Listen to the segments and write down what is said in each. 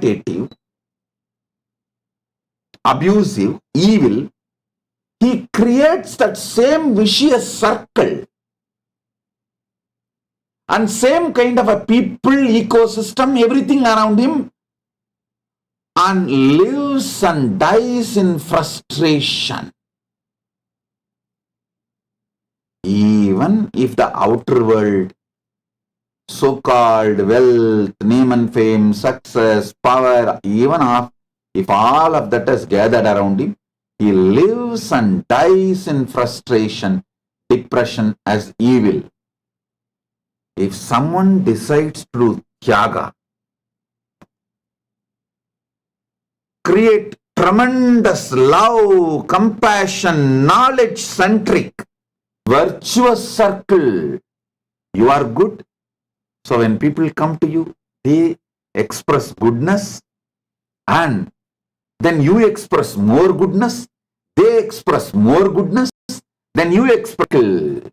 exploitative, abusive, evil, he creates that same vicious circle and same kind of a people, ecosystem, everything around him, and lives and dies in frustration. Even if the outer world, so-called wealth, name and fame, success, power, if all of that is gathered around him, he lives and dies in frustration, depression, as evil. If someone decides to do tyaga, create tremendous love, compassion, knowledge-centric, virtuous circle, you are good. So when people come to you, they express goodness, and then you express more goodness, they express more goodness, then you express.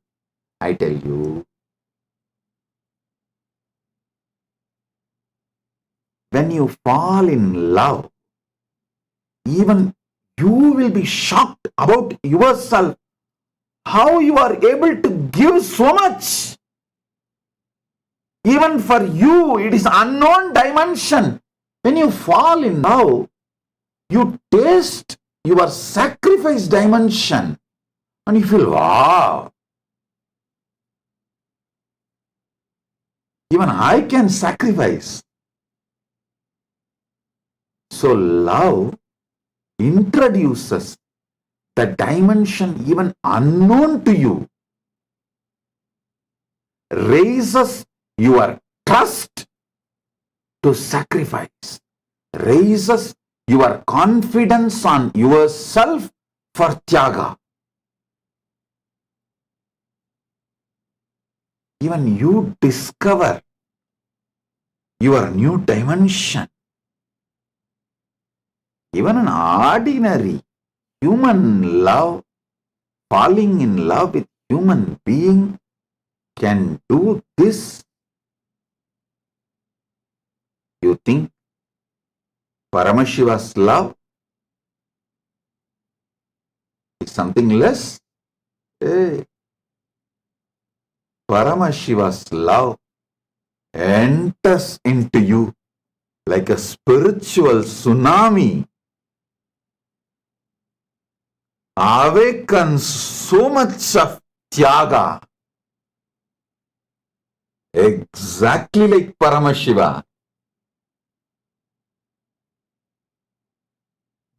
I tell you, when you fall in love, even you will be shocked about yourself, how you are able to give so much. Even for you, it is unknown dimension. When you fall in love, you taste your sacrifice dimension and you feel, wow, even I can sacrifice. So love introduces the dimension even unknown to you, raises your trust to sacrifice, raises your confidence on yourself for tyaga. Even you discover your new dimension. Even an ordinary human love, falling in love with human being, can do this. You think Paramashiva's love is something less? Hey. Paramashiva's love enters into you like a spiritual tsunami, awakens so much of tyaga, exactly like Paramashiva.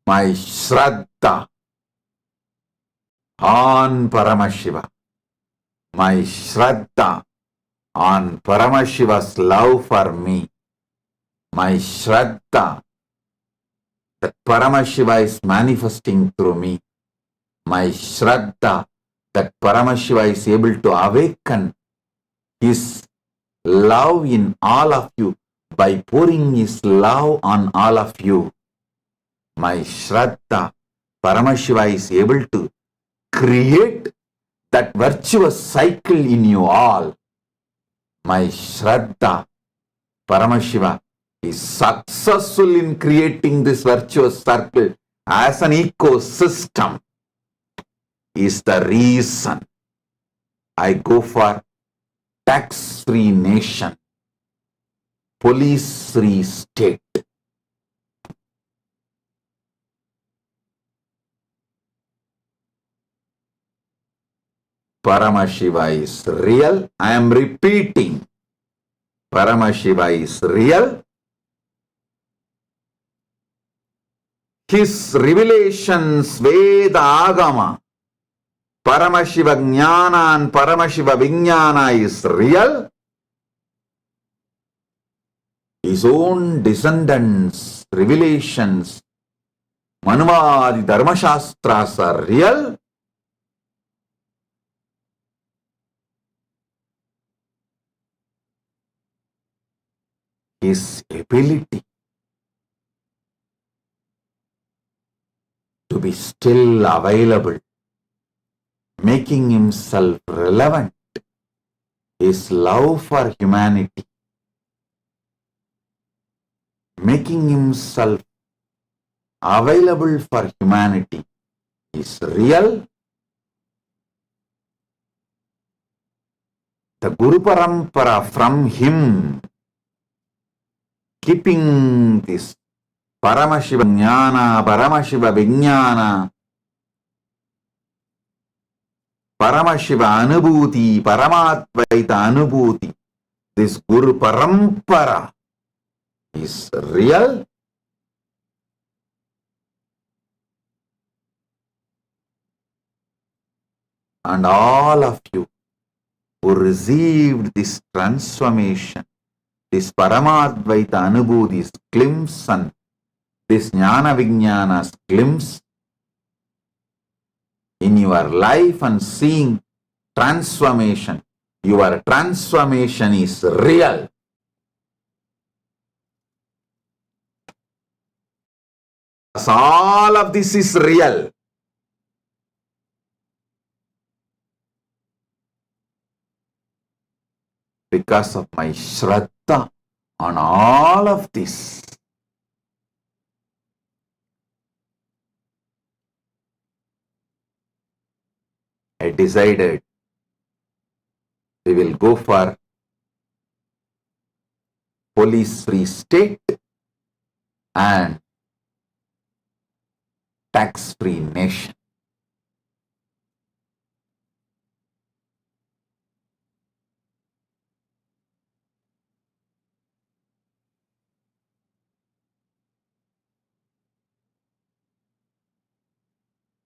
My Shraddha on Paramashiva, my Shraddha on Paramashiva's love for me, my Shraddha that Paramashiva is manifesting through me, my Shraddha that Paramashiva is able to awaken his love in all of you by pouring his love on all of you. My Shraddha, Paramashiva is able to create that virtuous cycle in you all. My Shraddha, Paramashiva is successful in creating this virtuous circle as an ecosystem, is the reason I go for tax-free nation, police-free state. Paramashiva is real. I am repeating. Paramashiva is real. His revelations, Veda Agama, Paramashiva Jnana and Paramashiva Vijnana is real. His own descendants, revelations, Manvadi Dharma Shastras are real. His ability to be still available, making himself relevant, his love for humanity, making himself available for humanity is real. The Guru Parampara from him, keeping this Paramashiva Jnana, Paramashiva Vijnana, Paramashiva Anubhuti, Paramadvaita Anubhuti, this Guru Parampara is real. And all of you who received this transformation, this Paramadvaita Anubhuti, glimpse, and this Jnana Vijnana's glimpse in your life and seeing transformation, your transformation is real. All of this is real. Because of my Shraddha on all of this. I decided we will go for police-free state and tax-free nation.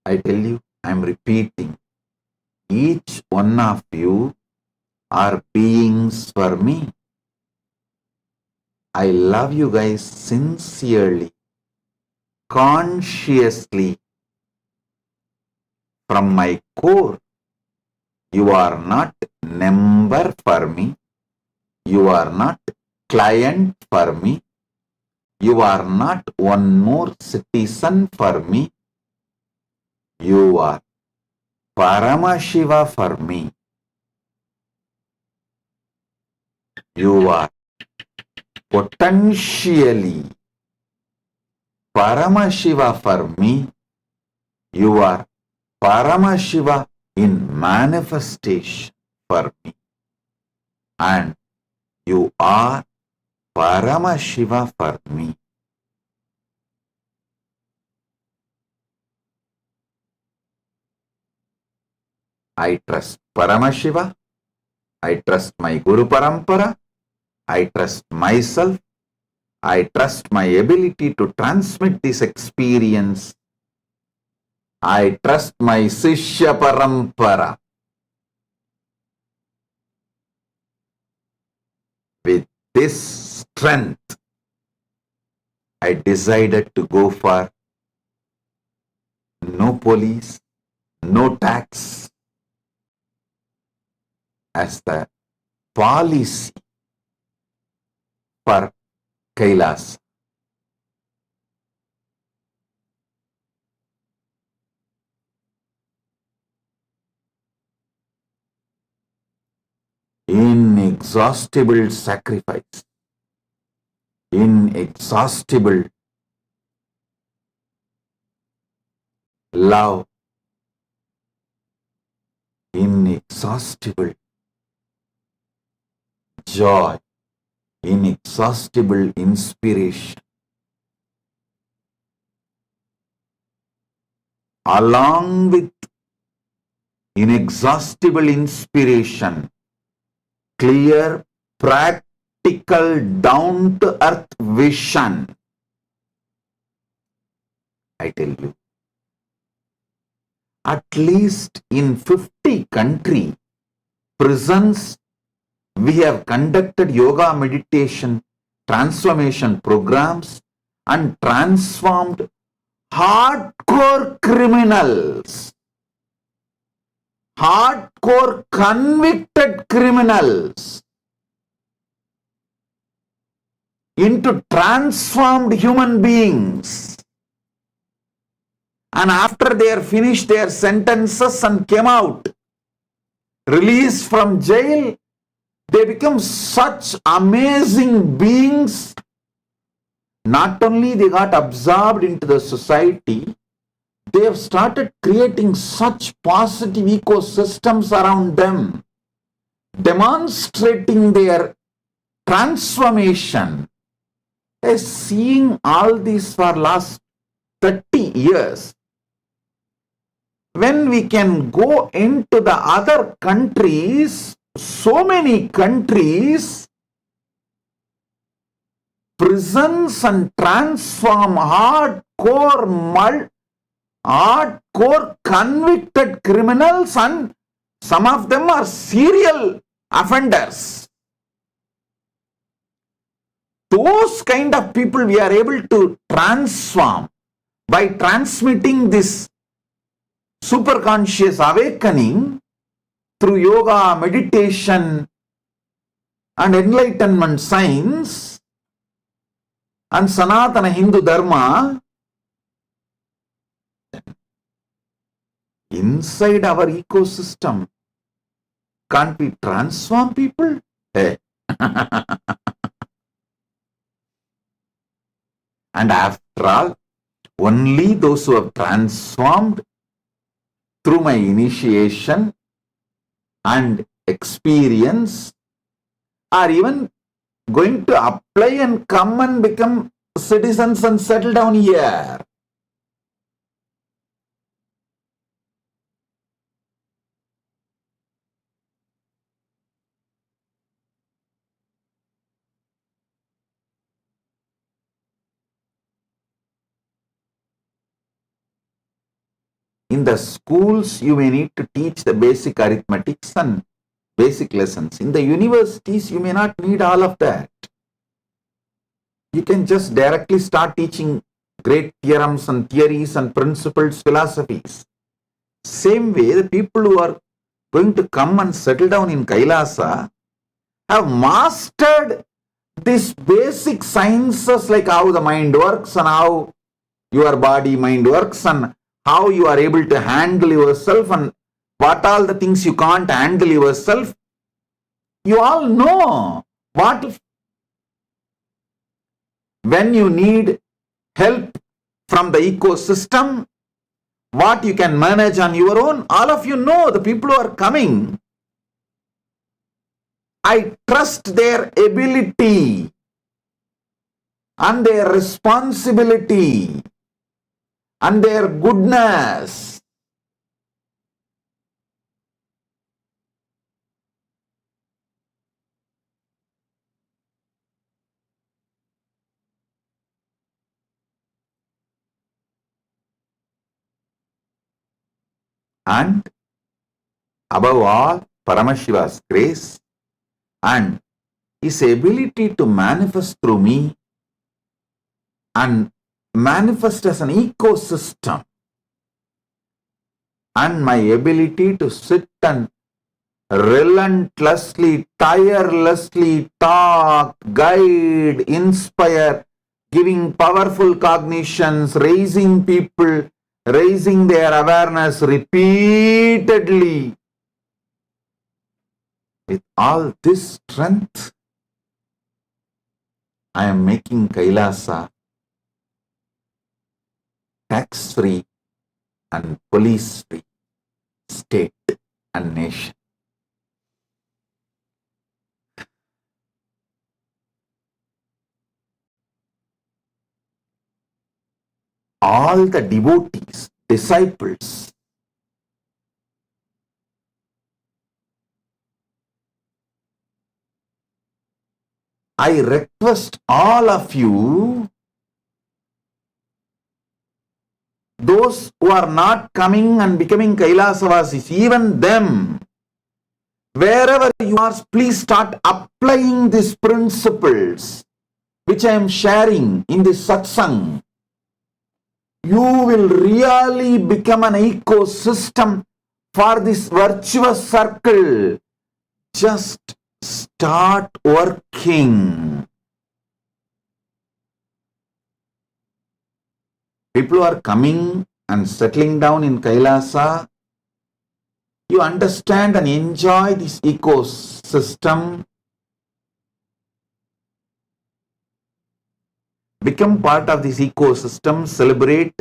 I tell you, I am repeating, each one of you are beings for me. I love you guys sincerely, consciously, from my core. You are not number for me. You are not client for me. You are not one more citizen for me. You are Paramashiva for me. You are potentially Paramashiva for me. You are Paramashiva in manifestation for me. And you are Paramashiva for me. I trust Paramashiva. I trust my Guru Parampara. I trust myself. I trust my ability to transmit this experience. I trust my Sishya Parampara. With this strength, I decided to go for no police, no tax as the policy for Kailasa. Inexhaustible sacrifice, inexhaustible love, inexhaustible joy, inexhaustible inspiration. Along with inexhaustible inspiration, clear, practical, down-to-earth vision. I tell you, at least in 50 country prisons, we have conducted yoga, meditation, transformation programs and transformed hardcore criminals, hardcore convicted criminals into transformed human beings. And after they are finished their sentences and came out, released from jail, they become such amazing beings not only they got absorbed into the society, they have started creating such positive ecosystems around them, demonstrating their transformation. Seeing all this for last 30 years, when we can go into the other countries, so many countries, prisons and transform hardcore convicted criminals, and some of them are serial offenders. Those kind of people we are able to transform by transmitting this superconscious awakening through yoga, meditation, and enlightenment science and Sanatana Hindu Dharma. Inside our ecosystem, can't we transform people? Hey. And after all, only those who have transformed through my initiation and experience are even going to apply and come and become citizens and settle down here. In the schools, you may need to teach the basic arithmetics and basic lessons. In the universities, you may not need all of that. You can just directly start teaching great theorems and theories and principles, philosophies. Same way, the people who are going to come and settle down in Kailasa have mastered these basic sciences, like how the mind works and how your body mind works and how you are able to handle yourself and what all the things you can't handle yourself. You all know what if when you need help from the ecosystem, what you can manage on your own. All of you know the people who are coming. I trust their ability and their responsibility and their goodness. And above all, Paramashiva's grace and his ability to manifest through me and manifest as an ecosystem, and my ability to sit and relentlessly, tirelessly talk, guide, inspire, giving powerful cognitions, raising people, raising their awareness repeatedly. With all this strength, I am making Kailasa tax-free and police-free state and nation. All the devotees, disciples, I request all of you, those who are not coming and becoming Kailasavasis, even them, wherever you are, please start applying these principles which I am sharing in this satsang. You will really become an ecosystem for this virtuous circle. Just start working. People who are coming and settling down in Kailasa, you understand and enjoy this ecosystem. Become part of this ecosystem, celebrate.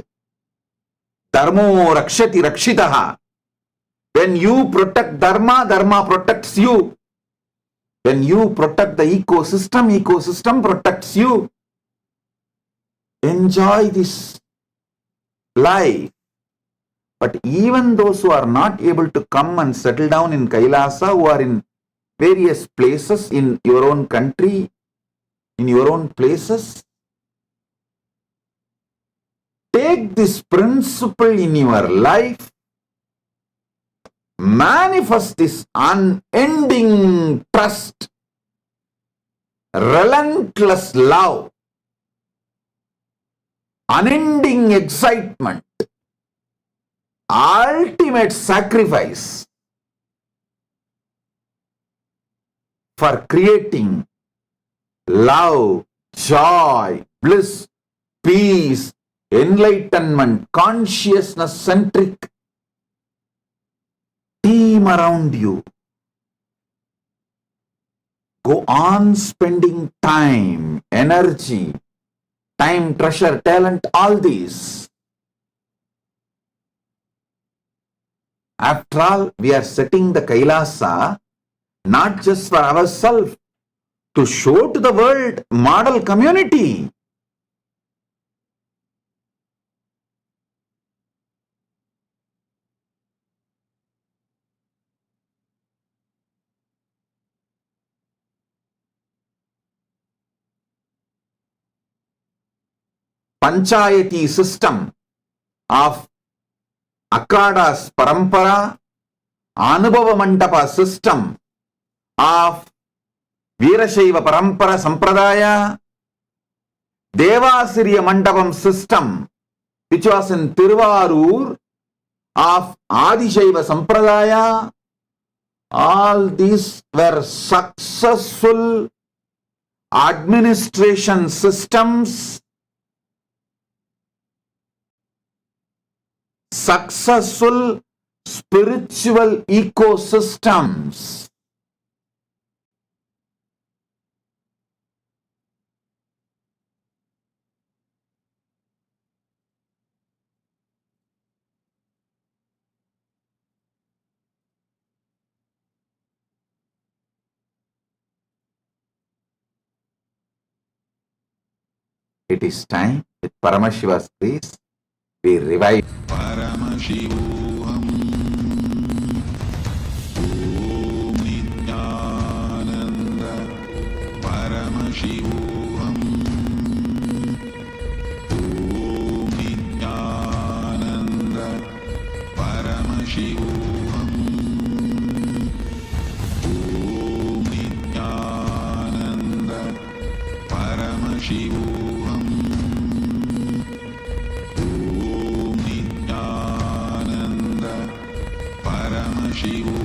Dharmo rakshati rakshitaha. When you protect Dharma, Dharma protects you. When you protect the ecosystem, ecosystem protects you. Enjoy this life. But even those who are not able to come and settle down in Kailasa, who are in various places in your own country, in your own places, take this principle in your life, manifest this unending trust, relentless love, unending excitement, ultimate sacrifice for creating love, joy, bliss, peace, enlightenment, consciousness-centric team around you. Go on spending time, energy, time, treasure, talent, all these. After all, we are setting the Kailasa not just for ourselves, to show to the world, model community. Panchayati system of Akhadas Parampara, Anubhava Mandapa system of Veerashaiva Parampara Sampradaya, Devasiriya Mandapam system, which was in Tiruvarur of Adishaiva Sampradaya, all these were successful administration systems, successful spiritual ecosystems. It is time, with Paramashiva's grace, we revive. Paramashivam Om Nityananda Paramashivam Om Nityananda Paramashivam Om Nityananda Paramashivam Paramashivam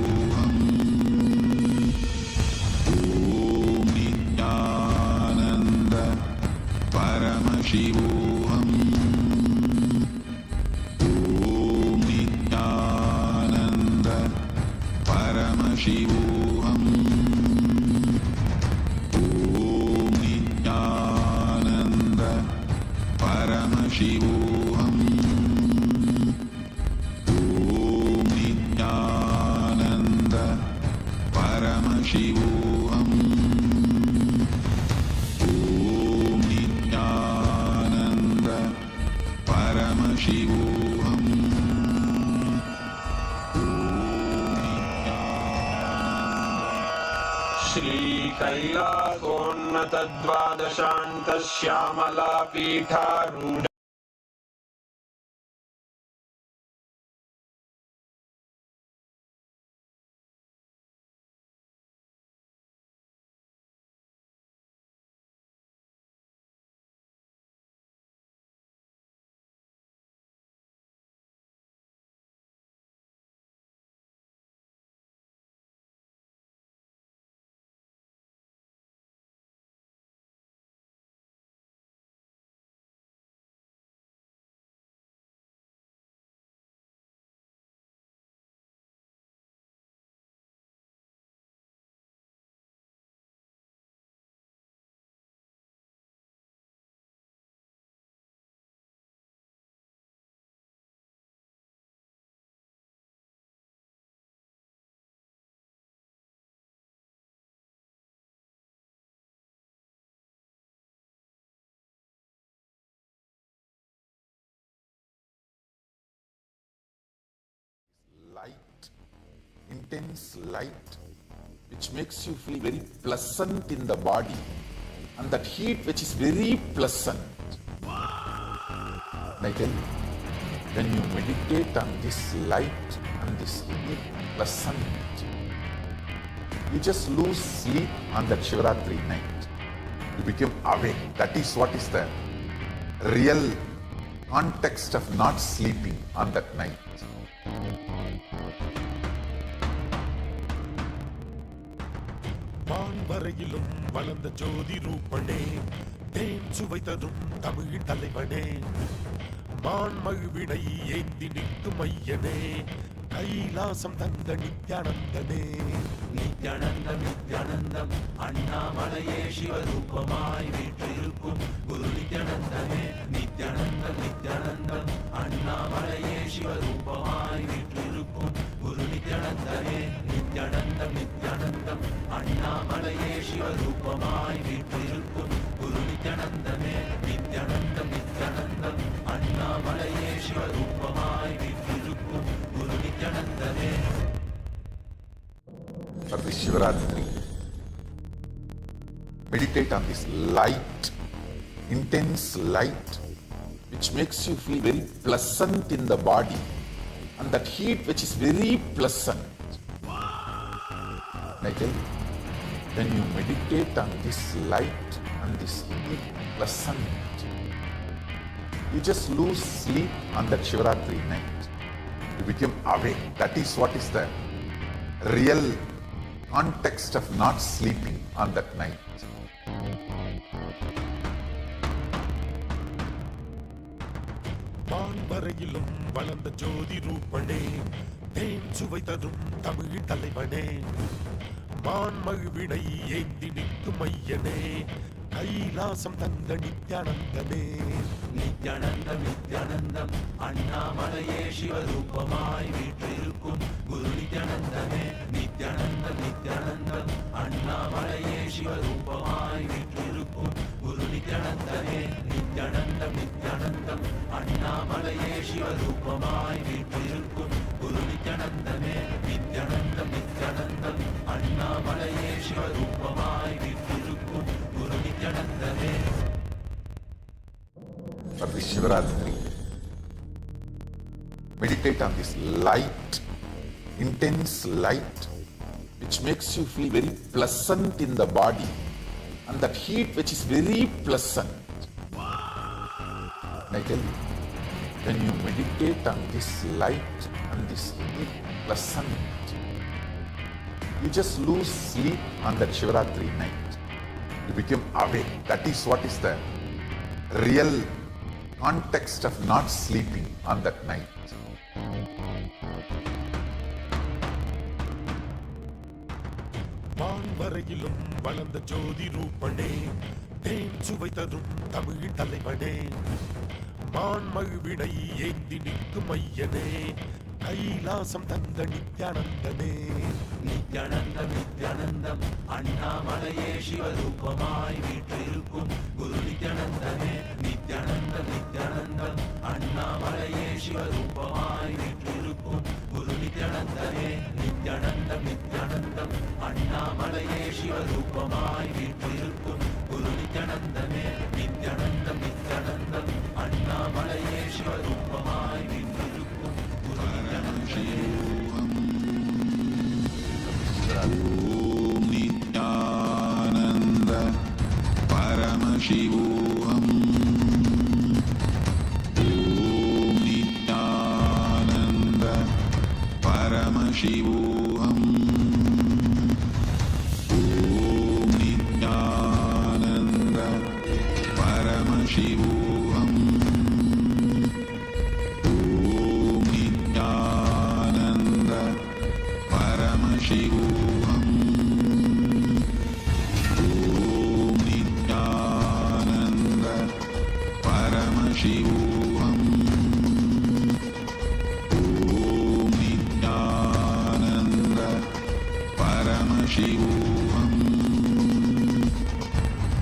Om Nityananda Paramashivam Om Nityananda Paramashivam Om Nityananda Paramashivam Paramashivam Om Nityananda Paramashivam Shri Kailasa Dvadashanta Shyamala Pitha intense light which makes you feel very pleasant in the body, and that heat which is very pleasant. I tell you, when you meditate on this light and this heat pleasant, you just lose sleep on that Shivaratri night. You become awake. That is what is the real context of not sleeping on that night. வான்வரையிலும் வளர்ந்த ஜோதி ரூபனே, தேன் சுவைத்ததும் தமிழ் தலைவனே, மான்மழுவிடை ஏந்தி நிற்கும் ஐயனே, கைலாசம் தந்த நித்யானந்தனே. நித்யானந்தம் நித்யானந்தம் அண்ணாமலையே சிவரூபமாய் வீற்றிருக்கும் குரு நித்யானந்தனே. நித்யானந்தம் நித்யானந்தம் அண்ணாமலையே சிவரூபமாய் வீற்றிருக்கும் குரு நித்யானந்தனே. நித்யானந்தம் நித்யானந்தம் அண்ணாமலையே சிவரூபமாய் வீற்றிருக்கும் குரு நித்யானந்தனே. நித்யானந்தம் நித்யானந்தம் அண்ணாமலையே சிவரூபமாய் வீற்றிருக்கும் குரு நித்யானந்தனே. For this Shivaratri, meditate on this light, intense light, which makes you feel very pleasant in the body, and that heat which is very pleasant. I tell you, when you meditate on this light and this heat pleasant, you just lose sleep on that Shivaratri night. You become awake. That is what is the real context of not sleeping on that night. வான்வரையிலும் வளர்ந்த ஜோதி ரூபனே, தேன் சுவைத்ததும் தமிழ் தலைவனே, மான்மழுவிடை ஏந்தி நிற்கும் ஐயனே, கைலாசம் தந்த நித்யானந்தனே. நித்யானந்தம் நித்யானந்தம் அண்ணாமலையே சிவரூபமாய் வீற்றிருக்கும் குரு நித்யானந்தனே. நித்யானந்தம் நித்யானந்தம் அண்ணாமலையே சிவரூபமாய் வீற்றிருக்கும் குரு நித்யானந்தனே. நித்யானந்தம் நித்யானந்தம் அண்ணாமலையே சிவரூபமாய் வீற்றிருக்கும் குரு நித்யானந்தனே. நித்யானந்தம் நித்யானந்தம் அண்ணாமலையே சிவரூபமாய் வீற்றிருக்கும் குரு நித்யானந்தனே. For this Shivaratri, meditate on this light, intense light, which makes you feel very pleasant in the body, and that heat which is very pleasant. I tell you, when you meditate on this light and this heat pleasant, you just lose sleep on that Shivaratri night. You become awake. That is what is the real context of not sleeping on that night. வான்வரையிலும் வளர்ந்த ஜோதி ரூபனே, தேன் சுவைத்ததும் தமிழ் தலைவனே, மான்மழுவிடை ஏந்தி நிற்கும் ஐயனே, கைலாசம் தந்த நித்யானந்தனே. நித்யானந்தம் நித்யானந்தம் அண்ணாமலையே சிவரூபமாய் வீற்றிருக்கும் குரு நித்யானந்தனே. நித்யானந்தம் நித்யானந்தம் அண்ணாமலையே சிவரூபமாய் வீற்றிருக்கும் குரு நித்யானந்தனே. நித்யானந்தம் நித்யானந்தம் அண்ணாமலையே சிவரூபமாய் வீற்றிருக்கும் குரு நித்யானந்தனே. நித்யானந்தம் நித்யானந்தம் அண்ணாமலையே சிவரூபமாய் வீற்றிருக்கும் குரு Om Nityananda Paramashivam. Om Nityananda Paramashivam. Om Nityananda Paramashivam. Om Nityananda Paramashivam. Paramashivam. Om Nityananda Paramashivam.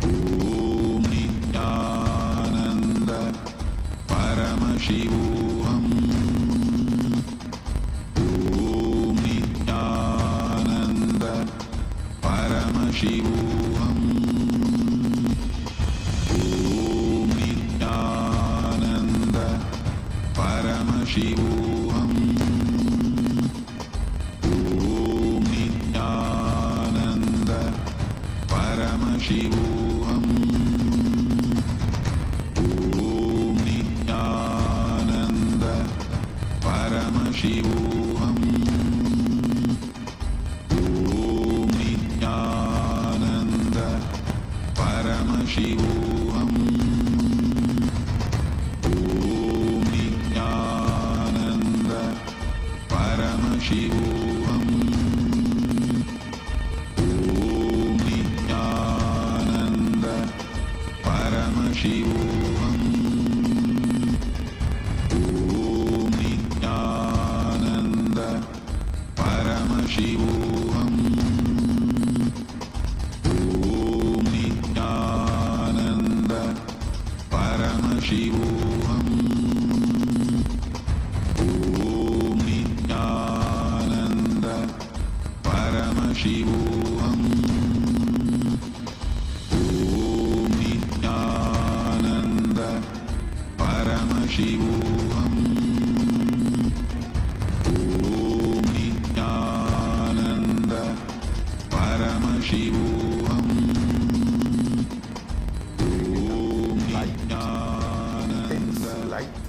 Om Nityananda Paramashivam. Om Nityananda Paramashivoham. Om Nityananda Paramashivoham. Om Nityananda Paramashivoham. Om Nityananda Paramashivoham. Om Nityananda Paramashivoham. Om Nityananda Paramashivoham. Om Nityananda Paramashivoham. Om Nityananda Paramashivoham. Om Nityananda Paramashivoham. Om Nityananda Paramashivoham. Om Nityananda Paramashivoham. Om Nityananda Paramashivoham. Om Nityananda Light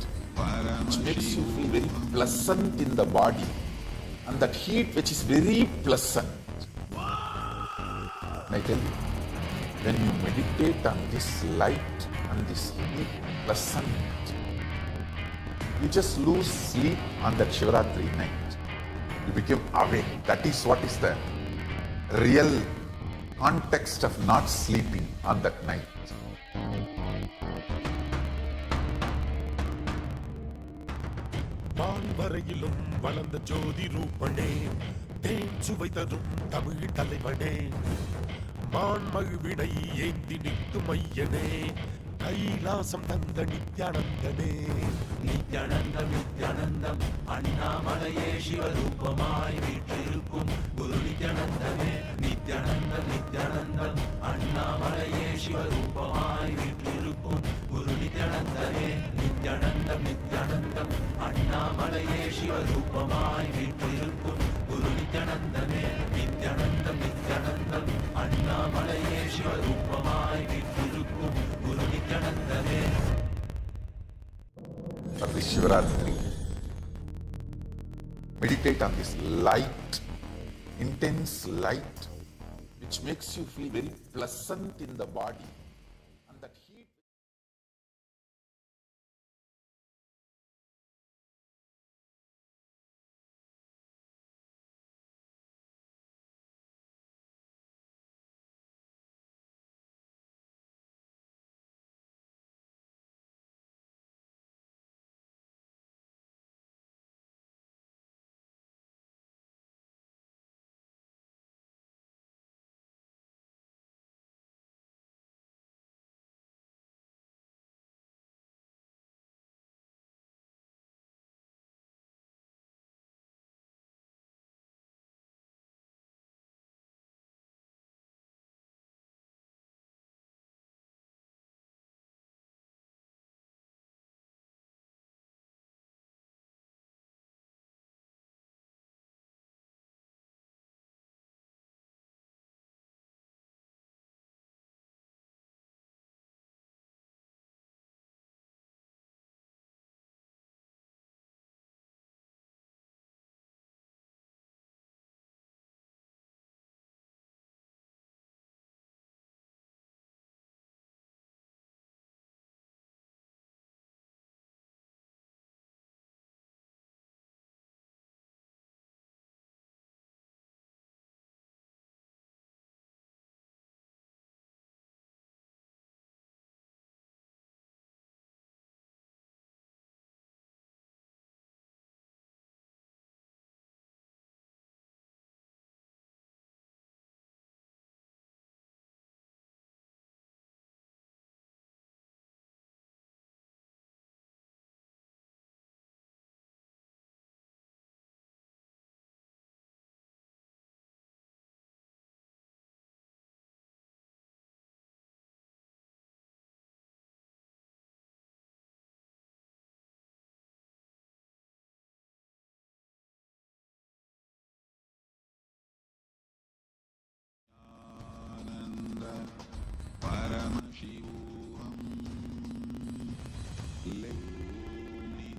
which makes you feel very pleasant in the body, and that heat which is very pleasant. And I tell you, when you meditate on this light and this heat pleasant, you just lose sleep on that Shivaratri night. You become awake. That is what is the real context of not sleeping on that night. வான்வரையிலும் வளர்ந்த ஜோதி ரூபனே, தேன் சுவை தரும் தமிழ் தலைவனே, மான்மழுவிடை ஏந்தி நிற்கும் ஐயனே, கைலாசம் தந்த நித்யானந்தனே. நித்யானந்தம் நித்யானந்தம் அண்ணாமலையே சிவரூபமாய் வீற்றிருக்கும் குரு நித்யானந்தனே. நித்யானந்தம் நித்யானந்தம் அண்ணாமலையே சிவரூபமாய் வீற்றிருக்கும் குரு நித்யானந்தனே. நித்யானந்தம் நித்யானந்தம் அண்ணாமலையே சிவரூபமாய் வீற்றிருக்கும் குரு நித்யானந்தனே. நித்யானந்தம் நித்யானந்தம் அண்ணாமலையே சிவரூபமாய் வீற்றிருக்கும் குரு நித்யானந்தனே. For this Shivaratri, meditate on this light, intense light, which makes you feel very pleasant in the body. And that heat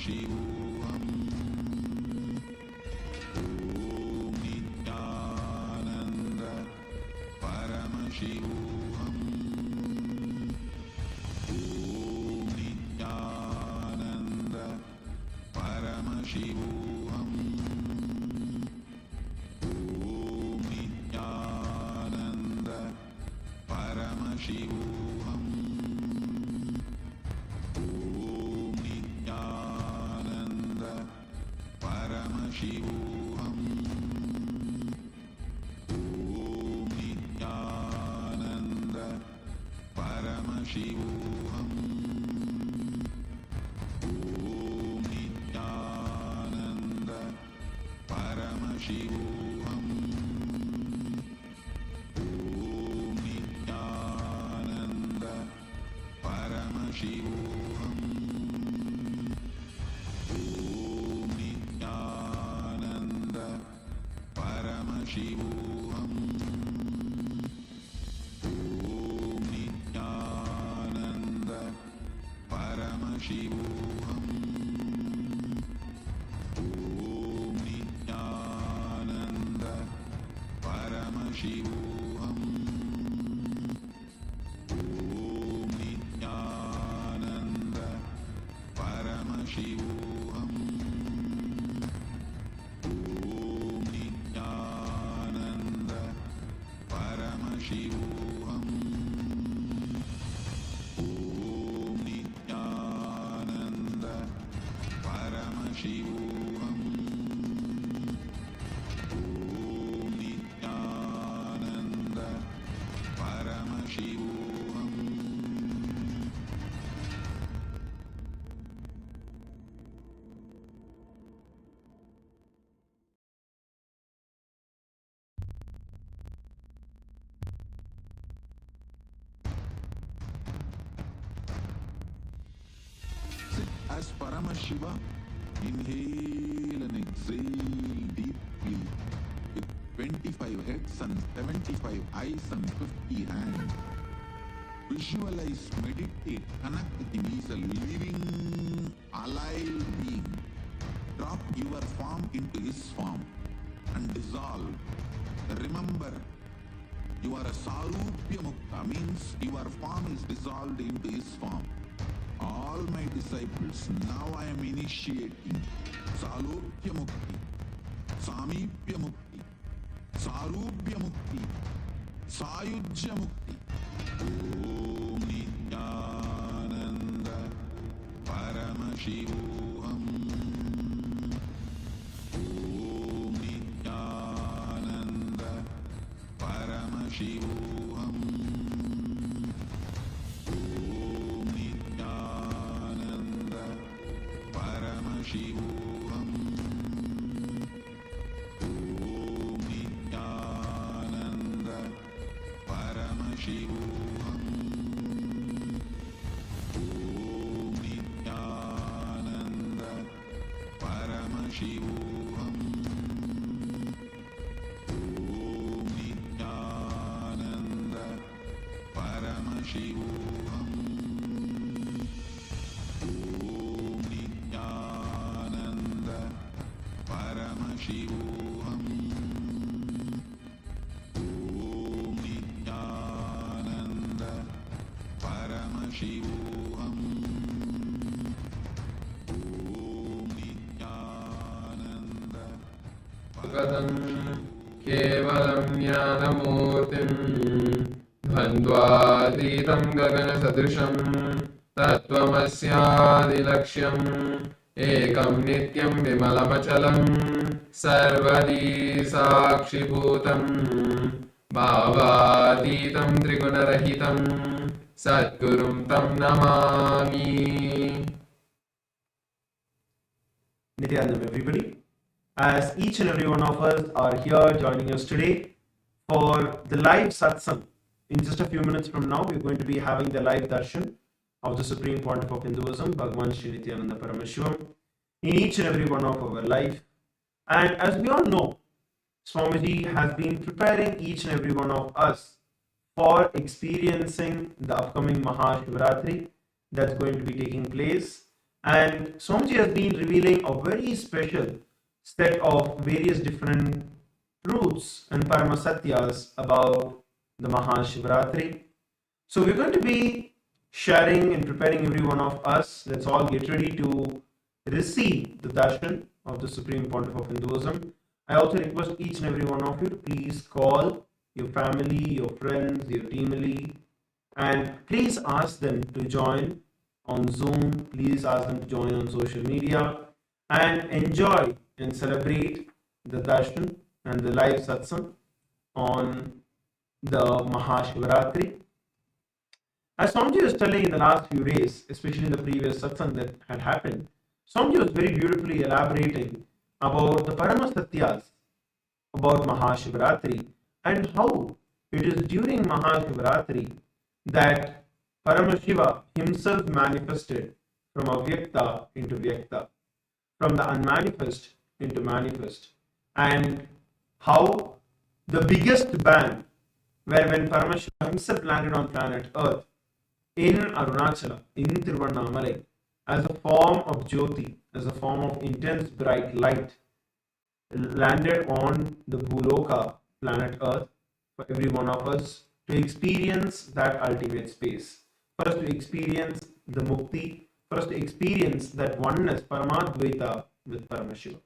Paramashivam. Om Nityananda Paramashivam. Om Nityananda Paramashivam. Om Nityananda Paramashivam. Om Nityananda Paramashivam. Om Nityananda Paramashivam. Om Nityananda Paramashivam. Om Nityananda Paramashivam. Om Nityananda Paramashivam. Om Nityananda Paramashivam. Om Nityananda Paramashivam. Om Nityananda Paramashivam. Om Nityananda Paramashivam. Om Nityananda Paramashivam. Om Nityananda Paramashivam. Sit as Paramashiva. Inhale and exhale deeply with 25 heads and 75 eyes and 50 hands. Visualize, meditate, connect with him. He is a living, alive being. Drop your form into his form and dissolve. Remember, you are a Sarupya Mukta, means your form is dissolved into his form. All my disciples, now I am initiating Salupya Mukti, Samipya Mukti, Sarupya Mukti, Sayujya Mukti. Om Nityananda Paramashivam. Om Nityananda Paramashivam. Om Nityananda Paramashivam. Om Nityananda Paramashivam. Om Nityananda Paramashivam. Om Nityananda Paramashivam. Om Nityananda Paramashivam. Om Nityananda Paramashivam. Om Nityananda Gadam Kevalam Jnanamurtim Dvandvaditam Gagana Sadrisham Tattvamasyaadilaksham Ekam Nityam Vimalamachalam Sarvadi Sakshibhutam Bhavaditam Trigunarahitam Satgurum Tam Namami. Nityanandam, everybody. As each and every one of us are here joining us today for the live satsang. In just a few minutes from now, we're going to be having the live darshan of the Supreme Pontiff of Hinduism, BHAGAVAN SRI NITHYANANDA PARAMASHIVAM, in each and every one of our life. And as we all know, Swamiji has been preparing each and every one of us for experiencing the upcoming Mahashivaratri that's going to be taking place And Swamiji has been revealing a very special set of various different truths and Paramasatyas about the Mahashivaratri. So we're going to be sharing and preparing every one of us. Let's all get ready to receive the darshan of the Supreme Pontiff of Hinduism. I also request each and every one of you to please call your family, your friends, your team, and please ask them to join on Zoom. Please ask them to join on social media and enjoy and celebrate the darshan and the live satsang on the Mahashivaratri. As Swamiji was telling in the last few days, especially in the previous satsang that had happened, Swamiji was very beautifully elaborating about the Paramasatyas about Mahashivaratri and how it is during Mahashivaratri that Paramashiva himself manifested from Avyakta into Vyakta, from the unmanifest into manifest, and how the biggest bang, where when Paramashiva himself landed on planet Earth in Arunachala, in Tiruvannamalai, as a form of Jyoti, as a form of intense bright light, landed on the Bhuloka, planet Earth, for every one of us to experience that ultimate space, for us to experience the Mukti, for us to experience that oneness, Paramadvaita with Paramashiva.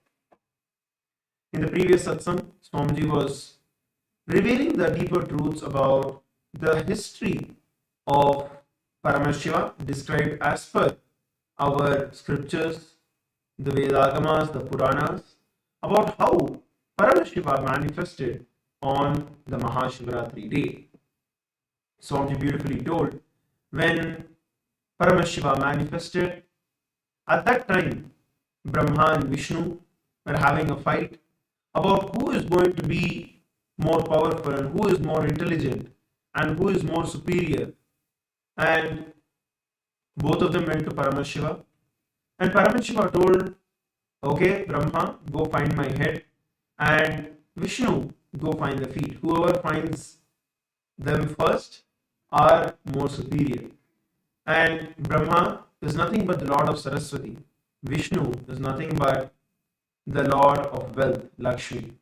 In the previous satsang, Swamiji was revealing the deeper truths about the history of Paramashiva described as per our scriptures, the Vedagamas, the Puranas, about how Paramashiva manifested on the Mahashivaratri day. Swamiji beautifully told, when Paramashiva manifested, at that time Brahma and Vishnu were having a fight about who is going to be more powerful and who is more intelligent and who is more superior. And both of them went to Paramashiva, and Paramashiva told, okay, Brahma, go find my head, and Vishnu, go find the feet. Whoever finds them first are more superior. And Brahma is nothing but the Lord of Saraswati. Vishnu is nothing but the Lord of wealth, Lakshmi.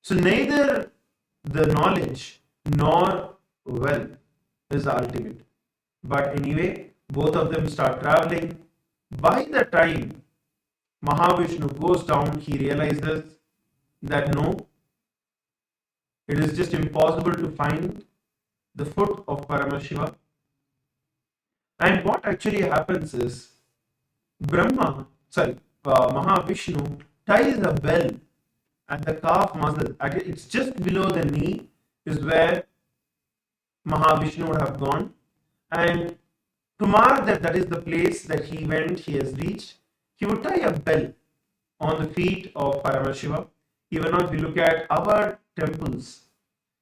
So neither the knowledge nor wealth is the ultimate. But anyway, both of them start traveling. By the time Mahavishnu goes down, he realizes that no, it is just impossible to find the foot of Paramashiva. And what actually happens is Mahavishnu ties a bell at the calf muscle. It's just below the knee is where Mahavishnu would have gone. And to mark that is the place that he has reached, he would tie a bell on the feet of Paramashiva. Even now, if you look at our temples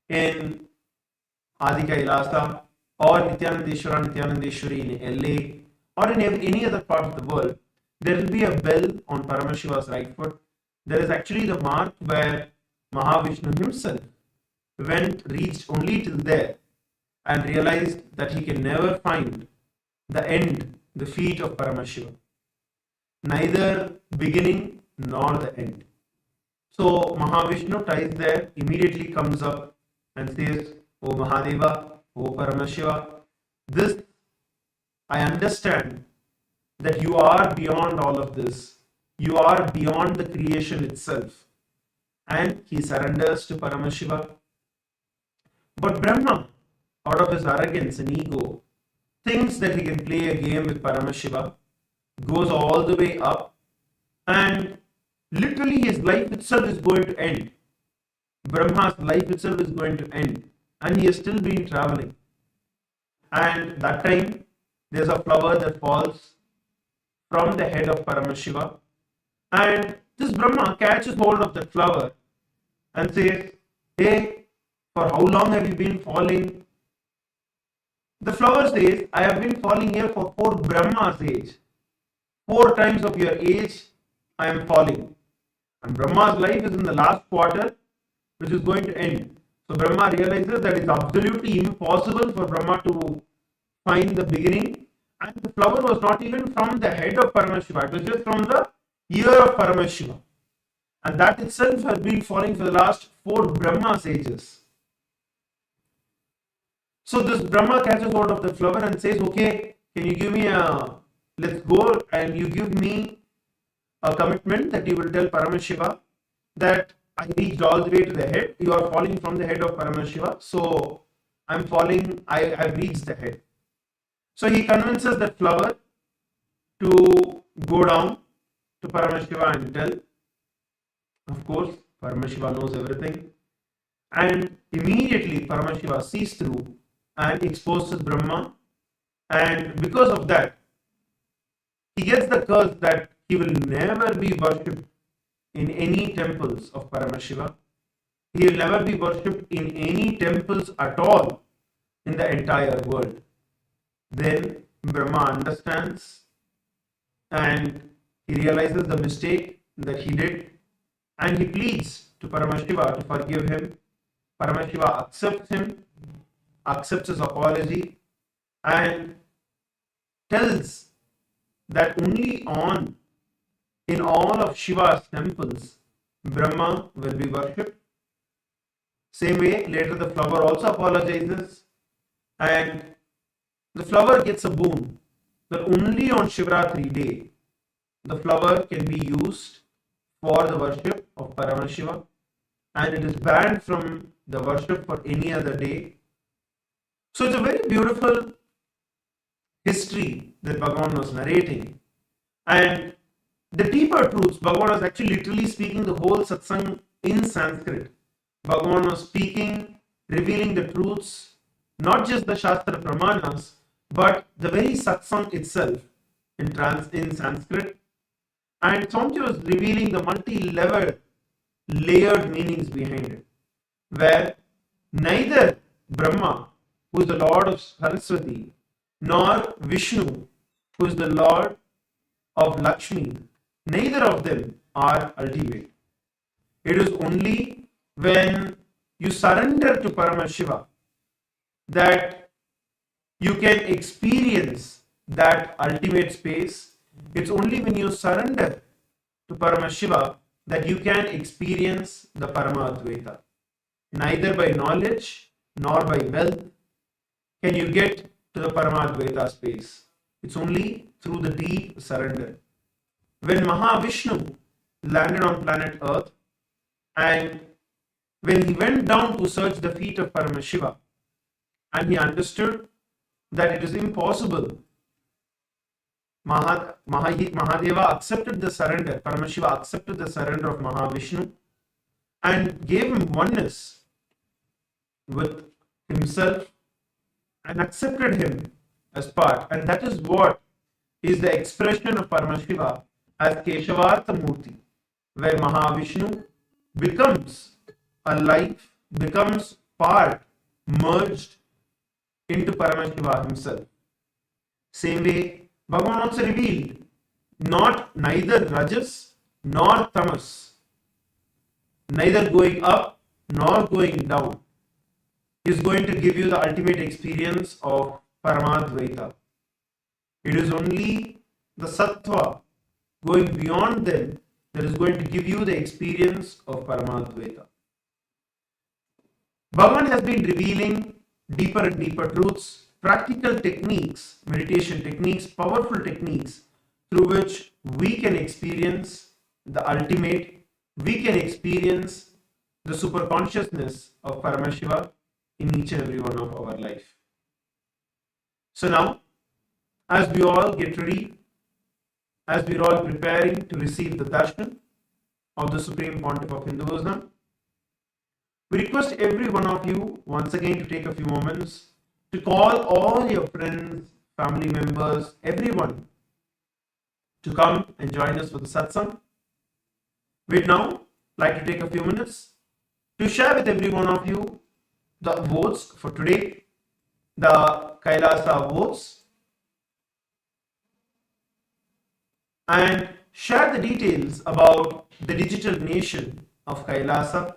in MahaKailasa or Nityanandeshwari in LA or in any other part of the world, there will be a bell on Paramashiva's right foot. There is actually the mark where Mahavishnu himself reached only till there and realized that he can never find the end, the feet of Paramashiva. Neither beginning nor the end. So Mahavishnu ties there, immediately comes up and says, O Mahadeva, O Paramashiva, this I understand that you are beyond all of this. You are beyond the creation itself. And he surrenders to Paramashiva. But Brahma, out of his arrogance and ego, thinks that he can play a game with Paramashiva, goes all the way up, and literally his life itself is going to end. Brahma's life itself is going to end, and he has still been traveling. And that time, there's a flower that falls from the head of Paramashiva, and this Brahma catches hold of that flower and says, hey, for how long have you been falling? The flower says, I have been falling here for 4 Brahma's age. 4 times of your age, I am falling. And Brahma's life is in the last quarter, which is going to end. So Brahma realizes that it's absolutely impossible for Brahma to find the beginning And the flower was not even from the head of Paramashiva, it was just from the ear of Paramashiva. And that itself has been falling for the last 4 Brahma sages. So this Brahma catches hold of the flower and says, okay, can you give me let's go, and you give me a commitment that you will tell Paramashiva that I reached all the way to the head. You are falling from the head of Paramashiva. So I'm falling, I have reached the head. So he convinces that flower to go down to Paramashiva and tell. Of course, Paramashiva knows everything. And immediately Paramashiva sees through and exposes Brahma. And because of that, he gets the curse that he will never be worshipped in any temples of Paramashiva. He will never be worshipped in any temples at all in the entire world. Then Brahma understands and he realizes the mistake that he did, and he pleads to Paramashiva to forgive him. Paramashiva accepts him, accepts his apology, and tells that only in all of Shiva's temples Brahma will be worshipped. Same way, later the flower also apologizes, and the flower gets a boon that only on Shivaratri day the flower can be used for the worship of Paramashiva, and it is banned from the worship for any other day. So it's a very beautiful history that Bhagavan was narrating, and the deeper truths, Bhagavan was actually literally speaking the whole satsang in Sanskrit. Bhagavan was speaking, revealing the truths, not just the Shastra Pramanas, but the very satsang itself in Sanskrit. And Swamiji was revealing the multi-level, layered meanings behind it, where neither Brahma, who is the Lord of Saraswati, nor Vishnu, who is the Lord of Lakshmi, neither of them are ultimate. It is only when you surrender to Paramashiva that you can experience that ultimate space. It's only when you surrender to Paramashiva that you can experience the Paramadvaita. Neither by knowledge nor by wealth can you get to the Paramadvaita space. It's only through the deep surrender. When Mahavishnu landed on planet Earth, and when he went down to search the feet of Paramashiva, and he understood that it is impossible, Mahadeva accepted the surrender, Paramashiva accepted the surrender of Mahavishnu and gave him oneness with himself and accepted him as part. And that is what is the expression of Paramashiva as Keshavartha Murthy, where Mahavishnu becomes alive, becomes part, merged into Paramashiva himself. Same way, Bhagavan also revealed neither Rajas nor Tamas, neither going up nor going down, is going to give you the ultimate experience of Paramadvaita. It is only the Sattva going beyond them that is going to give you the experience of Paramadvaita. Bhagavan has been revealing deeper and deeper truths, practical techniques, meditation techniques, powerful techniques through which we can experience the ultimate, we can experience the superconsciousness of Paramashiva in each and every one of our life. So now, as we all get ready, as we are all preparing to receive the darshan of the Supreme Pontiff of Hinduism, we request every one of you once again to take a few moments to call all your friends, family members, everyone to come and join us for the satsang. We'd now like to take a few minutes to share with every one of you the votes for today, the Kailasa votes, and share the details about the digital nation of Kailasa.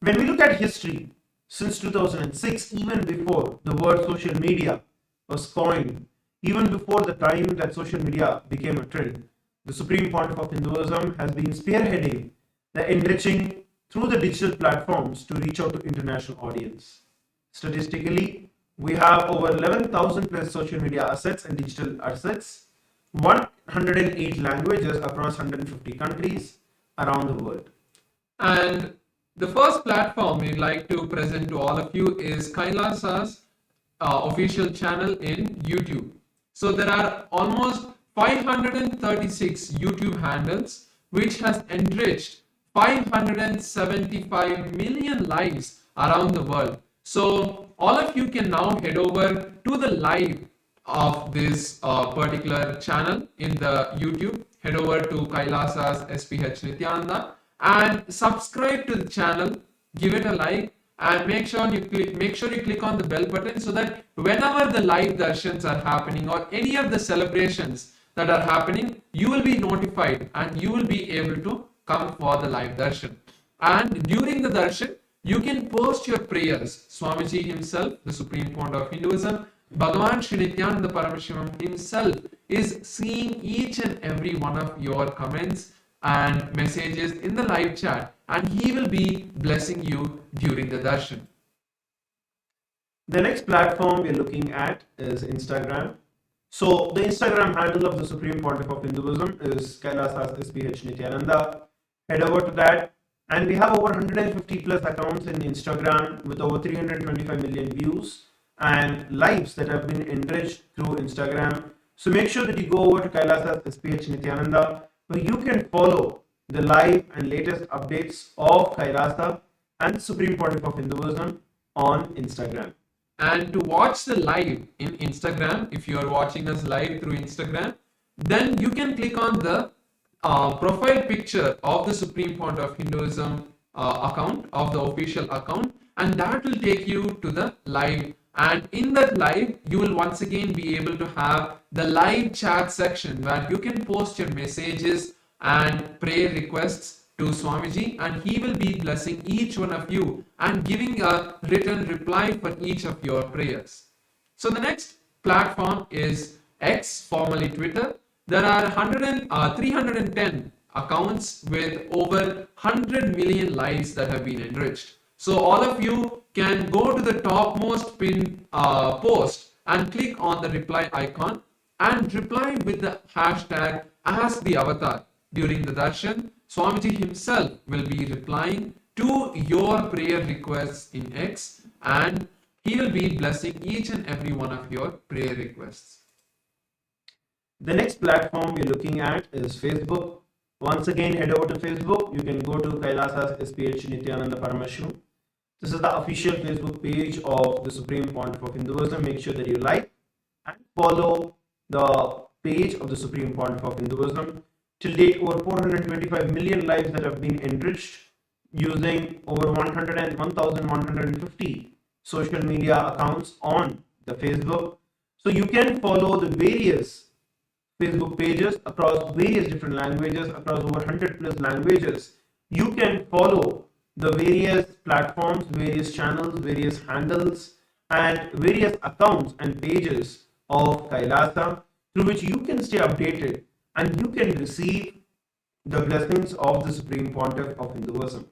When we look at history, since 2006, even before the word social media was coined, Even before the time that social media became a trend, the Supreme Pontiff of Hinduism has been spearheading the enriching through the digital platforms to reach out to international audience. Statistically, we have over 11,000 plus social media assets and digital assets, 108 languages across 150 countries around the world. And the first platform we'd like to present to all of you is Kailasa's official channel in YouTube. So there are almost 536 YouTube handles which has enriched 575 million lives around the world. So all of you can now head over to the live of this particular channel in the YouTube. Head over to Kailasa's SPH Nityananda and subscribe to the channel, give it a like, and make sure you click on the bell button so that whenever the live darshans are happening or any of the celebrations that are happening, you will be notified and you will be able to come for the live darshan. And during the darshan, you can post your prayers. Swamiji himself, the Supreme Pontiff of Hinduism, BHAGAVAN SRI NITHYANANDA PARAMASHIVAM himself is seeing each and every one of your comments and messages in the live chat, and he will be blessing you during the darshan. The next platform we're looking at is Instagram. So the Instagram handle of the Supreme Pontiff of Hinduism is Kailasa's SPH Nityananda. Head over to that, and we have over 150 plus accounts in Instagram with over 325 million views and lives that have been enriched through Instagram. So make sure that you go over to Kailasa's SPH Nityananda, where you can follow the live and latest updates of Kailasa and the Supreme Pontiff of Hinduism on Instagram. And to watch the live in Instagram, if you are watching us live through Instagram, then you can click on the profile picture of the Supreme Pontiff of Hinduism account, of the official account, and that will take you to the live. And in that live, you will once again be able to have the live chat section where you can post your messages and prayer requests to Swamiji, and he will be blessing each one of you and giving a written reply for each of your prayers. So the next platform is X, formerly Twitter. There are 310 accounts with over 100 million lives that have been enriched. So all of you can go to the topmost pinned post and click on the reply icon and reply with the hashtag as the avatar. During the darshan, Swamiji himself will be replying to your prayer requests in X, and he will be blessing each and every one of your prayer requests. The next platform we're looking at is Facebook. Once again, head over to Facebook. You can go to Kailasa's SPH Nityananda Paramashim. This is the official Facebook page of the Supreme Pontiff of Hinduism. Make sure that you like and follow the page of the Supreme Pontiff of Hinduism. Till date, over 425 million lives that have been enriched using over 1,150 social media accounts on the Facebook. So you can follow the various Facebook pages across various different languages, across over 100 plus languages. You can follow the various platforms, various channels, various handles, and various accounts and pages of Kailasa through which you can stay updated and you can receive the blessings of the Supreme Pontiff of Hinduism.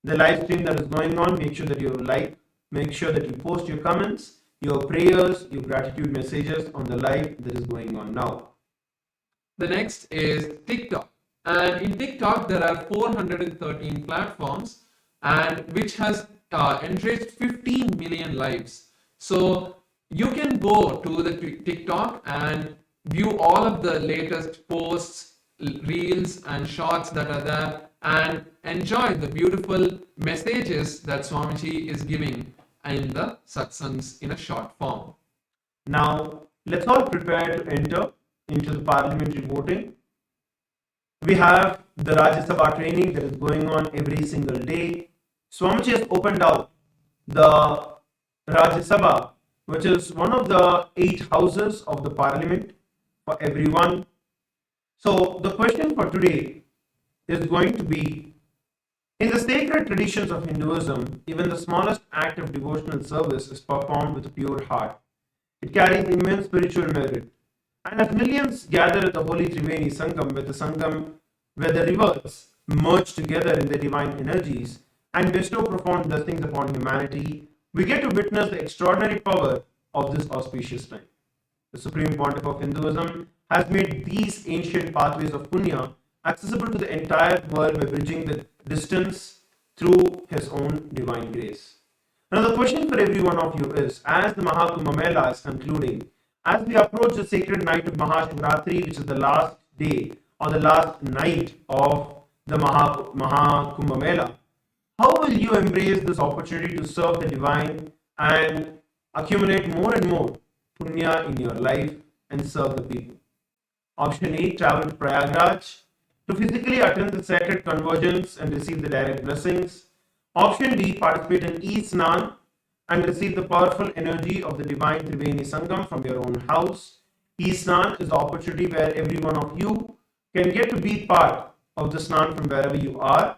The live stream that is going on, make sure that you like, make sure that you post your comments, your prayers, your gratitude messages on the live that is going on now. The next is TikTok. And in TikTok, there are 413 platforms and which has enriched 15 million lives. So you can go to the TikTok and view all of the latest posts, reels and shorts that are there and enjoy the beautiful messages that Swamiji is giving in the satsangs in a short form. Now, let's all prepare to enter into the parliamentary voting. We have the Rajya Sabha training that is going on every single day. Swamiji has opened out the Rajya Sabha, which is one of the 8 houses of the parliament for everyone. So the question for today is going to be, in the sacred traditions of Hinduism, even the smallest act of devotional service is performed with a pure heart. It carries immense spiritual merit. And as millions gather at the holy Triveni Sangam, where the rivers merge together in their divine energies and bestow profound blessings upon humanity, we get to witness the extraordinary power of this auspicious time. The Supreme Pontiff of Hinduism has made these ancient pathways of Punya accessible to the entire world by bridging the distance through his own divine grace. Now, the question for every one of you is, as the Mahakumbh Mela is concluding, as we approach the sacred night of Mahashivaratri, which is the last day or the last night of the Mahakumbh Mela, how will you embrace this opportunity to serve the divine and accumulate more and more punya in your life and serve the people? Option A, travel to Prayagraj to physically attend the sacred convergence and receive the direct blessings. Option B, participate in E-Snan and receive the powerful energy of the divine Triveni Sangam from your own house. E-Snan is the opportunity where every one of you can get to be part of the Snan from wherever you are.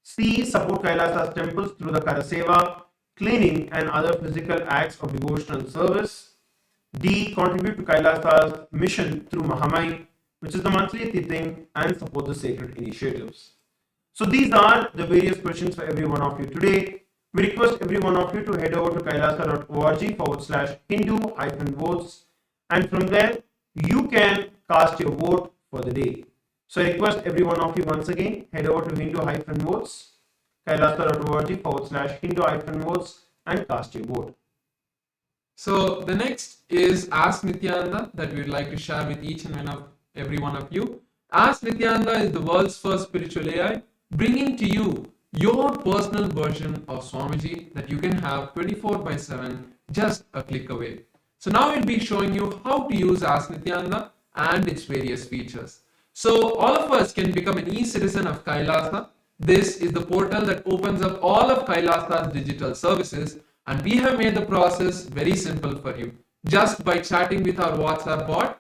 C, support Kailasa's temples through the Karaseva, cleaning and other physical acts of devotional service. D, contribute to Kailasa's mission through Mahamai, which is the monthly Tirthing, and support the sacred initiatives. So these are the various questions for every one of you today. We request every one of you to head over to kailasa.org/Hindu-votes, and from there you can cast your vote for the day. So I request every one of you once again, head over to Hindu-votes, kailasa.org/Hindu-votes, and cast your vote. So the next is Ask Nityananda that we would like to share with each and every one of you. Ask Nityananda is the world's first spiritual AI, bringing to you your personal version of Swamiji that you can have 24/7, just a click away. So now we'll be showing you how to use Ask Nityananda and its various features. So all of us can become an e-citizen of Kailasa. This is the portal that opens up all of Kailasa's digital services, and we have made the process very simple for you. Just by chatting with our WhatsApp bot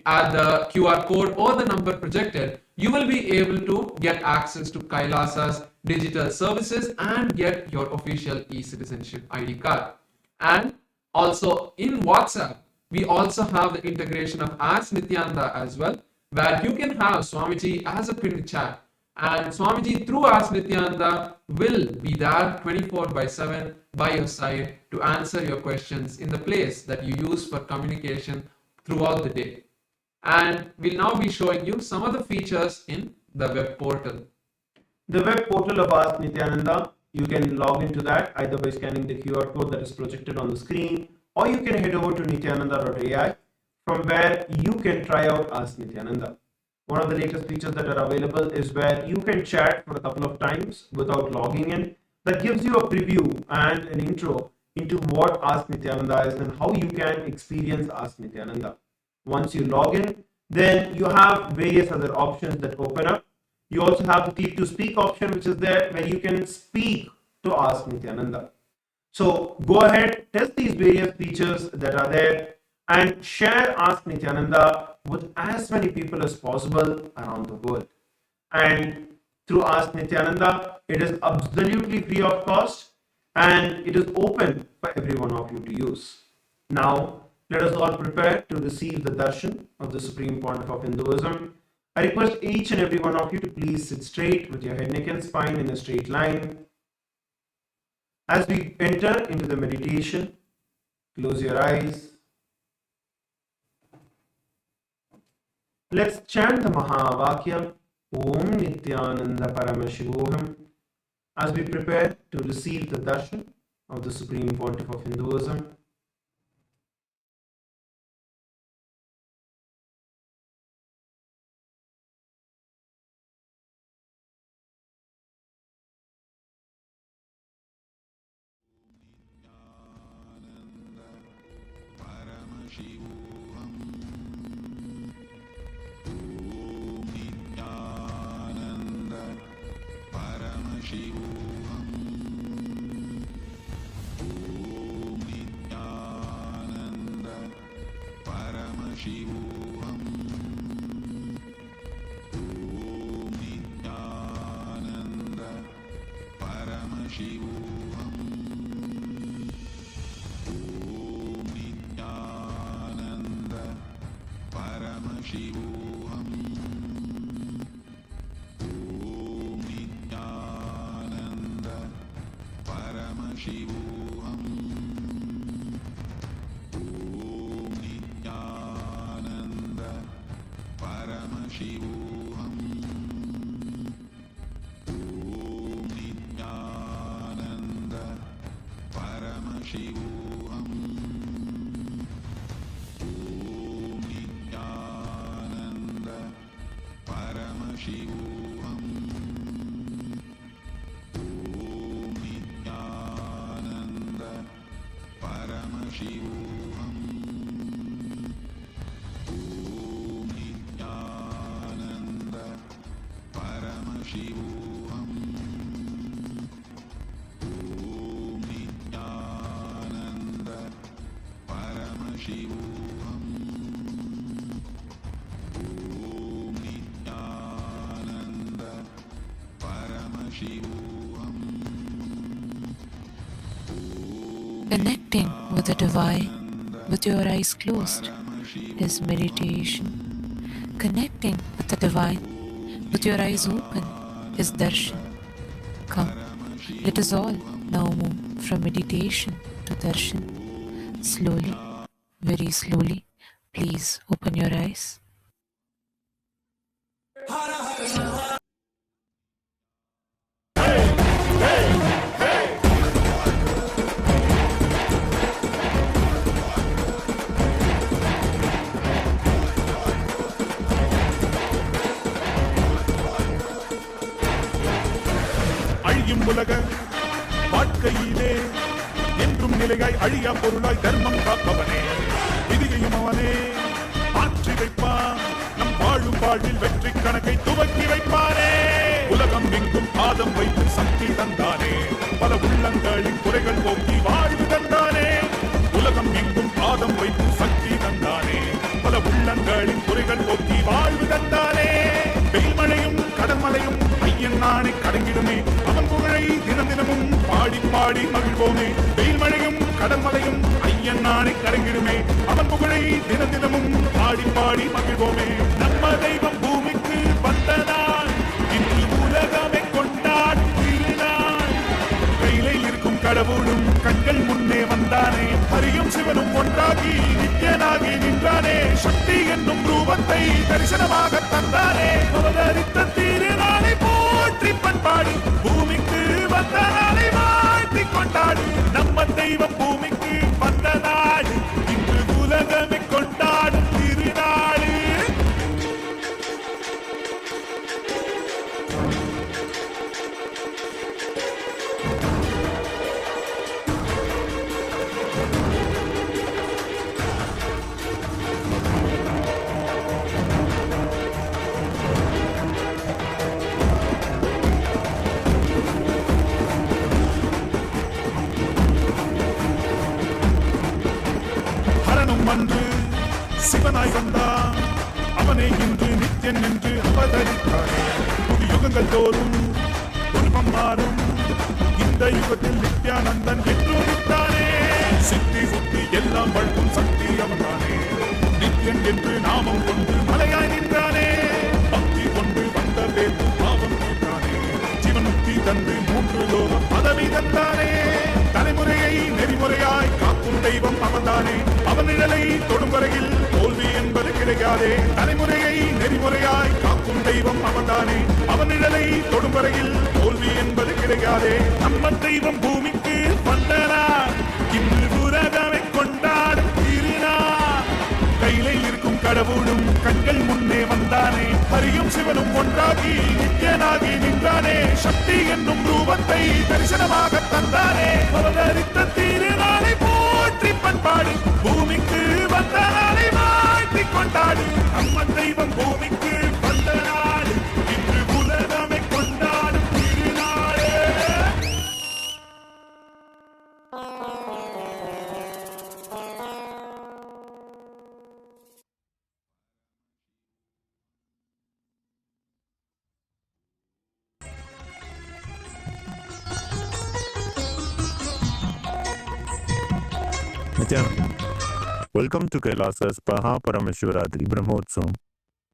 at the QR code or the number projected, you will be able to get access to Kailasa's digital services and get your official e-citizenship ID card. And also in WhatsApp, we also have the integration of Ask Nityananda as well, where you can have Swamiji as a pinned chat. And Swamiji through Ask Nityananda will be there 24/7 by your side to answer your questions in the place that you use for communication throughout the day. And we'll now be showing you some of the features in the web portal. The web portal of Ask Nityananda, you can log into that either by scanning the QR code that is projected on the screen, or you can head over to nityananda.ai, from where you can try out Ask Nityananda. One of the latest features that are available is where you can chat for a couple of times without logging in. That gives you a preview and an intro into what Ask Nityananda is and how you can experience Ask Nityananda. Once you log in, then you have various other options that open up. You also have the click to speak option, which is there where you can speak to Ask Nityananda. So go ahead, test these various features that are there and share Ask Nityananda with as many people as possible around the world. And through Ask Nityananda, it is absolutely free of cost and it is open for every one of you to use. Now, let us all prepare to receive the darshan of the Supreme Pontiff of Hinduism. I request each and every one of you to please sit straight with your head, neck and spine in a straight line. As we enter into the meditation, close your eyes. Let's chant the Mahavakya, Om Nityananda Paramashivam, as we prepare to receive the darshan of the Supreme Pontiff of Hinduism. Paramashivam. Om Nityananda Paramashivam. Om Nityananda Paramashivam. Om Nityananda Paramashivam. Paramashivoham. Om Nityananda Paramashivoham. Om Nityananda Paramashivoham. Om Nityananda Paramashivoham. Om Nityananda Paramashivoham. Om Nityananda Paramashivoham. Om Nityananda Paramashivoham. Om Nityananda Paramashivoham. Om Nityananda Paramashivoham. Connecting with the divine with your eyes closed is meditation. Connecting with the divine with your eyes open is darshan. Come, let us all now move from meditation to darshan. Slowly, very slowly, please open your eyes. அழியும் உலக வாழ்க்கையிலே என்றும் நிலையாய் அழியா பொருளாய் தர்மம் காப்பவனே, விதியையும் அவனே மாற்றி வைப்பான். நம் வாழும் வாழ்வில் வெற்றி கணக்கை துவக்கி வைப்பானே. உலகம் எங்கும் பாதம் வைத்து சக்தி தந்தானே, பல உள்ளங்களின் குறைகள் போக்கி வாழ்வு தந்தானே. உலகம் எங்கும் பாதம் வைத்து சக்தி தந்தானே, பல உள்ளங்களின் குறைகள் போக்கி வாழ்வு தந்தானே. வெயில்மழையும் கடற்மலையும் ஐயன் நாளை கடங்கிடுமே, அவன் புகழை தினம் தினமும் பாடி பாடி மகிழ்வோமே. வெயில்மழையும் கடற்மலையும் ஐயன் நாளை கடங்கிடுமே, அவன் புகழை தினம் தினமும் பாடி பாடி மகிழ்வோமே. நம்ம தெய்வம் பூமிக்கு வந்த நாள், இன்று உலகமே கொண்டாடும் திருநாள். கையிலே இருக்கும் கடவுளும் கண்கள் முன்னே வந்தானே, ஹரியும் சிவனும் ஒன்றாகி நித்யனாகி நின்றானே. சக்தி என்னும் ரூபத்தை தரிசனமாக தந்தானே. அவதரித்த திருநாளை போற்றி பண்பாடு, பூமிக்கு வந்த நாளை வாழ்த்தி கொண்டாடு. நம்ம தெய்வம் பூமிக்கு வந்த நாடு, இன்று உலகமே கொண்டாடும் திருநாடு. ஹரனும் அன்று சிவனாய் வந்தான், அவனை இன்று நித்யன் என்று அவதரித்தானே. புது யுகங்கள் தோறும் உருவம் மாறும், இந்த யுகத்தில் நித்யானந்தன் என்று நிற்றானே. சித்தி புத்தி எல்லாம் வழங்கும் சக்தி அவன்தானே, நித்யன் என்று நாமம் கொண்டு மலையாய் நின்றானே. பக்தி கொண்டு வந்த பேரு பாவம் தீர்த்தானே, ஜீவனுக்தி தந்து 3 லோகம் பதவி தந்தானே. தலைமுறையை நெறிமுறையாய் காக்கும் தெய்வம் அவன்தானே, அவன் நிழலை தொடும் வரையில் தோல்வி என்பது கிடைக்காதே. தலைமுறையை நெறிமுறையாய் காக்கும் தெய்வம் அவன்தானே, அவன் நிழலை தொடும் வரையில் தோல்வி என்பது கிடைக்காதே. நம்ம தெய்வம் பூமிக்கு வந்தனார், இன்று உலகமே கொண்டாடும் திருநாள். கையிலே இருக்கும் கடவுளும் கண்கள் முன்னே வந்தானே, ஹரியும் சிவனும் ஒன்றாகி நித்யனாகி நின்றானே. சக்தி என்னும் ரூபத்தை தரிசனமாக தந்தானே. அவதரித்த திருநாளை போற்றி பண்பாடு, பூமிக்கு வந்த நாளை வாழ்த்தி கொண்டாடு. நம்ம தெய்வம் பூமிக்கு வந்த நாடு, இன்று உலகமே கொண்டாடும் திருநாளே. Nityananda, welcome to Kailasa's Mahashivaratri Brahmotsavam.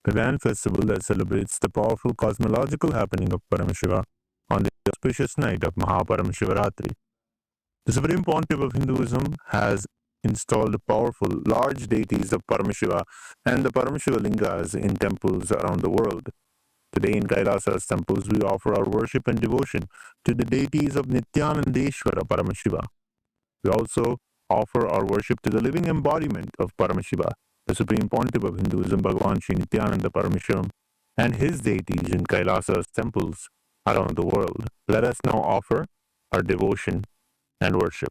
a grand festival that celebrates the powerful cosmological happening of Paramashiva on the auspicious night of Mahashivaratri. The Supreme Pontiff of Hinduism has installed powerful, large deities of Paramashiva and the Paramashiva Lingas in temples around the world. Today in Kailasa's temples, we offer our worship and devotion to the deities of Nityanandeshwara Paramashiva. We also offer our worship to the living embodiment of Paramashiva, the Supreme Pontiff of Hinduism, Bhagavan Sri Nityananda Paramashivamam, and his deities in Kailasa's temples around the world. Let us now offer our devotion and worship.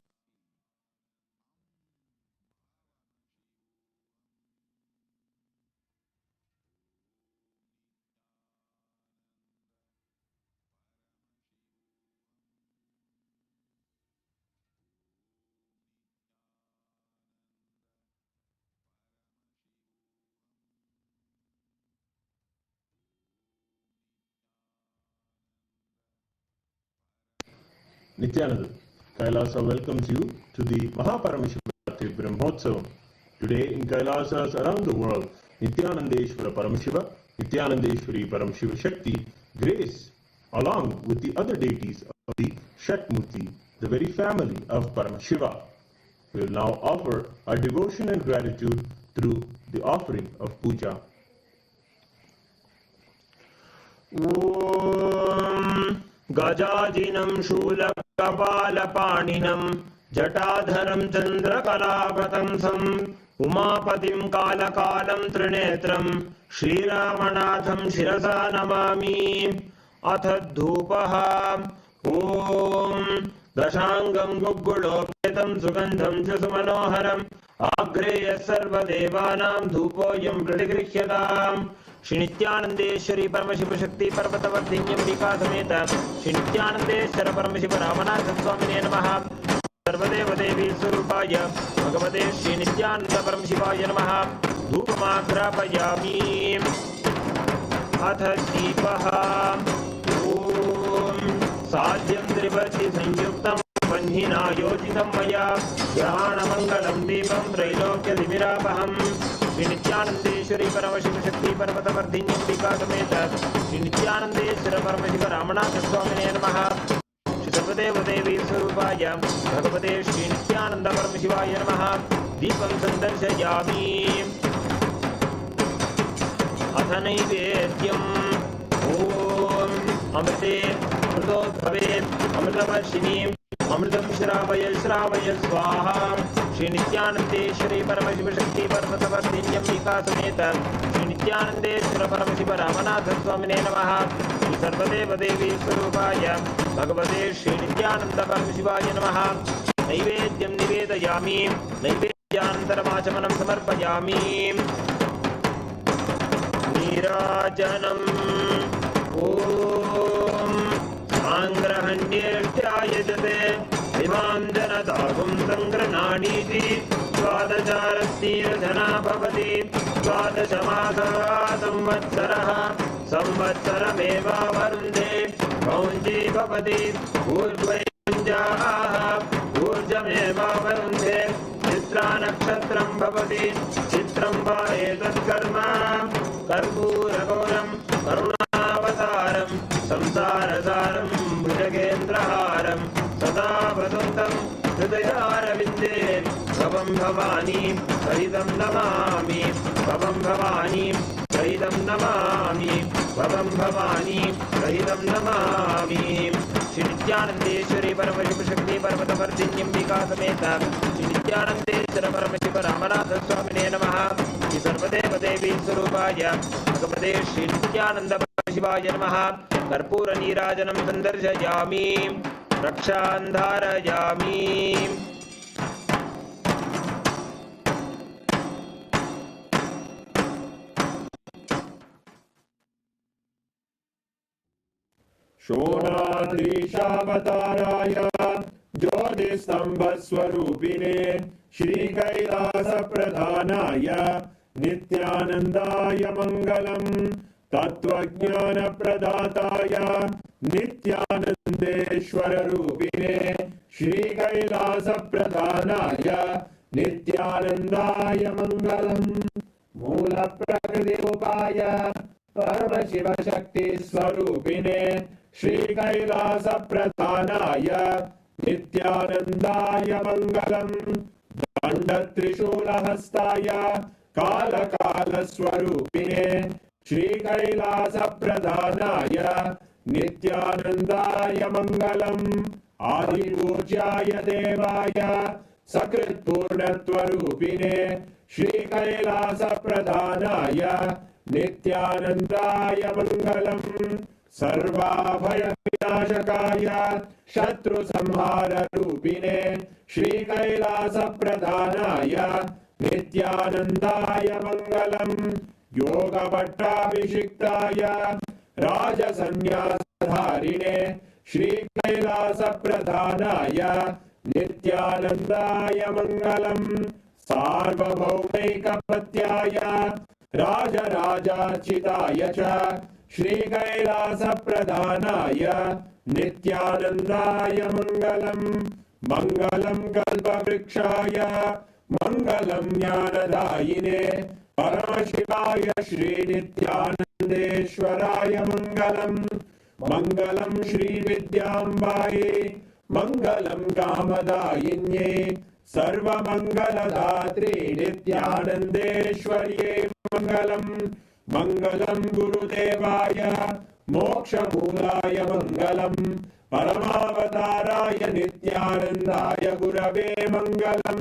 Nityananda, Kailasa welcomes you to the Mahaparamashivarathri Brahmotsavam. Today in Kailasas around the world, Nityanandeshwara Paramashiva, Nityanandeshwari Paramashiva Shakti grace along with the other deities of the Shatmurti, the very family of Paramashiva. We will now offer our devotion and gratitude through the offering of puja. Om Gajajinam Shulakapalanam Jatadharam Chandrakalapatamsam Umapatim Kalakalam Trinetram Shri Ramanatham Shirasa Namami Athadhupaha Om Dashangam Gugulopetam Sugandham Jasumanoharam Agreya Sarvadevanam Dhupoyam Pratigrihyadam Shri Nityanandeshwari Paramashiva Shakti Parvatavardhinyam Vika Sameta Shri Nityanandeshwara Paramashiva Ramanatha Swamine Namaha Sarvadeva Devi Surupaya Bhagavate Shri Nityananda Paramashivaya Namaha Dhupamagrapayami Atha Deepaha Om Sadyam Trivati Sanyuktam Vanhina Yojitam Maya Grahana Mangalam Deepam Trailokya Divirapaham Shri Nityanandeshwari Paramashiva Shakti Parvatavardhinyam Vika Sameta Shri Nityanandeshwara Paramashiva Ramanatha Swamine Namaha Shri Sarvadeva Devi Surupaya Bhagavate Shri Nityananda Paramashivaya Namaha Deepam Sandarshayami Atha Naivedyam Om Amrite Amritodbhave Amritavarshini Amritam Shravaya Shravaya Swaha Shri Nityanandeshwari Paramashiva Shakti Parvatavardhinyam Vika Sameta Shri Nityanandeshwara Paramashiva Ramanatha Swamine Namaha Shri Sarvadeva Devi Surupaya Bhagavate Shri Nityananda Paramashivaya Namaha Naivedyam Nivedayami Naivedyantaramachamana Samarpayami Nirajanam Om Sangrahandyasthayajate Imam Janatagum Sangranaditi Swadacharastira Bhavati Swadashamasa Samvatsaraha Samvatsarameva Varunde Kaunji Bhavati Urvaipunjaha Urjameva Varunde Chitra Nakshatram Bhavati Chitram Vaetat Karma Karpuragoram Karunavataram Samsarasaram Bhujagendraharam Sada Vaduntam Hridayaravidde Bhavam Bhavani Saridam Namami Bhavam Bhavani Saridam Namami Bhavam Bhavani Saridam Namami Shri Nityanandeshwari Paramashiva Shakti Parvatavardhinyam Vika Sameta Shri Nityanandeshwara Paramashiva Ramanatha Swamine Namaha Shri Sarvadeva Devi Surupaya Bhagavate Shri Nityananda Paramashivaya Namaha Karpura Nirajanam Sandarshayami Rakshandharayami Shonadrishavatārāya Jyoti-stambha-swarupine Shri Kailasa-pradhanāya Nityanandāya Mangalam Tattvajnana-pradātāya Nityanandeshwara-rupine Shri Kailasa-pradhanāya Nityanandāya Mangalam मूल प्रकृति उपाय परम शिव शक्ति स्वरूपिणे श्री कैलास प्रधानाय नित्यानंदाय मंगलम दंड त्रिशूल हस्ताय काल काल स्वरूपिणे श्री कैलास प्रधानाय नित्यानंदाय मंगलम आदि पूज्याय देवाय सकृत पूर्णत्वरूपिणे श्री कैलास प्रधानाय नित्यानंदाय मंगलम सर्वाभय विनाशकाय शत्रु संहार रूपिणे श्री कैलास प्रधानाय नित्यानंदाय मंगलम योग पट्टाभिषिक्ताय राजसन्न्यासधारिणे श्री कैलास प्रधानाय नित्यानंदाय मंगलम सार्वभौमिकपत्याय राजराजार्चिताय च श्री कैलास प्रधानाय नित्यानंदाय मंगलम मंगलम कल्पवृक्षाय मंगलम ज्ञानदायिने परमशिवाय श्री नित्यानंदेश्वराय मंगलम मंगलम श्री विद्यांबाये मंगलम कामदायिन्ये सर्वमंगलदात्रे नित्यानंदेश्वर्ये मंगलम मंगलम गुरुदेवाय मोक्षमूलाय मंगलम परमावताराय नित्यानंदाय गुरवे मंगलम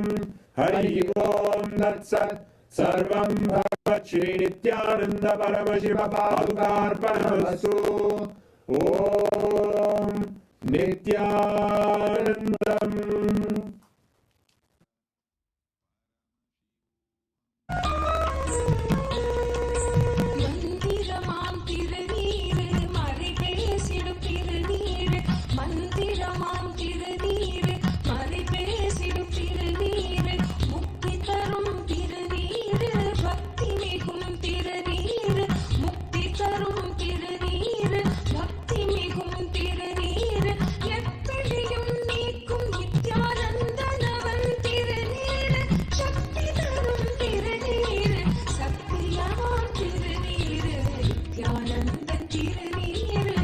हरि ओम तत्सत् सर्वं भगवत् श्री नित्यानंद परमशिव पादुकार्पणमस्तु ओम नित्यानंदम மந்திரமாம் திருநீரு மறை பேசிடும் திருநீரு மந்திரமாம் திருநீரு மறை பேசிடும் திருநீரு முக்தி தரும் திருநீரு பக்தி மிகும் திருநீரு முக்தி தரும் திருநீரு பக்தி மிகும் திருநீரு எப்படியும் நீக்கும் நித்யானந்தனவன் திருநீரு சக்தி தரும் திருநீரு சத்தியமாம் திருநீரு நித்யானந்த திருநீரு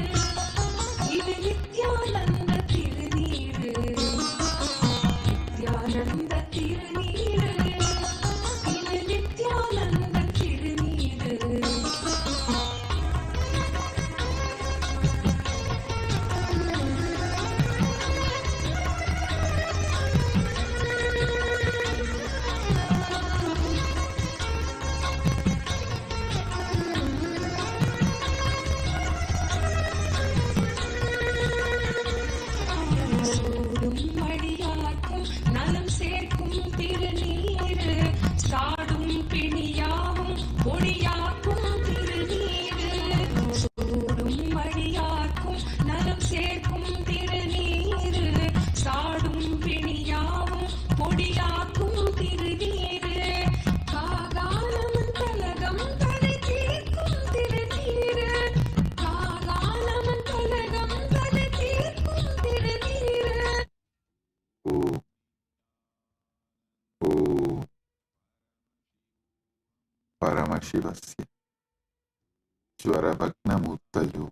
இது நித்யானந்த திருநீரு நித்யானந்த திருநீரு இது நித்யானந்த திருநீரு சூடும் மடியாக்கும் நலம் சேர்க்கும் திருநீரு சாடும் பிணியாவும் பொடியாக்கும் திருநீரு சூடும் மடியாக்கும் நலம் சேர்க்கும் திருநீரு சாடும் பிணியாவும் பொடியாக்கும் திருநீரு காகாலமன் கலகம் தடை தீர்க்கும் திருநீரு காகாலமன் கலகம் தடை தீர்க்கும் திருநீரு ஓ ஓ परमशिवस्य ज्वरभग्नमूर्तयो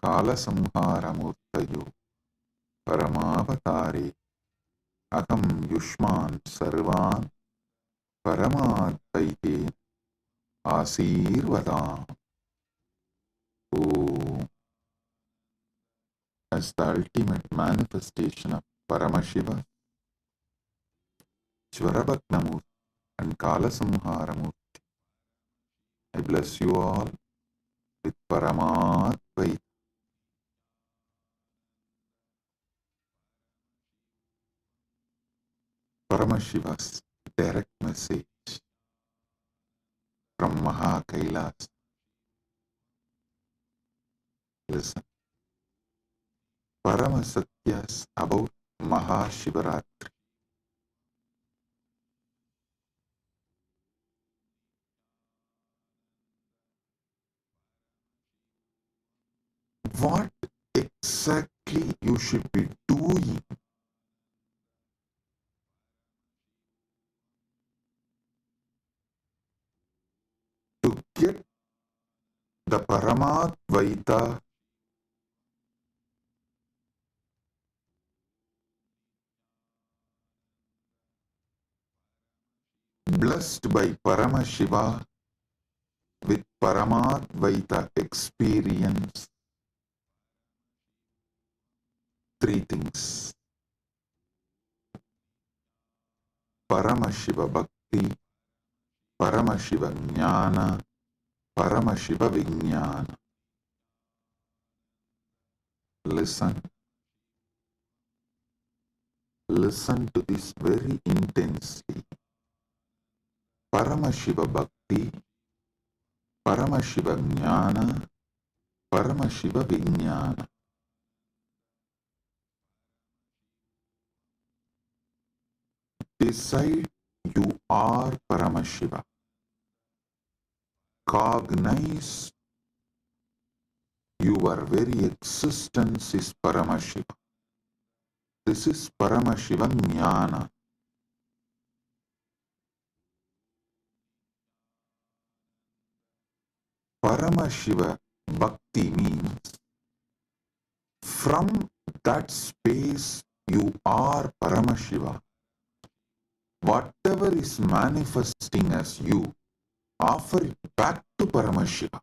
कालसंहारमूर्तयो परमावतारे अहं युष्मान् सर्वान् परमाद्वैते आशीर्वदाम्. Om. As the ultimate manifestation of Paramashiva, Jvarabhagna Murthy and Kalasamharamurthi, I bless you all with Paramadvaita. Paramashiva's direct message from MahaKailasa. Listen. Paramasatyas about Mahashivaratri. What exactly you should be doing the Paramadvaita blessed by Paramashiva with Paramadvaita experience three things: Paramashiva Bhakti, Paramashiva Jnana, Paramashiva Vijnana. Listen to this very intensely. Paramashiva Bhakti, Paramashiva Jnana, Paramashiva Vijnana. Decide you are Paramashiva. Cognize your very existence is Paramashiva. This is Paramashiva Jnana. Paramashiva Bhakti means from that space you are Paramashiva. Whatever is manifesting as you, offer it back to Paramashiva.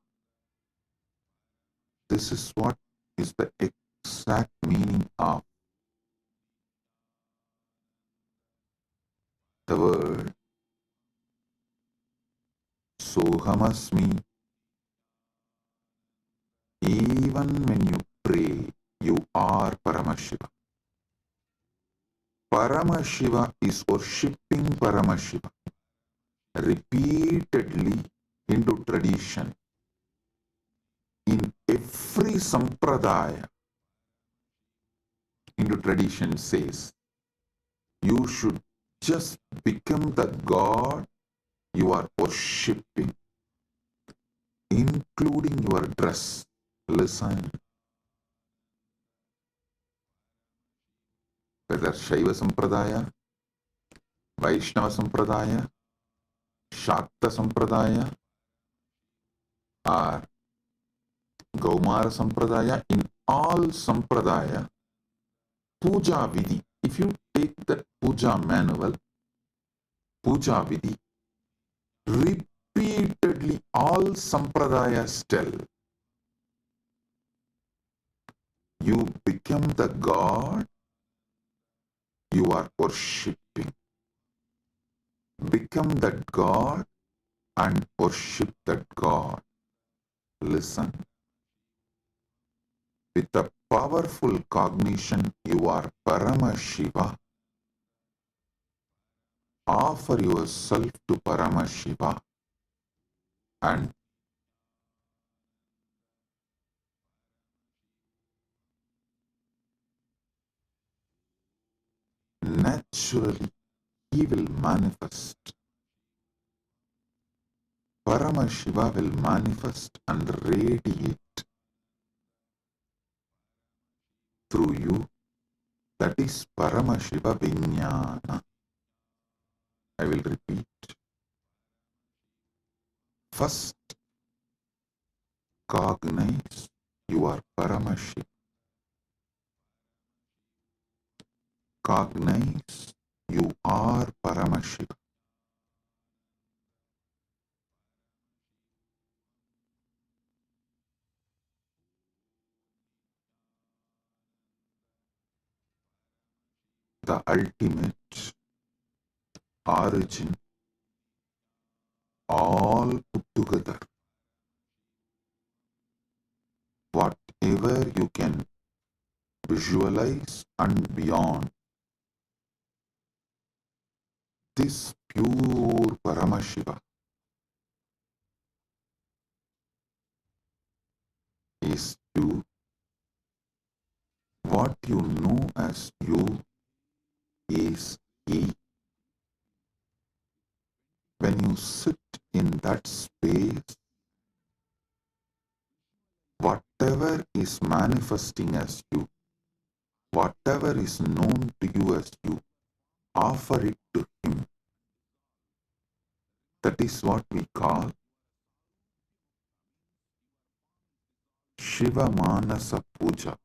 This is what is the exact meaning of the word Sohamasmi. Even when you pray, you are Paramashiva. Paramashiva is worshipping Paramashiva repeatedly into tradition. In every sampradaya, into tradition says, you should just become the God you are worshipping, including your dress. Listen. Whether Shaiva Sampradaya, Vaishnava Sampradaya, Shakta Sampradaya, or Gaumara Sampradaya, in all Sampradaya, Puja Vidhi, if you take that Puja manual, Puja Vidhi, repeatedly all Sampradayas tell, you become the God you are worshipping. Become that God and worship that God. Listen. With a powerful cognition, you are Paramashiva. Offer yourself to Paramashiva and naturally he will manifest. Paramashiva will manifest and radiate through you. That is Paramashiva Vijnana. I will repeat. First, cognize you are Paramashiva. Cognize you are Paramashiva. The ultimate origin, all put together. Whatever you can visualize and beyond, this pure Paramashiva is you. What you know as you is He. When you sit in that space, whatever is manifesting as you, whatever is known to you as you, offer it to Him. That is what we call Shiva Manasa Puja.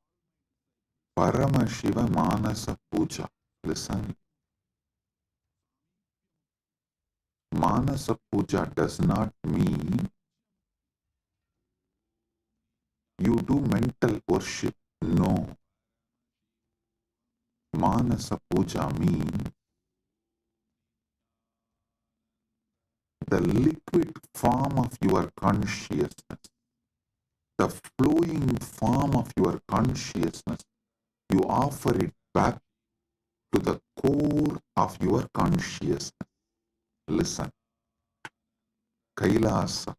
Paramashiva Manasa Puja. Listen. Manasa Puja does not mean you do mental worship. No. Manasa Puja means the liquid form of your consciousness, the flowing form of your consciousness. You offer it back to the core of your consciousness. Listen. Kailasa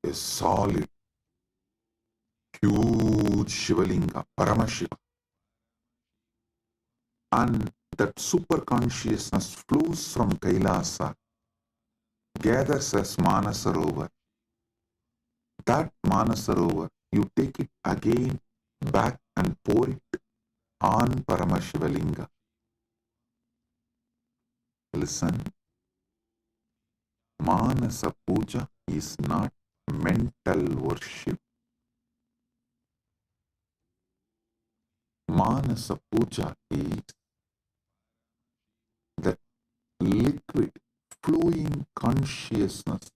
is solid, huge Shivalinga, Paramashiva. And that super consciousness flows from Kailasa, gathers as Manasarovar. That Manasarovar, you take it again back and pour it on Paramashivalinga. Listen, Manasa Puja is not mental worship. Manasa Puja is that liquid flowing consciousness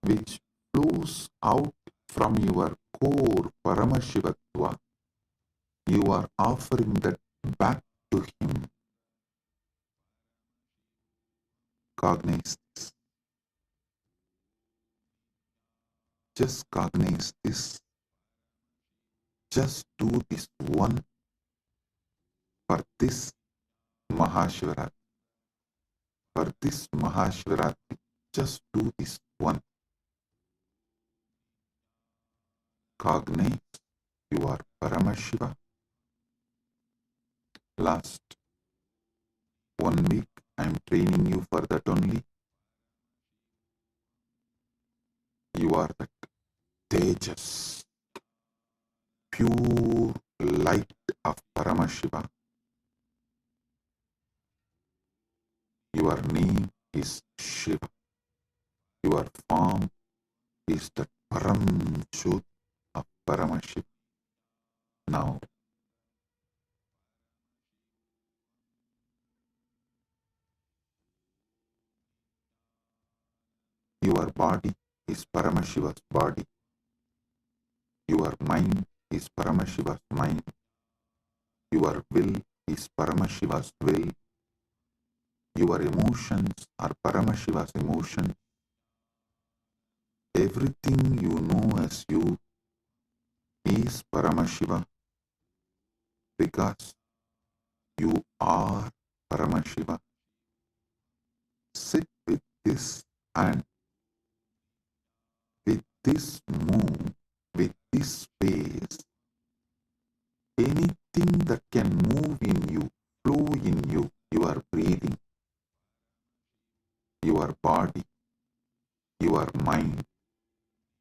which flows out from your core Paramashivatva. You are offering that back to him. Cognize this. Just cognize this. Just do this one for this Mahashivaratri. For this Mahashivaratri, just do this one. Cognize you are Paramashiva. Last 1 week I am training you for that only. You are that Tejas, pure light of Paramashiva. Your name is Shiva. Your form is the Param Jyot of Paramashiva. Now, your body is Paramashiva's body. Your mind is Paramashiva's mind. Your will is Paramashiva's will. Your emotions are Paramashiva's emotions. Everything you know as you is Paramashiva because you are Paramashiva. Sit with this and with this move, with this space, anything that can move in you, flow in you, your breathing, your body, your mind,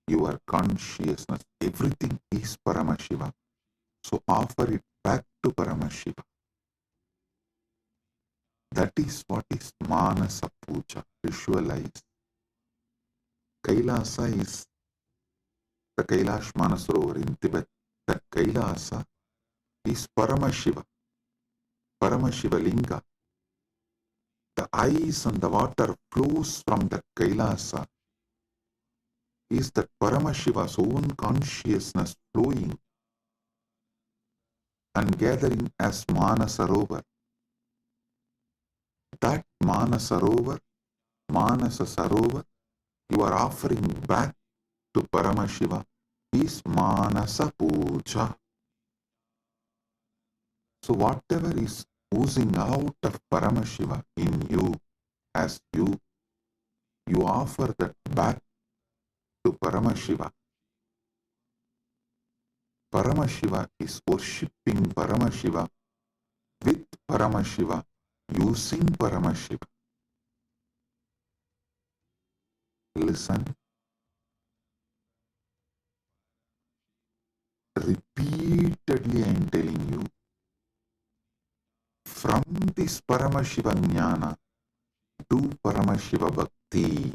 your consciousness, everything is Paramashiva. So offer it back to Paramashiva. That is what is Manasa Puja. Visualize. Kailasa is the Kailash Manasarovar in Tibet. That Kailasa is Paramashiva. Paramashiva Linga. The ice and the water flows from the Kailasa. Is that Paramashiva's own consciousness flowing and gathering as Manasarovar. That Manasarovar, Manasa Sarovar, you are offering back to Paramashiva is Manasa Puja. So whatever is oozing out of Paramashiva in you, as you offer that back to Paramashiva. Paramashiva is worshipping Paramashiva with Paramashiva, using Paramashiva. Listen. Repeatedly I am telling you, from this Paramashiva Jnana to Paramashiva Bhakti,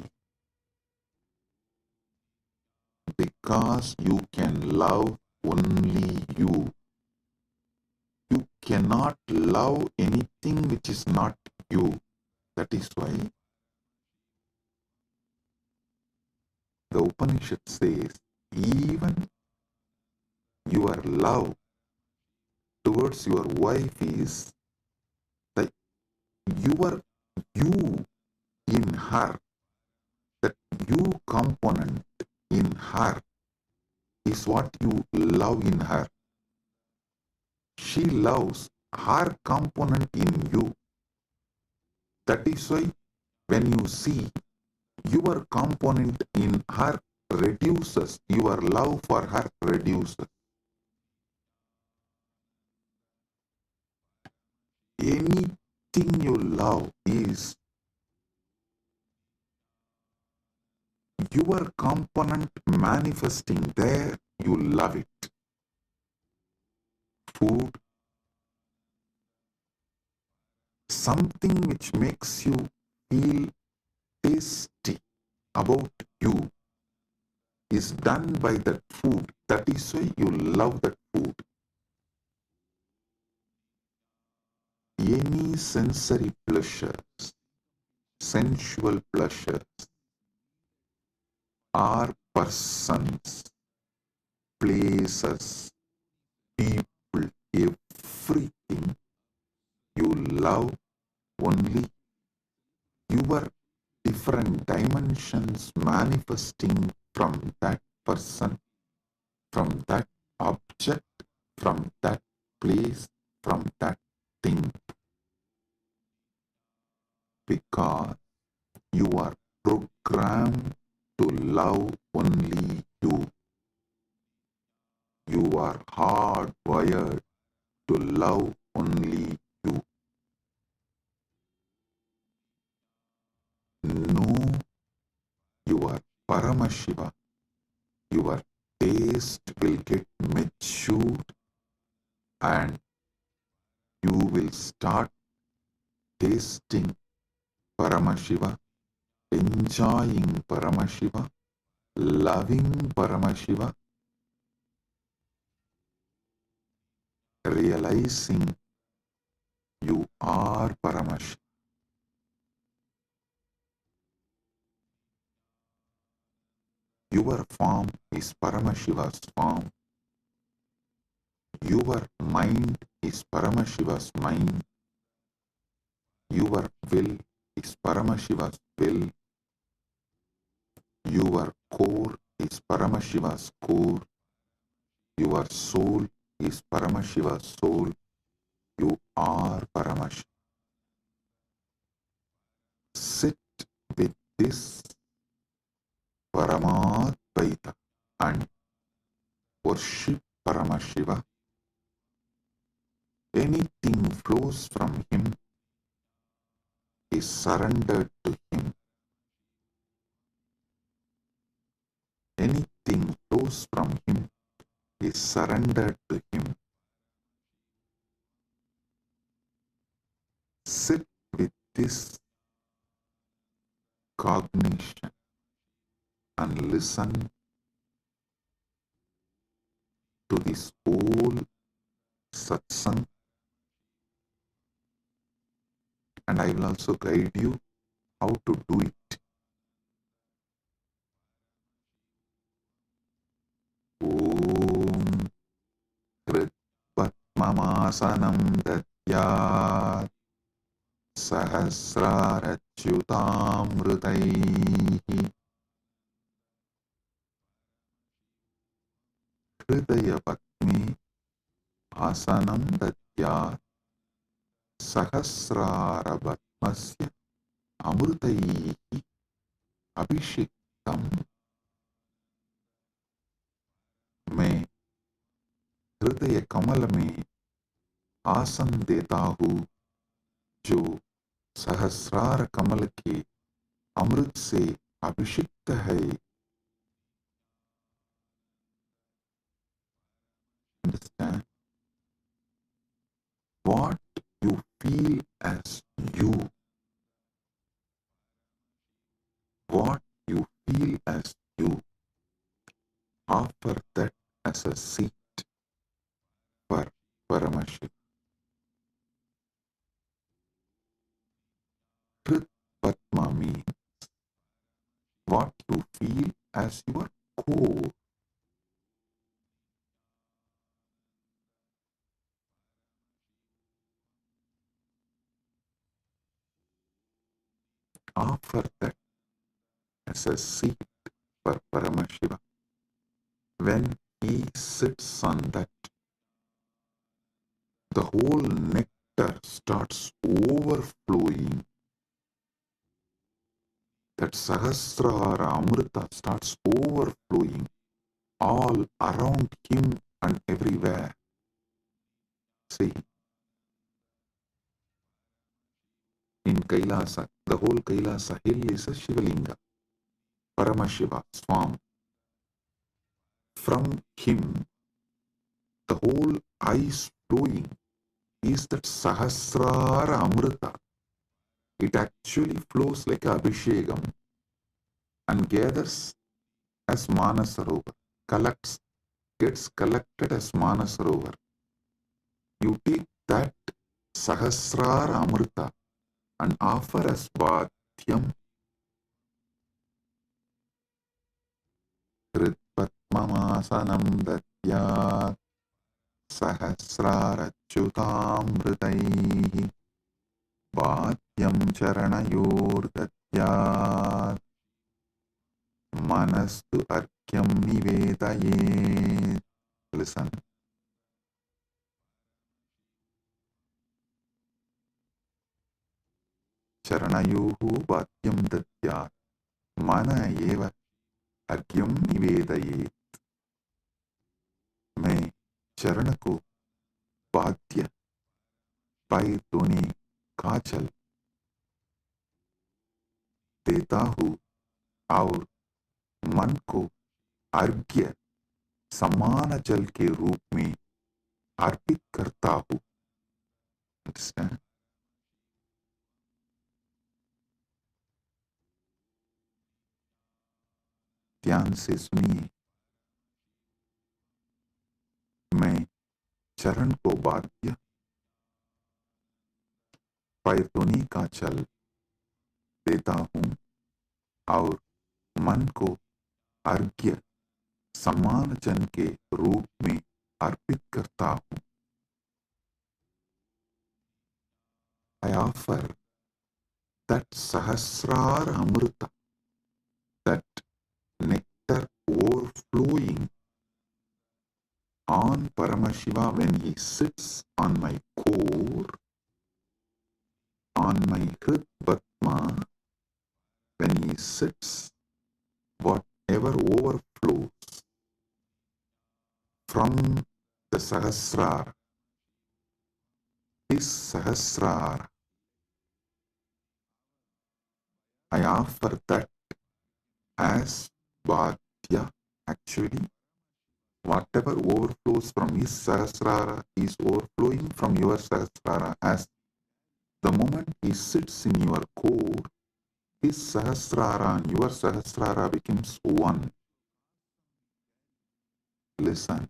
because you can love only you. You cannot love anything which is not you. That is why the Upanishad says, even your love towards your wife is the you in her, that you component in her is what you love in her. She loves her component in you. That is why when you see your component in her reduces, your love for her reduces. Anything you love is your component manifesting there, you love it. Food, something which makes you feel tasty about you is done by that food. That is why you love that food. Any sensory pleasures, sensual pleasures, are persons, places, people, everything you love only your different dimensions manifesting from that person, from that object, from that place, from that thing. Because you are programmed to love only you. You are hardwired to love only you. Know your Paramashiva. Your taste will get matured and you will start tasting Paramashiva, enjoying Paramashiva, loving Paramashiva, realizing you are Paramashiva. Your form is Paramashiva's form. Your mind is Paramashiva's mind. Your will is Paramashiva's will. Your core is Paramashiva's core. Your soul is Paramashiva's soul. You are Paramashiva. Sit with this Paramadvaita and worship Paramashiva. Anything flows from him is surrendered to him. Anything flows from him is surrendered to him. Sit with this cognition and listen to this whole satsang, and I will also guide you how to do it. Om Kritvatmamasanam Datyat Sahasrarachyutamrutaihi Hridaya Patme Asanam Datyat Sahasrarabatmasya Amrutaihi Abhishektam. मैं हृदय कमल में आसन देता हूँ जो सहस्रार कमल के अमृत से अभिषिक्त है. Understand? What you feel as you, what you feel as you, seat for Paramashiva. Hrit Padma means what you feel as your core. Offer that as a seat for Paramashiva. When he sits on that, the whole nectar starts overflowing. That Sahasrara Amrita starts overflowing all around him and everywhere. See, in Kailasa, the whole Kailasa hill is a Shivalinga, Paramashiva, Swam. From him, the whole ice flowing is that Sahasrara Amrita. It actually flows like a Abhishekam and gathers as Manasarovar, gets collected as Manasarovar. You take that Sahasrara Amrita and offer as Bhatyam. Kritpatmamasanam datyat Sahasrara Chutamritaihi Bhatyam Charanayor datyat Manastu Arkyam Nivedayet. Listen. Charanayuhu Bhatyam datyat Mana eva Arkyam Nivedayet. मैं चरण को वाद्य पाए दोने काजल देता हूँ और मन को अर्घ्य समान जल के रूप में अर्पित करता हूँ. Understand? ध्यान से सुनिए. मैं चरण को वाद्य पैतोनी का जल देता हूँ और मन को अर्घ्य समान जन के रूप में अर्पित करता हूँ. I offer that Sahasrara Amrita, that nectar overflowing on Paramashiva when he sits on my core, on my Hrit Padma, when he sits, whatever overflows from the Sahasrara, this Sahasrara, I offer that as Bhadya. Actually, whatever overflows from his Sahasrara is overflowing from your Sahasrara. As the moment he sits in your core, his Sahasrara and your Sahasrara becomes one. Listen.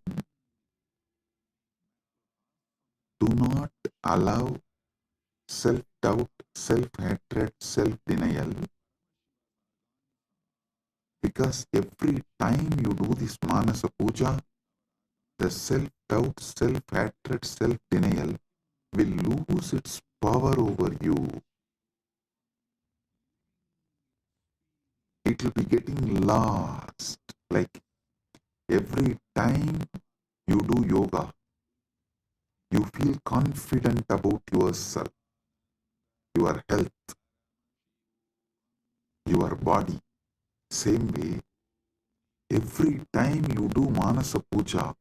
Do not allow self-doubt, self-hatred, self-denial. Because every time you do this Manasa Puja, the self-doubt, self-hatred, self-denial will lose its power over you. It will be getting lost. Like every time you do yoga, you feel confident about yourself, your health, your body. Same way, every time you do Manasa Puja,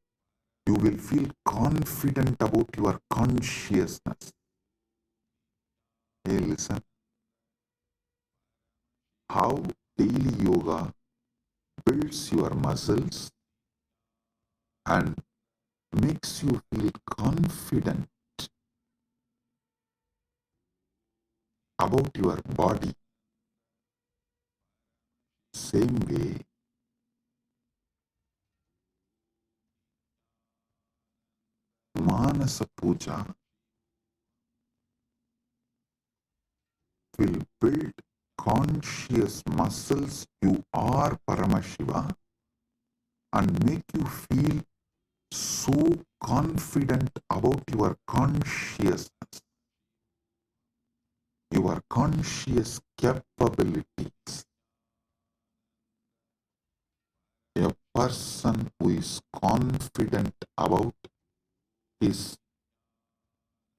you will feel confident about your consciousness. Hey, listen. How daily yoga builds your muscles and makes you feel confident about your body. Same way, Manasa Puja will build conscious muscles. You are Paramashiva and make you feel so confident about your consciousness, your conscious capabilities. A person who is confident about his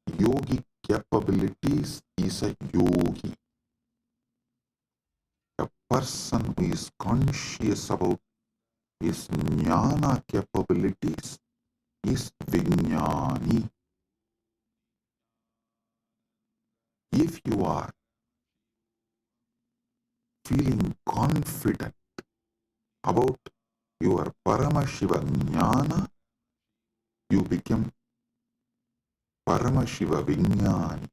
yogic capabilities is a yogi. A person who is conscious about his jnana capabilities is Vijnani. If you are feeling confident about your Paramashiva Jnana, you become Paramashiva Vijnani,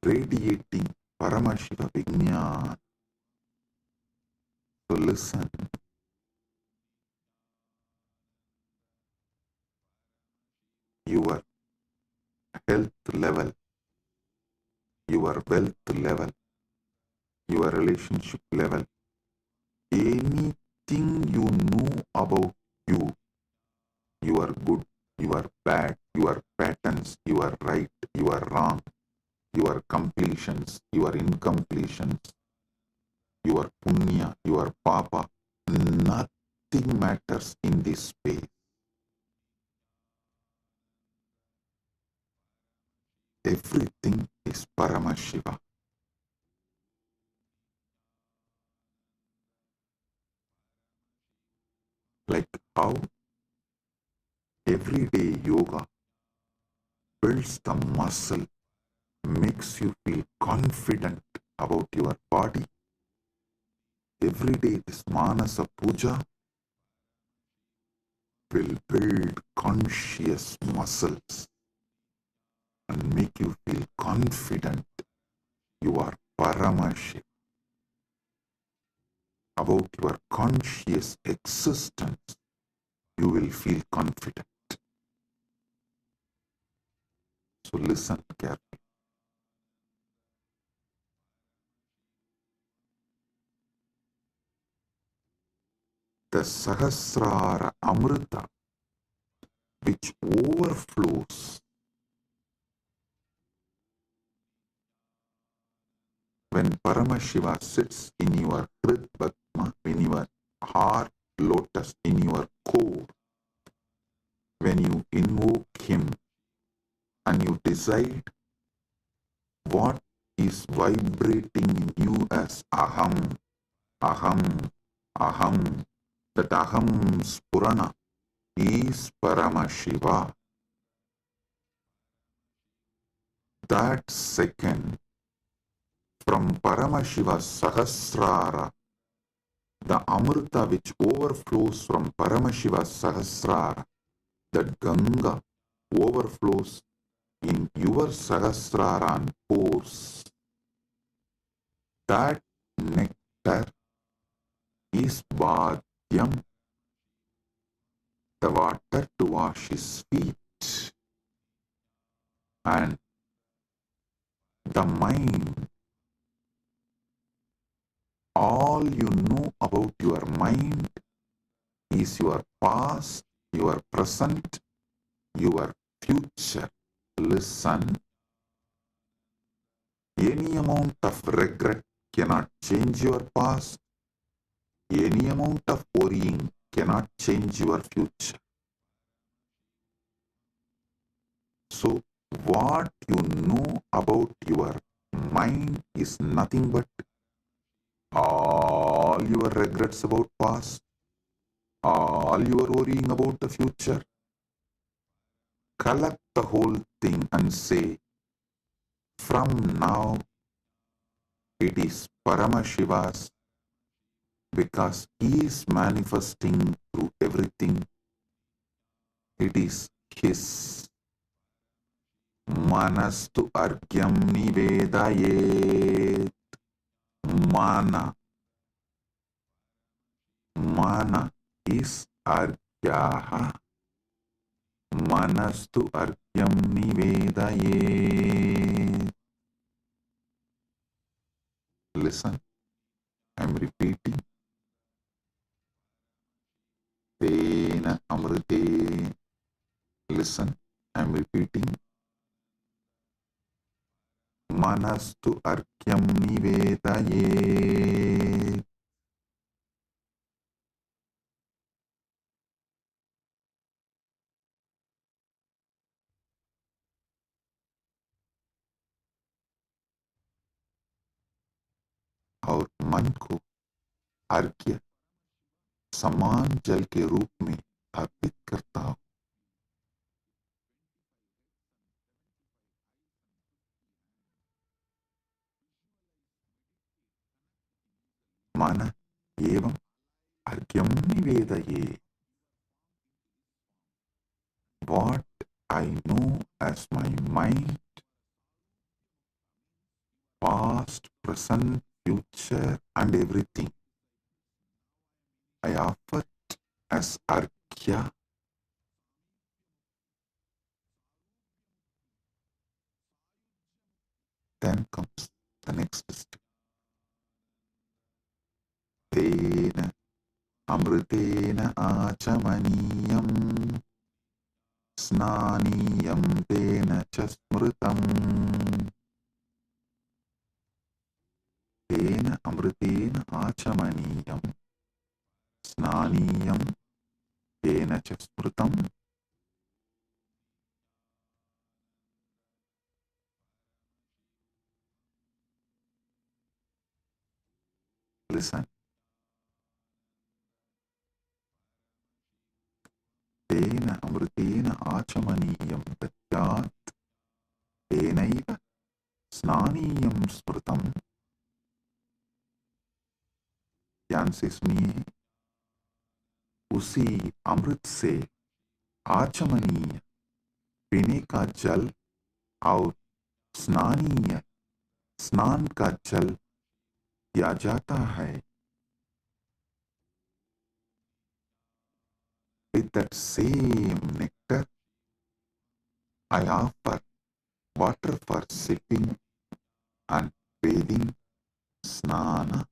radiating Paramashiva Vijnana. So listen. Your health level, your wealth level, your relationship level, anything you know about you, you are good, you are bad, your patterns, you are right, you are wrong, your completions, your incompletions, your punya, your papa, nothing matters in this space. Everything is Paramashiva. Like how everyday yoga builds the muscle, makes you feel confident about your body. Every day this Manasa Puja will build conscious muscles and make you feel confident you are Paramashiva. About your conscious existence, you will feel confident. So listen carefully. The Sahasrara Amrita, which overflows when Paramashiva sits in your Hrid Bhakma, in your heart lotus, in your core, when you invoke him and you decide what is vibrating in you as Aham, Aham, Aham, that Aham Spurana is Paramashiva. That second, from Paramashiva Sahasrara, the Amrita which overflows from Paramashiva Sahasrara, that Ganga overflows in your Sahasrara and pores. That nectar is Bhadyam, the water to wash his feet. And the mind, all you know about your mind is your past, your present, your future. Listen, any amount of regret cannot change your past. Any amount of worrying cannot change your future. So, what you know about your mind is nothing but all your regrets about past, all your worrying about the future. Collect the whole thing and say, from now it is Paramashiva's, because he is manifesting through everything. It is his. Manastu argyam nivedayet. Mana. Mana is argyaha. Manastu Yam nivedaye. Listen, I'm repeating. Tena amrite. Listen, I'm repeating. Manastu arkyam nivedaye. और मन को अर्घ्य समान जल के रूप में अर्पित करता हूं। मन एवं अर्घ्यम निवेदये। What I know as my mind, past, present, future, and everything, I offer it as arghya. Then comes the next step. Tena amritena achamaniyam snaniyam tena cha smritam. Tena amritena achamaniyam snaniyam tena cha smritam. Listen. Tena amritena achamaniyam tatyat tenaiva snaniyam smritam. ज्ञान से सुनिए, उसी अमृत से आचमनीय पीने का जल और स्नानीय स्नान का जल दिया जाता है। With that same nectar, I offer water for sipping and bathing, snana.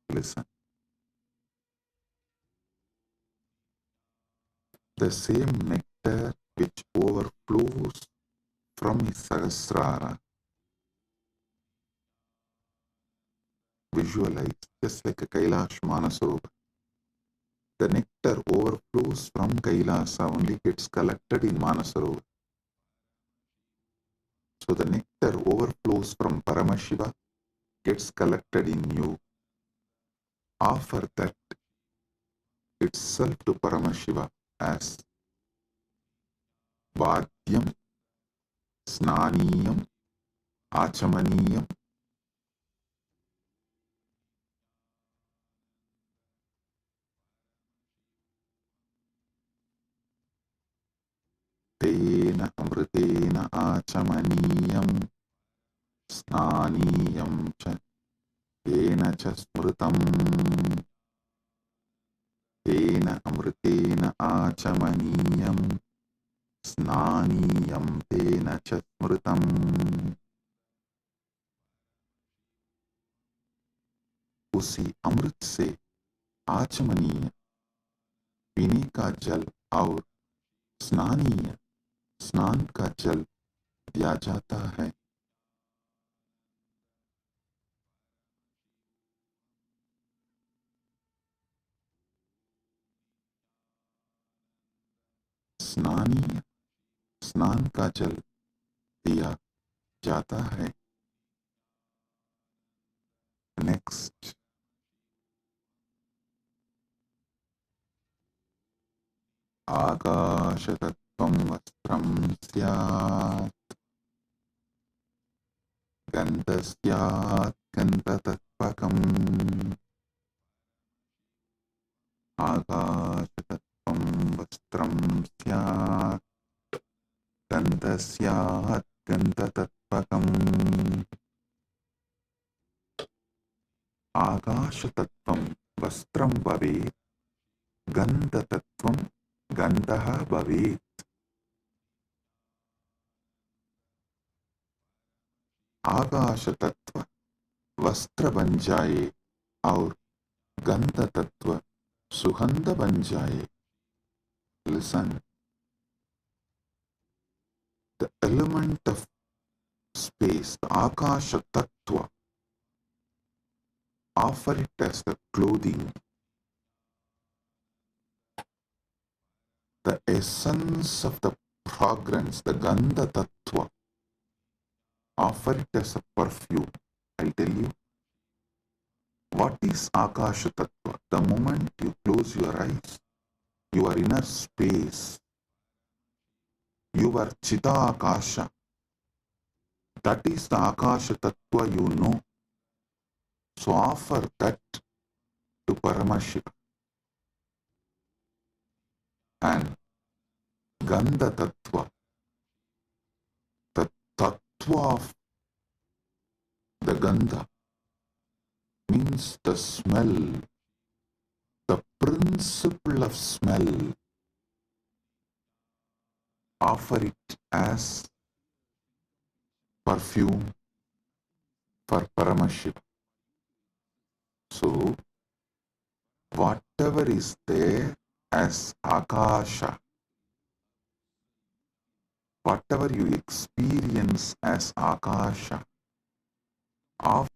Listen. The same nectar which overflows from his Sahasrara, visualize just like a Kailash Manasarovar. The nectar overflows from Kailasa, only gets collected in Manasarovar. So the nectar overflows from Paramashiva, gets collected in you. Offer that itself to Paramashiva as Vadyam, Snaniyam, Achamaniyam. Tena amritena achamaniyam snaniyam cha tena cha smritam. Tena amritena achamaniyam स्नानीयं तेन च स्मृतम्। उसी अमृत से आचमनीय पीने का जल और स्नानीय स्नान का जल दिया जाता है। स्नानीय स्नान का जल दिया जाता है। नेक्स्ट, आकाशतत्त्वं वस्त्रं स्यात्, गन्धस्यात् गन्धतत्त्वकम्। आकाशतत्त्वं वस्त्रं स्यात्, गन्धस्यात् गन्धतत्त्वकम्। आकाशतत्त्वं वस्त्रं भवेत्, गन्धतत्त्वं गन्धः भवेत्। आकाश तत्व वस्त्र बन जाए और गंध तत्व सुगंध बन जाए। Listen, the element of space, the Akasha Tattva, offer it as the clothing. The essence of the fragrance, the Gandha Tattva, offer it as a perfume. I'll tell you, what is Akasha Tattva? The moment you close your eyes, your inner space, your Chita Akasha, that is the Akasha Tattva you know. So offer that to Paramashiva. And Gandha Tattva, the Tattva of the Gandha, means the smell, the principle of smell. Offer it as perfume for Paramashiva. So, whatever is there as Akasha, whatever you experience as Akasha, offer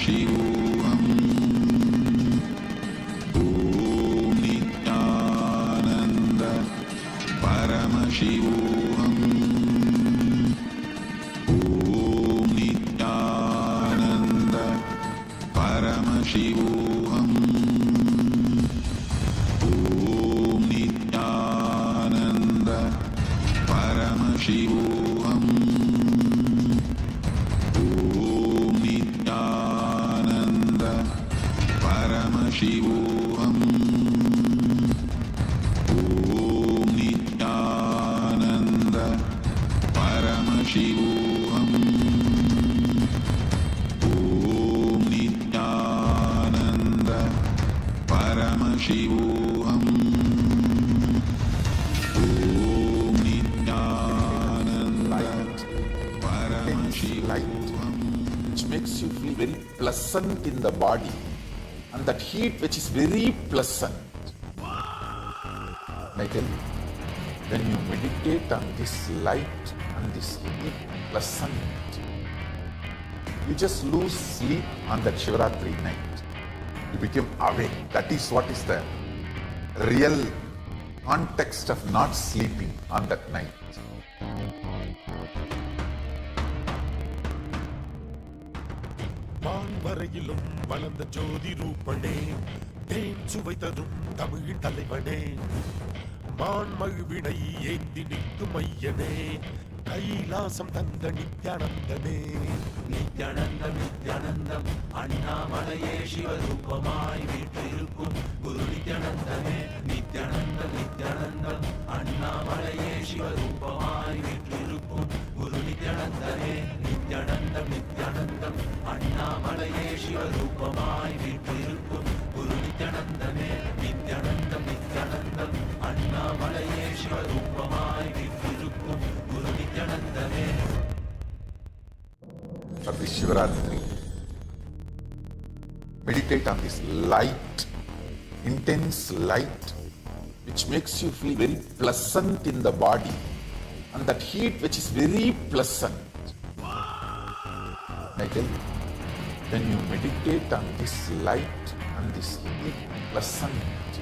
Paramashivam. Om Nityananda Paramashivam. Om Nityananda Paramashivam. Om Nityananda Paramashivam. Om Nityananda Paramashivam. Om Nityananda Paramashivam. Om Nityananda Paramashivam. Om Nityananda Paramashivam. Which makes you feel very pleasant in the body, and that heat which is very pleasant. Michael, when you meditate on this light and this heat pleasant, you just lose sleep on that Shivaratri night. You become awake. That is what is the real context of not sleeping on that night. வான்வரையிலும் வளர்ந்த ஜோதி ரூபனே, தேன் சுவைத்ததும் தமிழ் தலைவனே, மான்மழுவினை ஏந்தி நிற்கும் ஐயனே, கைலாசம் தந்த நித்யானந்தனே. நித்யானந்தம் நித்யானந்தம் அண்ணாமலையே சிவரூபமாய் வீற்றிருக்கும் குரு நித்யானந்தமே. நித்யானந்தம் நித்யானந்தம் அண்ணாமலையே சிவரூபமாய் வீற்றிருக்கும் குரு நித்யானந்தமே. நித்யானந்தம் நித்யானந்தம் அண்ணாமலையே சிவரூபமாய் வீற்றிருக்கும் குரு நித்யானந்தமே. நித்யானந்தம் நித்யானந்தம் அண்ணாமலையே சிவரூபமாய் வீற்றிருக்கும் குரு நித்யானந்தமே. For this Shivaratri, meditate on this light, intense light, which makes you feel very pleasant in the body, and that heat which is very pleasant. Michael, when you meditate on this light and this heat pleasant,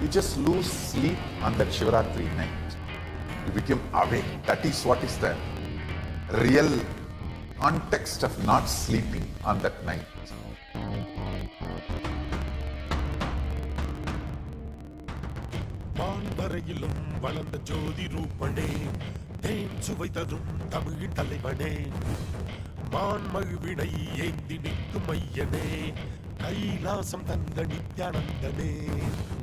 you just lose sleep on that Shivaratri night. You become awake. That is what is the real context of not sleeping on that night. வான்வரையிலும் வளர்ந்த ஜோதி ரூபனே, தேன் சுவைத்ததும் தமிழ் தலைவனே, மான்மழுவினை ஏந்தி நிற்கும் ஐயனே, கைலாசம் தந்த நித்யானந்தனே.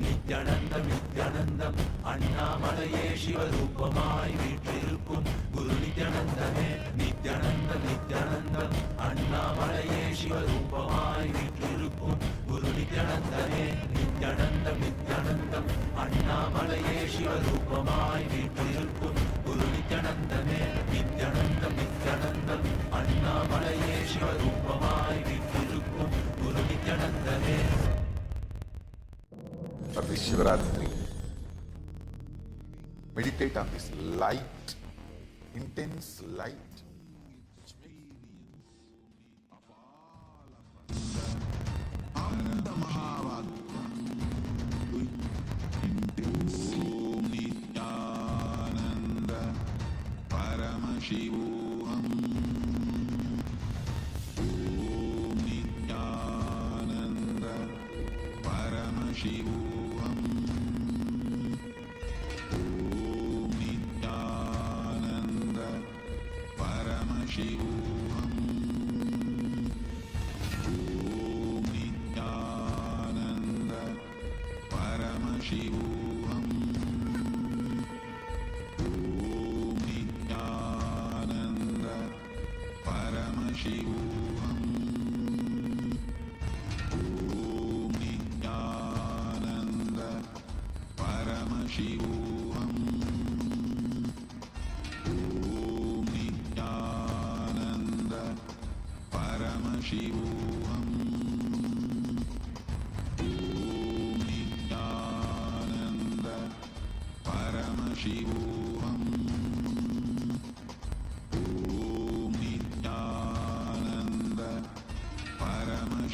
நித்யானந்தம் நித்யானந்தம் அண்ணாமலையே சிவரூபமாய் வீற்றிருக்கும் குரு நித்யானந்தமே. நித்யானந்தம் நித்யானந்தம் அண்ணாமலையே சிவரூபமாய் வீற்றிருக்கும் குரு நித்யானந்தமே. நித்யானந்தம் நித்யானந்தம் அண்ணாமலையே சிவரூபமாய் வீற்றிருக்கும் குரு நித்யானந்தமே. நித்யானந்தம் நித்யானந்தம் அண்ணாமலையே சிவரூபமாய் வீற்றிருக்கும் குரு நித்யானந்தமே. For this Shivaratri, meditate on this light, intense light. Om Nityananda Paramashivam. Om Nityananda Paramashivam. Om Nityananda Paramashivam. Om Nityananda Paramashivam. Om Nityananda Paramashivam. Om Nityananda Paramashivam. Om Nityananda Paramashivam. Om Nityananda Paramashivam. Om Nityananda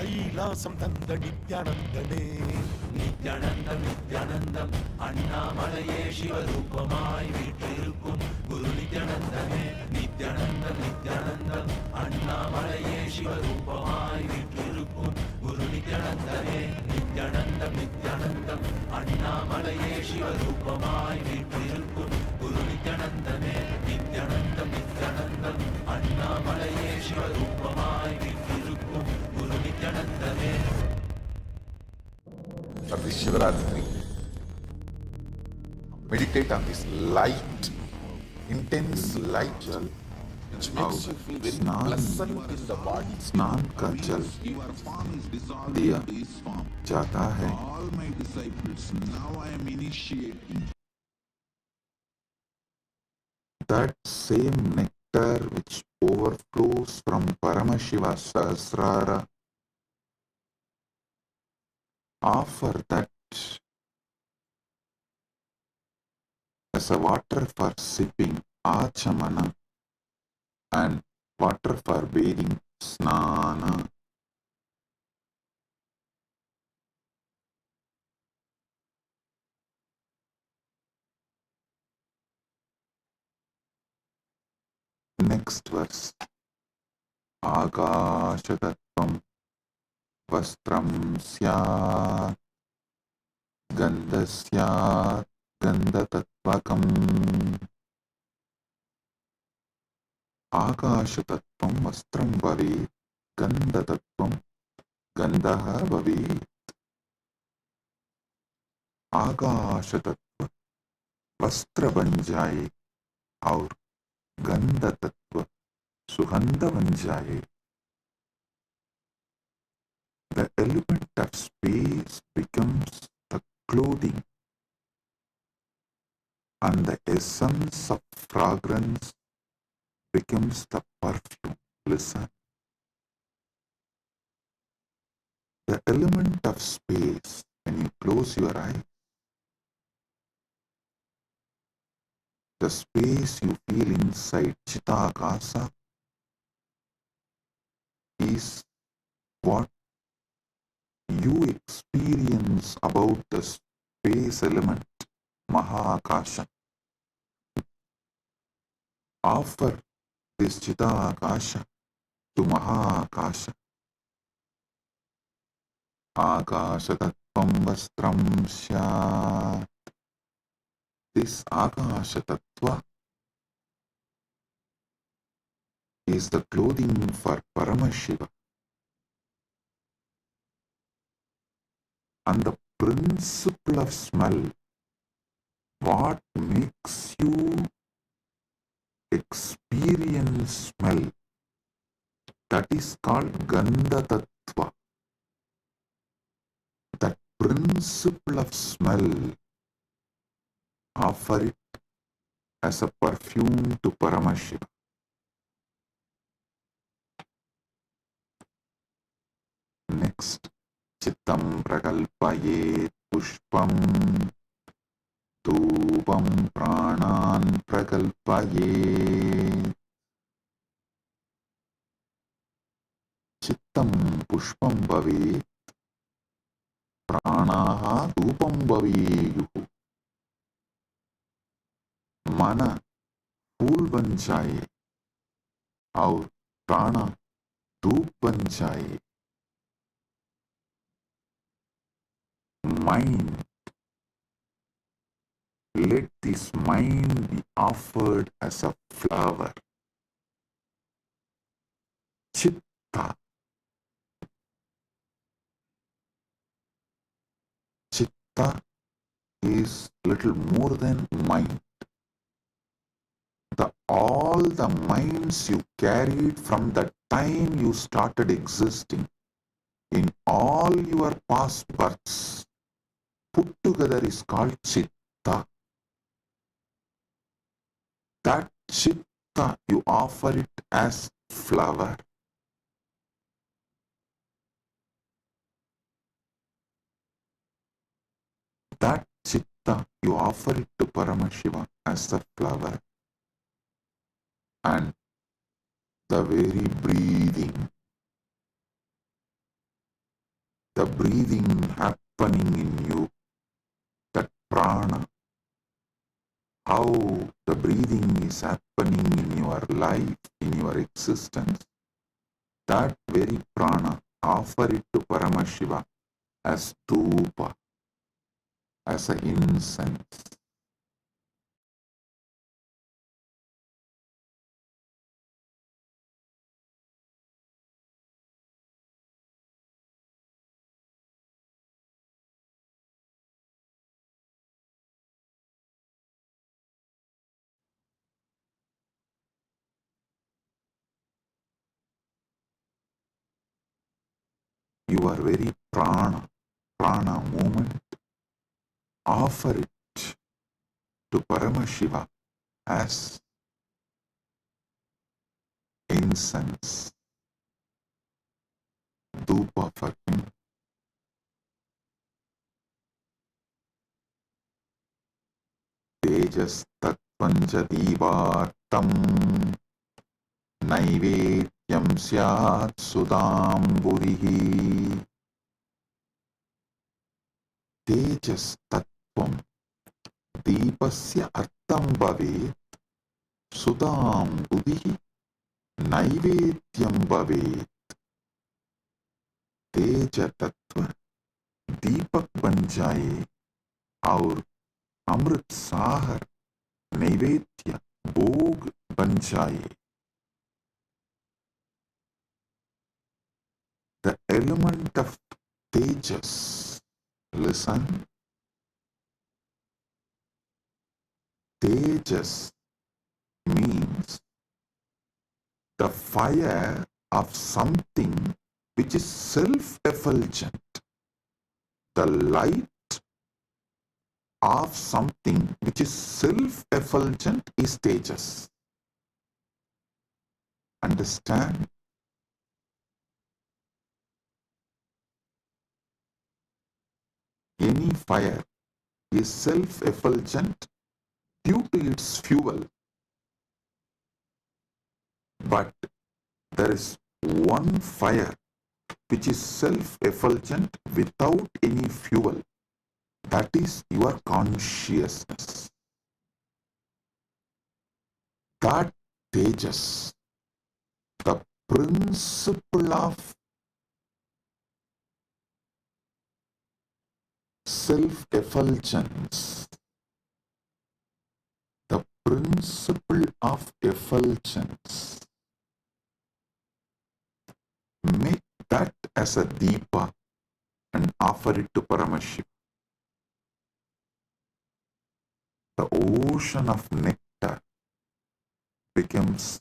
Kailasam தந்த நித்யானந்தனே நித்யானந்தம் நித்யானந்தம் அண்ணாமலையே சிவரூபமாய் வீற்றிருக்கும் குரு நித்யானந்தனே நித்யானந்தம் நித்யானந்தம் அண்ணாமலையே சிவரூபமாய் வீற்றிருக்கும் குரு நித்யானந்தனே நித்யானந்தம் நித்யானந்தம் அண்ணாமலையே சிவரூபமாய் வீற்றிருக்கும் குரு நித்யானந்தனே நித்யானந்தம் நித்யானந்தம் அண்ணாமலையே சிவரூபமாய் வீற்றிருக்கும் குரு நித்யானந்தனே. For this Shivaratri, meditate on this light, intense light, which makes you feel very pleasant in the body. स्नान का जल Your form is dissolved दिया into this form. जाता है. All my disciples, now I am initiating. That same nectar which overflows from Paramashiva Sahasrara, offer that as a water for sipping, Achamana, and water for bathing, Snana. Next verse. Akashatattvam vastram syat gandasyat gandatattvakam. Akashatattvam vastram bhavet gandatattvam gandaha bhavet. आकाशतत्व वस्त्र बन जाए और गंध तत्व सुगंध बन जाए. The element of space becomes the clothing, and the essence of fragrance becomes the perfume. Listen. The element of space, when you close your eyes, the space you feel inside Chitakasa is what you experience about the space element, Mahakasha. Offer this Chitakasha to Mahakasha. Akasha tattvam vastram syat. This Akasha tattva is the clothing for Paramashiva, and the principle of smell, what makes you experience smell, that is called Gandha Tattva. That principle of smell, offer it as a perfume to Paramashiva. Next, Chittam prakalpayet pushpam dhupam pranan prakalpayet. Chittam pushpam bhavet pranaha dhupam bhaveyuhu. मन फूल बन जाए और प्राण धूप बन जाए. Mind, let this mind be offered as a flower. Chitta. Chitta is little more than mind. All the minds you carried from the time you started existing in all your past births put together is called Chitta. That Chitta, you offer it as flower. That Chitta, you offer it to Paramashiva as a flower. And the very breathing, the breathing happening in you, that prana, how the breathing is happening in your life, in your existence, that very prana, offer it to Paramashiva as dhupa, as an incense. Your very prana movement, offer it to Paramashiva as incense, dhupa for him. Tejas tattvanja divartam naivedyam syat sudamburihi. Tejas tattvam दीपस्य अर्थं भवेत् सुधाम्बुधिः नैवेद्यं भवेत्. तेज तत्व दीपक बन जाए और अमृत सागर नैवेद्य भोग बन जाए. The element of tejas, listen, tejas means the fire of something which is self-effulgent, the light of something which is self-effulgent is tejas. Understand? Any fire is self-effulgent due to its fuel. But there is one fire which is self-effulgent without any fuel. That is your consciousness. That tejas, the principle of self-effulgence, the principle of effulgence, make that as a deepa and offer it to Paramashiva. The ocean of nectar becomes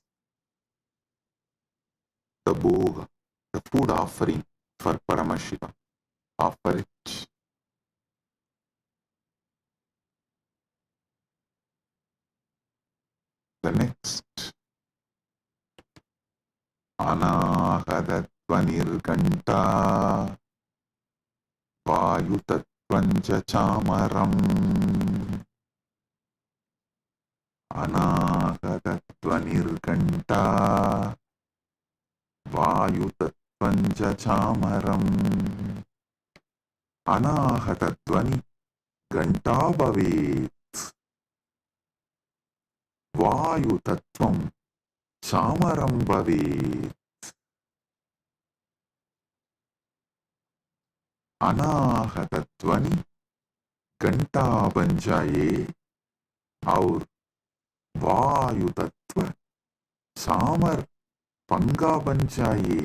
the bhoga, the food offering for Paramashiva. Offer it. The next, Anahadatvaniर्घण्टा Vayutatvanja chamaram. Anahadatvaniर्घण्टा Vayutatvanja chamaram. Anahatatvani घण्टा भवेत्. Vayutattvam chamaram bhavet. अनाहतध्वनि घंटा बन जाए और वायु तत्व चामर पंगा बन जाए.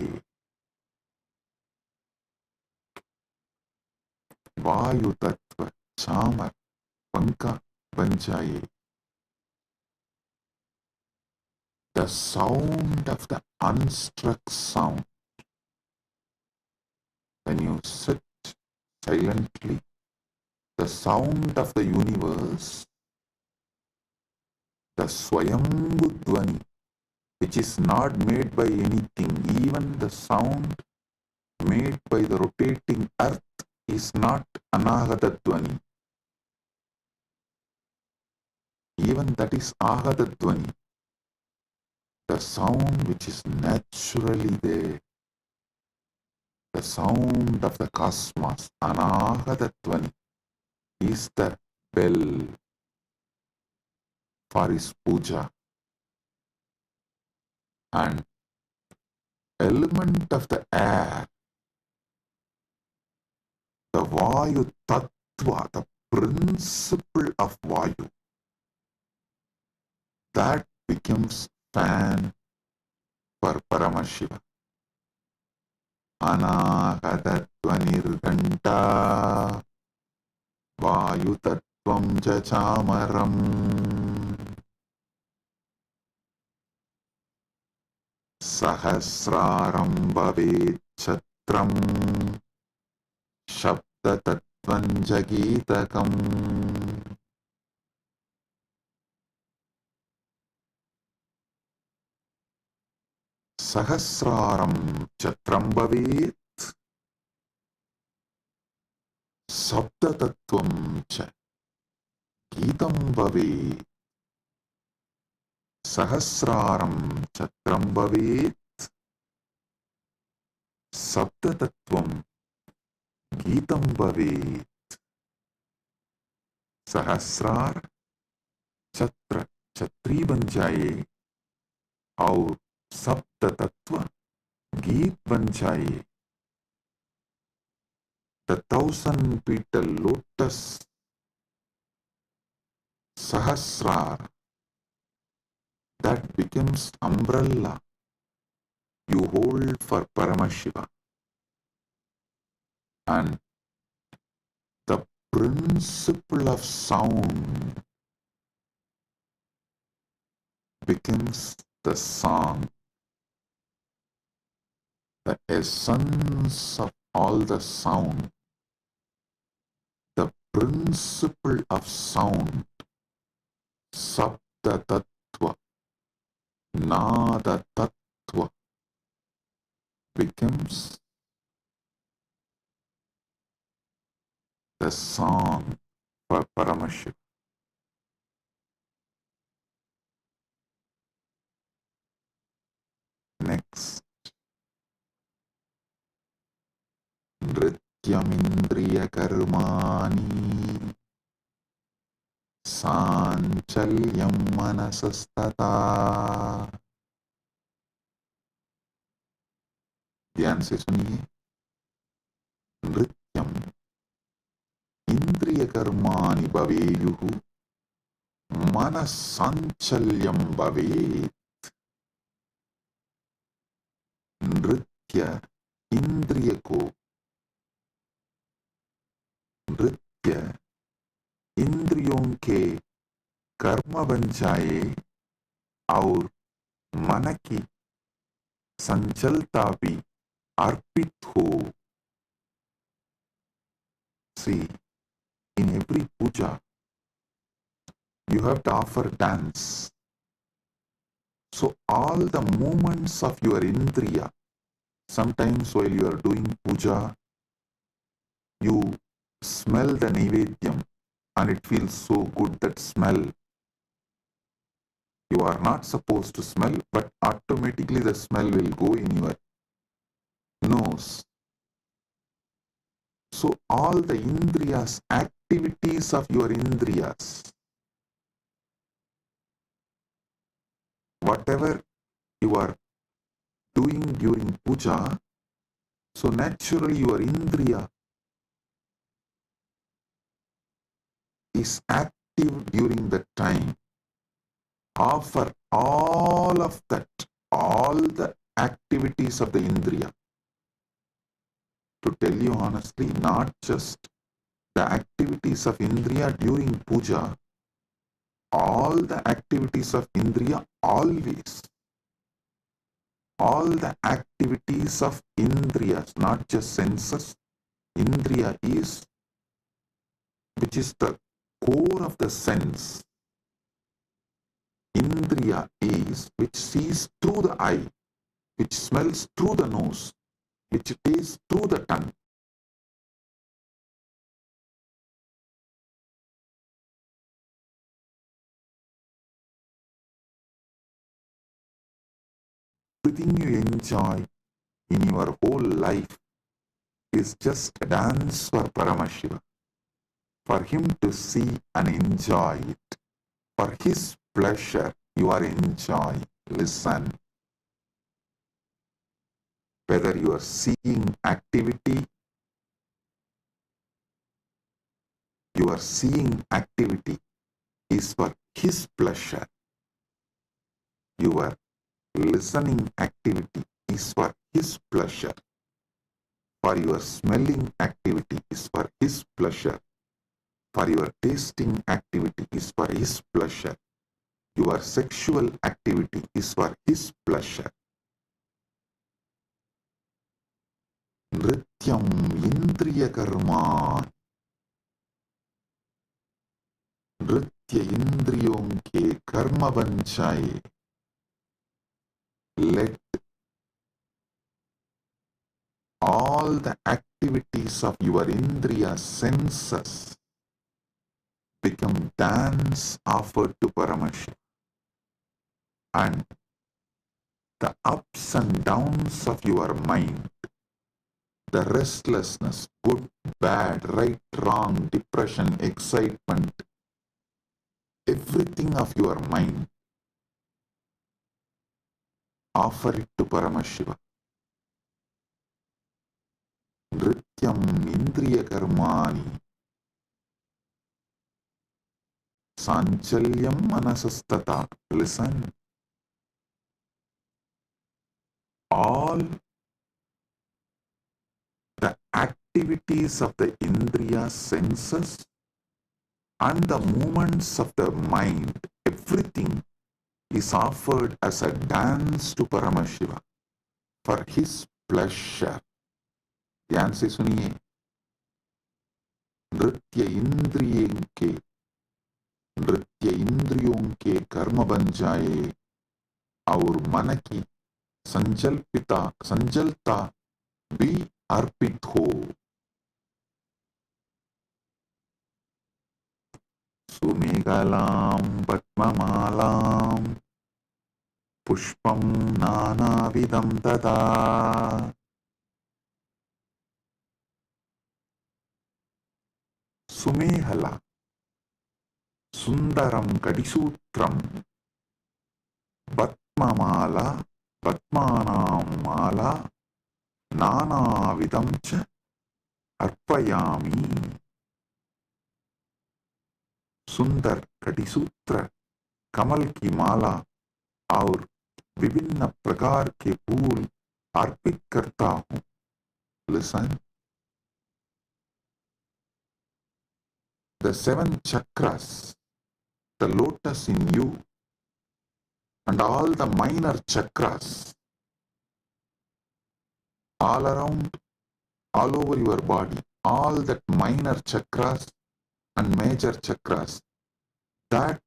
वायु तत्व चामर पंगा बन जाए. The sound of the unstruck sound. When you sit silently, the sound of the universe, the Swayambhu Dhvani, which is not made by anything, even the sound made by the rotating earth is not Anahata Dhvani. Even that is Ahata Dhvani. The sound which is naturally there. The sound of the cosmos, Anahatatvani, is the bell for his puja. And element of the air, the Vayu Tattva, the principle of Vayu, that becomes fan for Paramashiva. Anahatatvanirdanta Vayu Tattvam Chachamaram Sahasraram Bhavet Chatram Shabda Tattvam Jagitakam. Sahasraram Chatram Bhavet Sabda Tattvam Cha Gitam Bhavet. Sahasraram Chatram Bhavet Sabda Tattvam Gitam Bhavet. Sahasrar Chatra Chatri बन जाए और सप्त तत्व गीत बन जाए. The 1,000-petal lotus Sahasrar, that becomes umbrella you hold for Paramashiva. And the principle of sound becomes the song. The essence of all the sound, the principle of sound, Sabda Tattva, Nada Tattva, becomes the song for Paramashiva. Next, Nrityamindriya Karmani Sanchalyam Manasastata. ध्यान से सुनिए. नृत्यम इंद्रिय कर्माणि भवेयुः मनस्साञ्चल्यं भवेत्. नृत्य इंद्रिय को, नृत्य इंद्रियों के कर्म बन जाए और मन की संचलता भी अर्पित हो. See, in every puja, you have to offer dance. So all the movements of your indriya, sometimes while you are doing puja, you smell the naivedyam and it feels so good, that smell. You are not supposed to smell, but automatically the smell will go in your nose. So all the indriyas, activities of your indriyas, whatever you are doing during puja, so naturally your indriya is active during that time. Offer all of that, all the activities of the indriya. To tell you honestly, not just the activities of indriya during puja, all the activities of indriya always. All the activities of indriyas, not just senses. Indriya is, which is the core of the sense. Indriya is which sees through the eye, which smells through the nose, which tastes through the tongue. Everything you enjoy in your whole life is just a dance for Paramashiva, for him to see and enjoy it. For his pleasure, you are enjoying. Listen. Whether you are seeing activity, your seeing activity is for his pleasure. Your listening activity is for his pleasure. For your smelling activity is for his pleasure. For your tasting activity is for his pleasure. Your sexual activity is for his pleasure. Nrityam indriya karma. Nritya indriyon ke karma banchaye. Let all the activities of your indriya senses become dance offered to Paramashiva. And the ups and downs of your mind, the restlessness, good, bad, right, wrong, depression, excitement, everything of your mind, offer it to Paramashiva. Nrityam indriya karmani sanchalyam manasastata. Listen. All the activities of the indriya senses and the movements of the mind, everything is offered as a dance to Paramashiva for his pleasure. ध्यान से सुनिए. नृत्य इंद्रियों के कर्म बन जाए और मन की संजलता भी अर्पित हो. सुमेघलां पद्ममालां पुष्पं नानाविधं तथा. सुमेहला सुंदरम कडिसूत्रम पद्ममाला पद्मानां माला नानाविधं च अर्पयामि. सुंदर कटिसूत्र कमल की माला और विभिन्न प्रकार के फूल अर्पित करता हूं. Listen. The 7 chakras, the lotus in you, and all the minor chakras, all around, all over your body, all that minor chakras and major chakras, that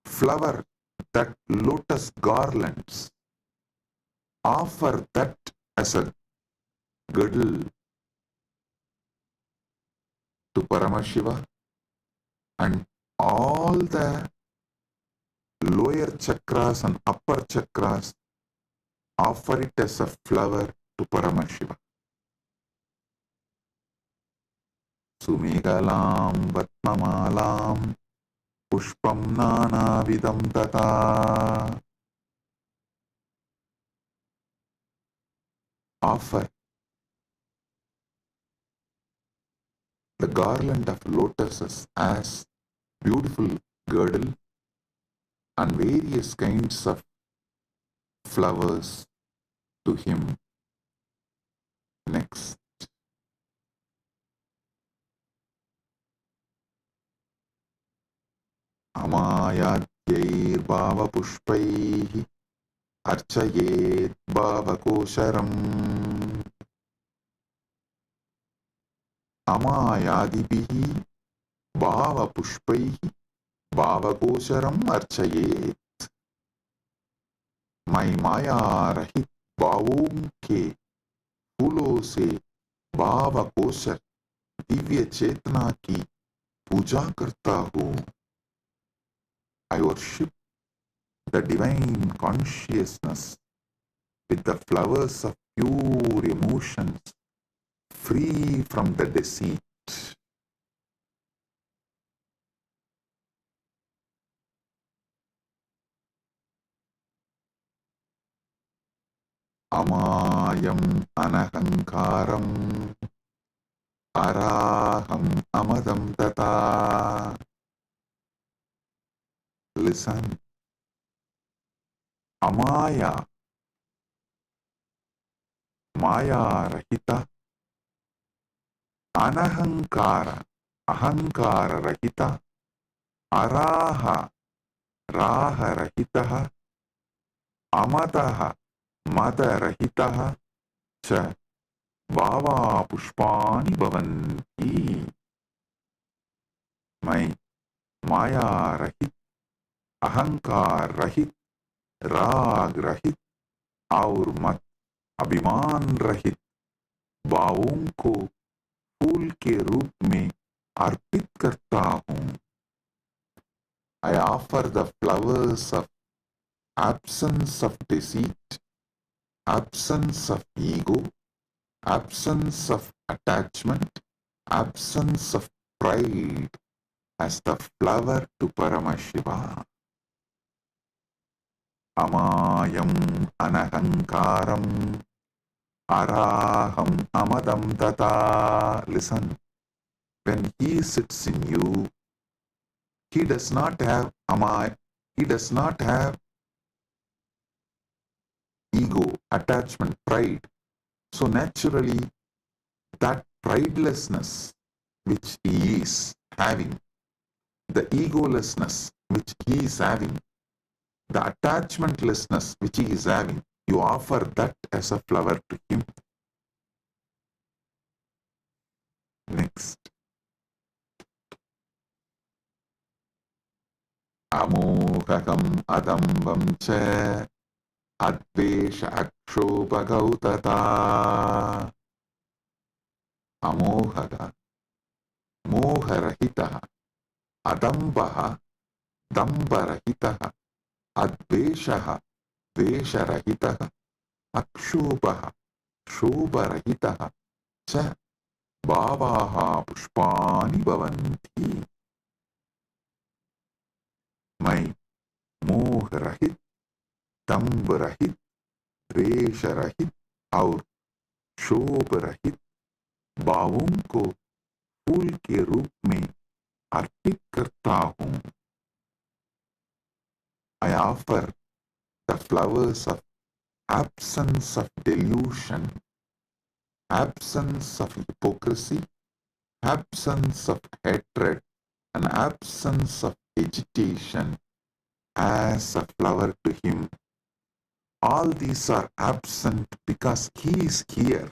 flower, that lotus garlands, offer that as a girdle to Paramashiva, and all the lower chakras and upper chakras offer it as a flower to Paramashiva. Sumegalam vatmamalam pushpam nanavidam tata. Offer the garland of lotuses as beautiful girdle and various kinds of flowers to him. Next. Amayadyir bhava pushpaihi archayet bhava kosharam. Amayadibihi bhava pushpaihi bhava kosharam archayet. मैं माया रहित भावों के फूलों से भाव kosher Divya चेतना की पूजा करता हूँ. I worship the divine consciousness with the flowers of pure emotions, free from the deceit. Amayam anahankaram araham amadam tata. Listen. Amaya, Maya Rahita, Anahankara, Ahankara Rahita, Araha, Raha Rahitaha, Amataha, Mata Rahitaha, Cha, Bhava Pushpani Bhavanti. My Maya Rahit, Ahankar Rahit, Rag Rahit, और मत अभिमान रहित भावों को फूल के रूप में अर्पित करता हूँ. I offer the flowers of absence of deceit, absence of ego, absence of attachment, absence of pride as the flower to Paramashiva. Amayam anahankaram araham amadam tata. Listen, when he sits in you, he does not have he does not have ego, attachment, pride. So naturally, that pridelessness which he is having, the egolessness which he is having, the attachmentlessness which he is having, you offer that as a flower to him. Next. Amohakam adambam cha advesha akshobhagautata. Amohaga, moharahitaha, adambaha, dambarahitaha, adveshaha, vesharahitaha, akshobhaha, shobharahitaha, cha bhavaha pushpani bhavanti. My मोह रहित, दम्भ रहित, द्वेष रहित और शोभ रहित भावों को फूल के रूप में अर्पित करता हूँ. I offer the flowers of absence of delusion, absence of hypocrisy, absence of hatred, and absence of agitation as a flower to him. All these are absent because he is here.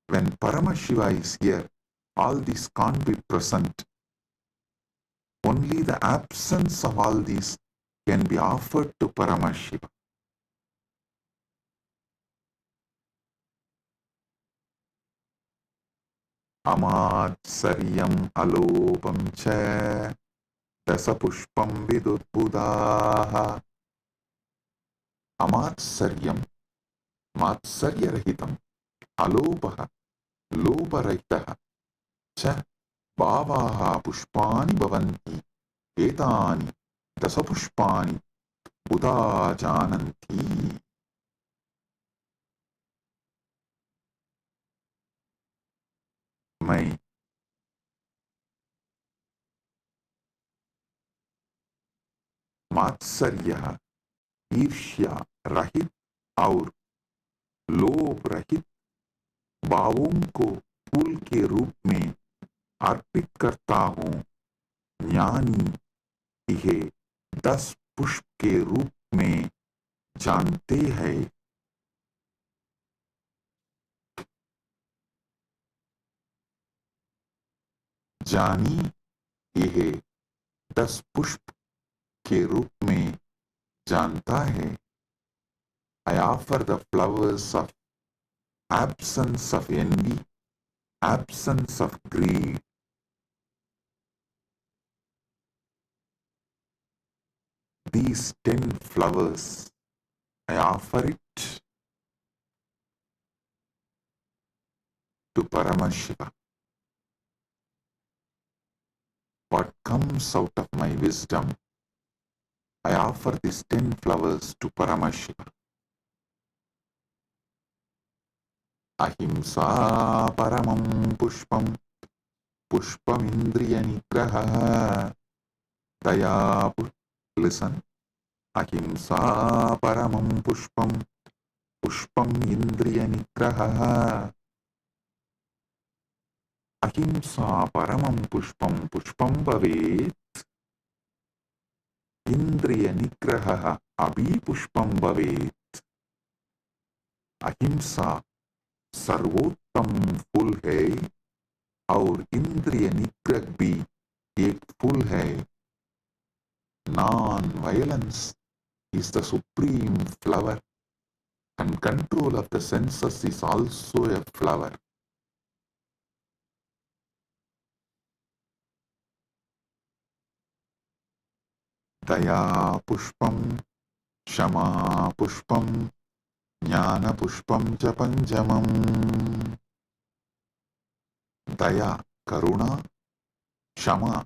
When Paramashiva is here, all these can't be present. Only the absence of all these can be offered to Paramashiva. Amatsariyam alopam cha dasapushpam vidudbudaha. Amatsaryam, matsaryarahitam, alopaha, loparahitaha, cha bhavaha pushpani bhavanti, etani dasapushpani buddha jananti. My मात्सर्य, ईर्ष्या रहित और लोभ रहित भावों को फूल के रूप में अर्पित करता हूँ. ज्ञानी इहे 10 पुष्प के रूप में जानते हैं. जानी यह 10 पुष्प के रूप में जानता है. I offer the flowers of absence of envy, absence of greed. These 10 flowers, I offer it to Paramashiva. What comes out of my wisdom, I offer these 10 flowers to Paramashiva. Ahimsa paramam pushpam, pushpam indriya nigraha, daya. Listen. Ahimsa paramam pushpam, pushpam indriya nigraha. Ahimsa paramam pushpam, pushpam bhavet. Indriya nigraha abhi pushpam bhavet. Ahimsa सर्वोत्तम फूल है और इंद्रिय निग्रह भी एक फूल है. Non-violence is the supreme flower, and control of the senses is also a flower. Daya pushpam, shama pushpam, jnana pushpam cha panjamam. Daya, karuna, shama,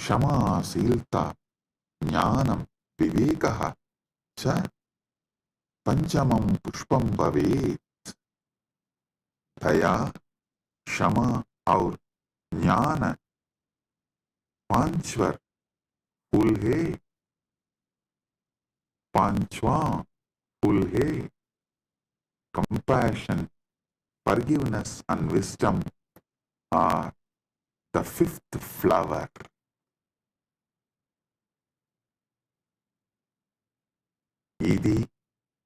क्षमाशीलता, ज्ञानम, विवेकः च पंचमं पुष्पम भवेत्. दया, क्षमा और ज्ञान पांचवर फूल है. पांचवा फूल है. Compassion, forgiveness and wisdom are the fifth flower. इति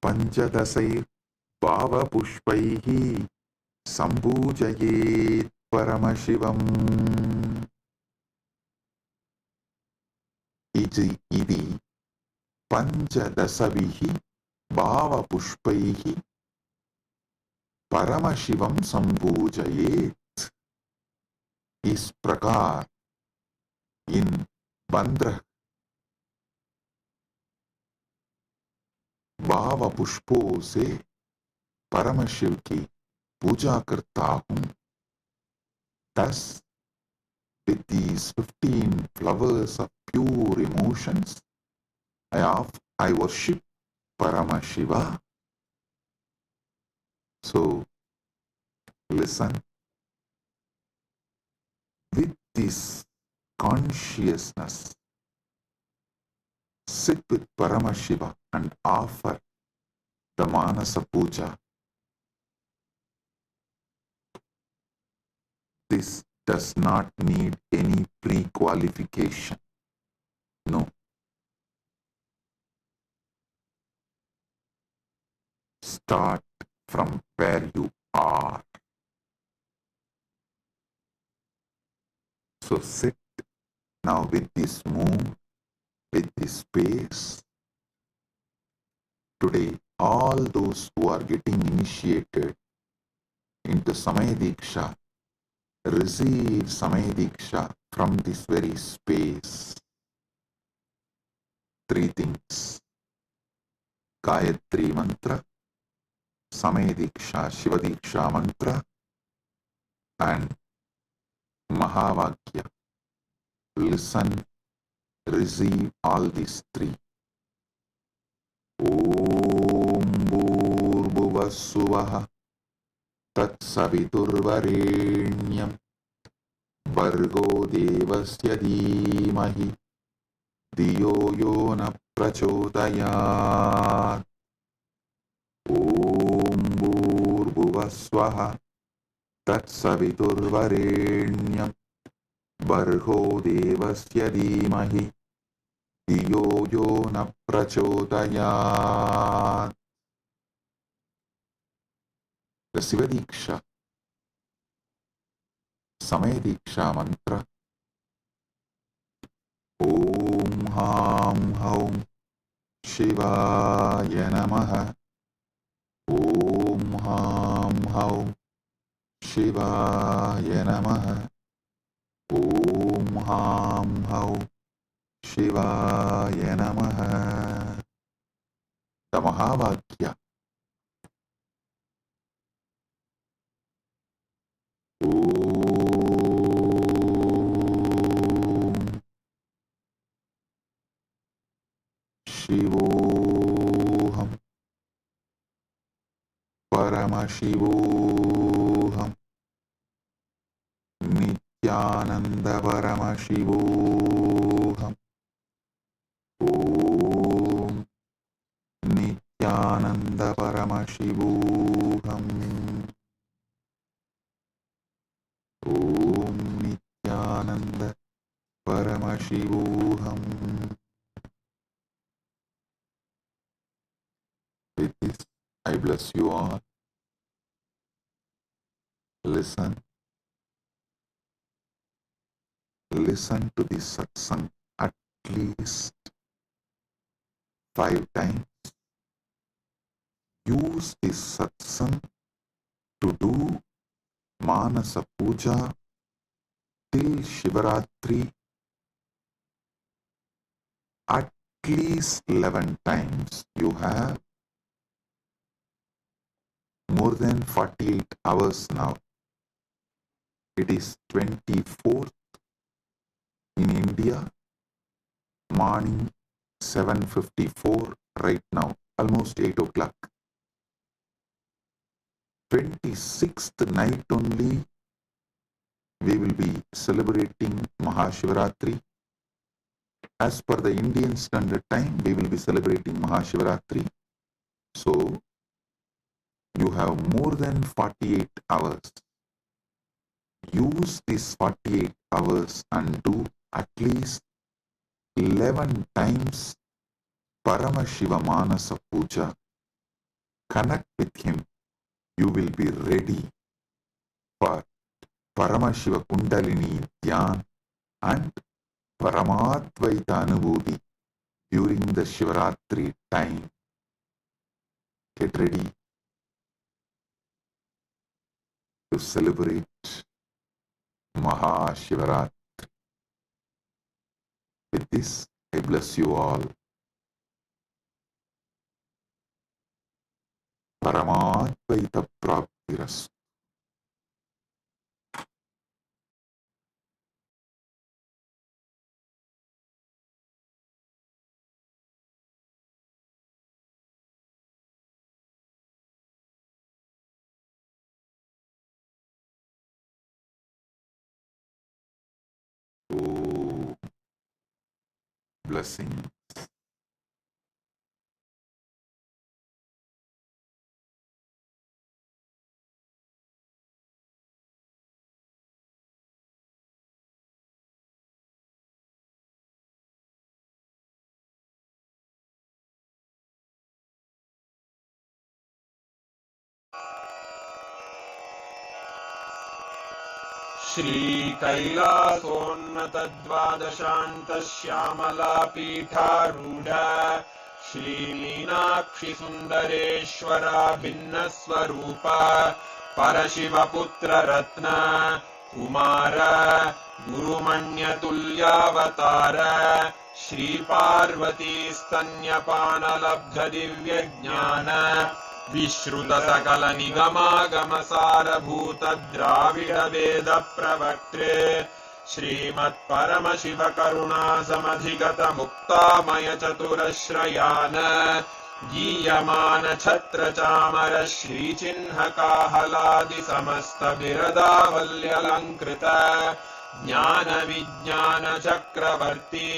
पंचदशैर् भावपुष्पैः सम्पूजयेत् परमशिवम्. इति पंचदशभिः भावपुष्पैः परमशिवं सम्पूजयेत्. इस प्रकार इन 15 भाव पुष्पों से परमशिव की पूजा करता हूं. Thus, with these 15 flowers of pure emotions, I worship Paramashiva. So, listen. With this consciousness, sit with Paramashiva and offer the Manasa Puja. This does not need any pre-qualification. No. Start from where you are. So sit now with this mood, with this space. Today, all those who are getting initiated into Samaya Diksha receive Samaya Diksha from this very space. 3 things. Gayatri Mantra, Samaya Diksha, Shiva Diksha Mantra, and Mahavakya. Listen, receive all these 3. Om Bhurбhuvah Suvah Tat Saviturvarenyam Bhargo Devasya Dhimahi Dhiyo Yo Na Prachodayat. Om Bhurбhuvah Swaha Tat Saviturvarenyam Bhargo Devasya Dhimahi Dhiyo Yo Na Prachodayat. The Shiva Diksha, Samaya Diksha Mantra. Om Ham Haum Shivaya Namaha. Om Ham Haum Shivaya Namaha. Om Ham Haum Shivaya Namaha. The Mahavakya. Paramashivoham. Paramashivoham. Nityananda Paramashivoham. Om Nityananda Paramashivoham. Om Nityananda Paramashivoham. With this, I bless you all. Listen to this satsang at least 5 times. Use this satsang to do Manasa Puja till Shivaratri at least 11 times. You have more than 48 hours now. It is 24th in India, morning 7:54 right now, almost 8 o'clock. 26th night only, we will be celebrating Mahashivaratri. As per the Indian Standard Time, we will be celebrating Mahashivaratri. So, you have more than 48 hours. Use these 48 hours and do at least 11 times Paramashiva Manasa Puja. Connect with him. You will be ready for Paramashiva Kundalini Dhyan and Paramadvaita Anubhuti during the Shivaratri time. Get ready to celebrate Mahashivaratri. With this, I bless you all. Paramadvaita Praptirastu. Oh, blessings. श्रीकैलासोन्नतद्वादशान्तश्यामलापीठारूढ श्रीमीनाक्षिसुन्दरेश्वरा भिन्नस्वरूपा परशिवपुत्ररत्न Kumar गुरुमण्यतुल्यावतार श्रीपार्वतीस्तन्यपानलब्धदिव्यज्ञान विश्रुतसकलनिगमागमसारभूतद्राविडवेदप्रवक्त्रे श्रीमत्परमशिवकरुणासमधिगतमुक्तामयचतुरश्रयान् गीयमानछत्रचामर श्रीचिह्नकाहलादिसमस्तबिरदावल्यलङ्कृत ज्ञानविज्ञानचक्रवर्ती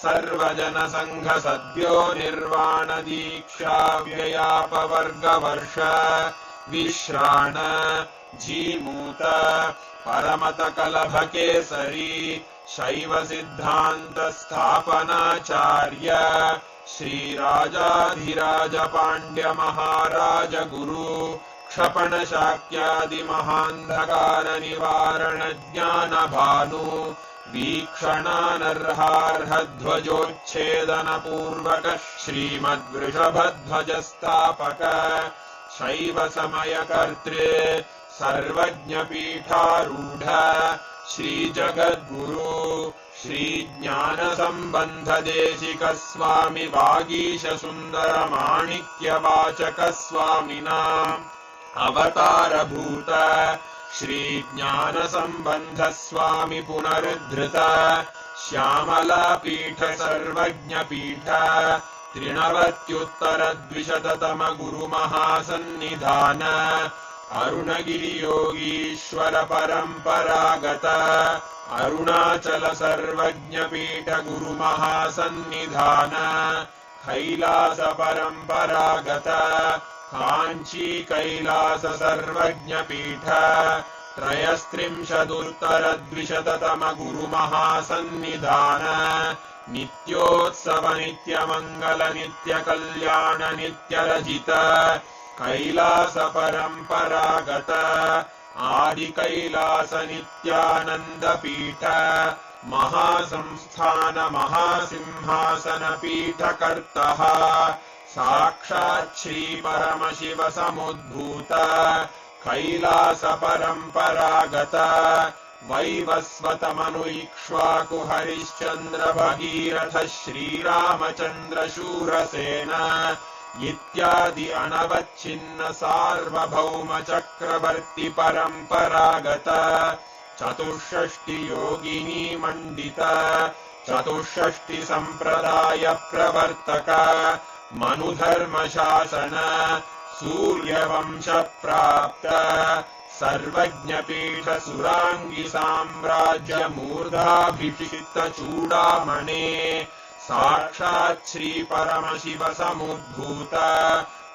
सर्वजनसङ्घसद्यो निर्वाणदीक्षाव्ययापवर्गवर्ष विश्राण Jimuta परमतकलभकेसरी शैवसिद्धान्तस्थापनाचार्य श्रीराजाधिराजपाण्ड्यमहाराज गुरु क्षपणशाक्यादिमहान्धकारनिवारणज्ञानभानु वीक्षणानर्हार्हध्वजोच्छेदनपूर्वक श्रीमद्वृषभध्वजस्थापक शैवसमयकर्त्रे सर्वज्ञपीठारूढ श्रीजगद्गुरु श्रीज्ञानसम्बन्धदेशिकस्वामि वागीशसुन्दरमाणिक्यवाचकस्वामिनाम् अवतारभूत श्रीज्ञानसम्बन्धस्वामि पुनरुद्धृत श्यामलापीठ सर्वज्ञपीठ त्रिनवत्युत्तरद्विशततम गुरुमहासन्निधान अरुणगिरियोगीश्वर परम्परागत अरुणाचल सर्वज्ञपीठ गुरुमहासन्निधान कैलास परम्परागत काञ्ची कैलास सर्वज्ञपीठ त्रयस्त्रिंशदुत्तरद्विशततम गुरुमहासन्निधान नित्योत्सव नित्यमङ्गल नित्यकल्याण नित्यरजित कैलास परम्परागत आदि कैलास नित्यानन्दपीठ महासंस्थान महासिंहासन पीठकर्तः साक्षात् श्री परमशिव समुद्भूत कैलास परम्परागत वैवस्वत मनु इक्ष्वाकु हरिश्चन्द्र भगीरथ श्रीरामचन्द्र शूरसेन इत्यादि अनवच्छिन्न सार्वभौम चक्रवर्ति परम्परागत चतुष्षष्टि योगिनी मण्डित चतुष्षष्टि सम्प्रदाय प्रवर्तक मनुधर्म शासन सूर्यवंश प्राप्त सर्वज्ञपीठ सुरांगी साम्राज्य मूर्धाभिषिक्त चूडामणे साक्षात् श्री परमशिव समुद्भूत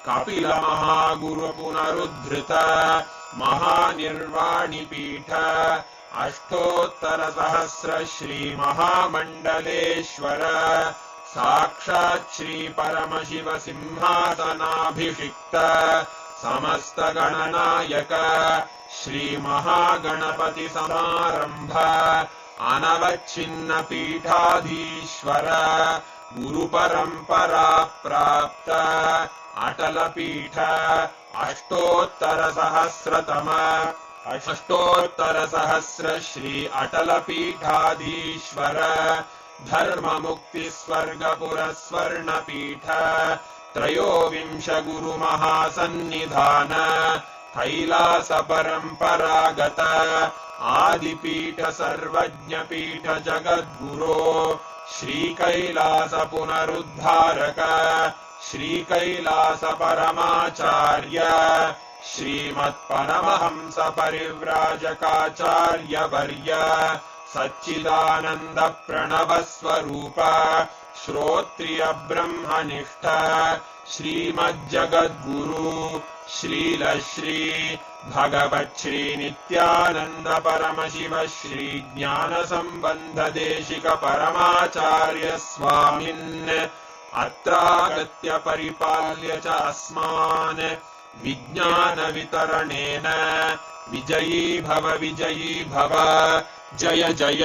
कपिल महागुरु पुनरुद्धृत महानिर्वाणि पीठ अष्टोत्तर सहस्र श्री महामण्डलेश्वर साक्षात् श्री परमशिव सिंहासनाभिषिक्त समस्त गणनायक श्री महागणपति समारंभ अनवच्छिन्न पीठाधीश्वर गुरु परंपरा प्राप्त अटल पीठ अष्टोत्तर सहस्र श्री अटल पीठाधीश्वर धर्म मुक्ति स्वर्गपुर स्वर्ण पीठ त्रयोविंश गुरु महासन्निधान कैलास परम्परागत आदिपीठ सर्वज्ञपीठ जगद्गुरो श्री कैलास पुनरुद्धारक श्री कैलास परमाचार्य श्रीमत्परमहंस परिव्राजकाचार्य वर्य सच्चिदानंद प्रणव स्वरूप श्रोत्रिय ब्रह्मनिष्ठ श्रीमज्जगद्गुरु श्रील श्री भगवत् श्री नित्यानंद परमशिव श्री ज्ञान संबंध देशिक परमाचार्य स्वामिन् अत्रागत्य परिपाल्य च अस्मान् विज्ञान वितरणेन विजयी भव जय जय।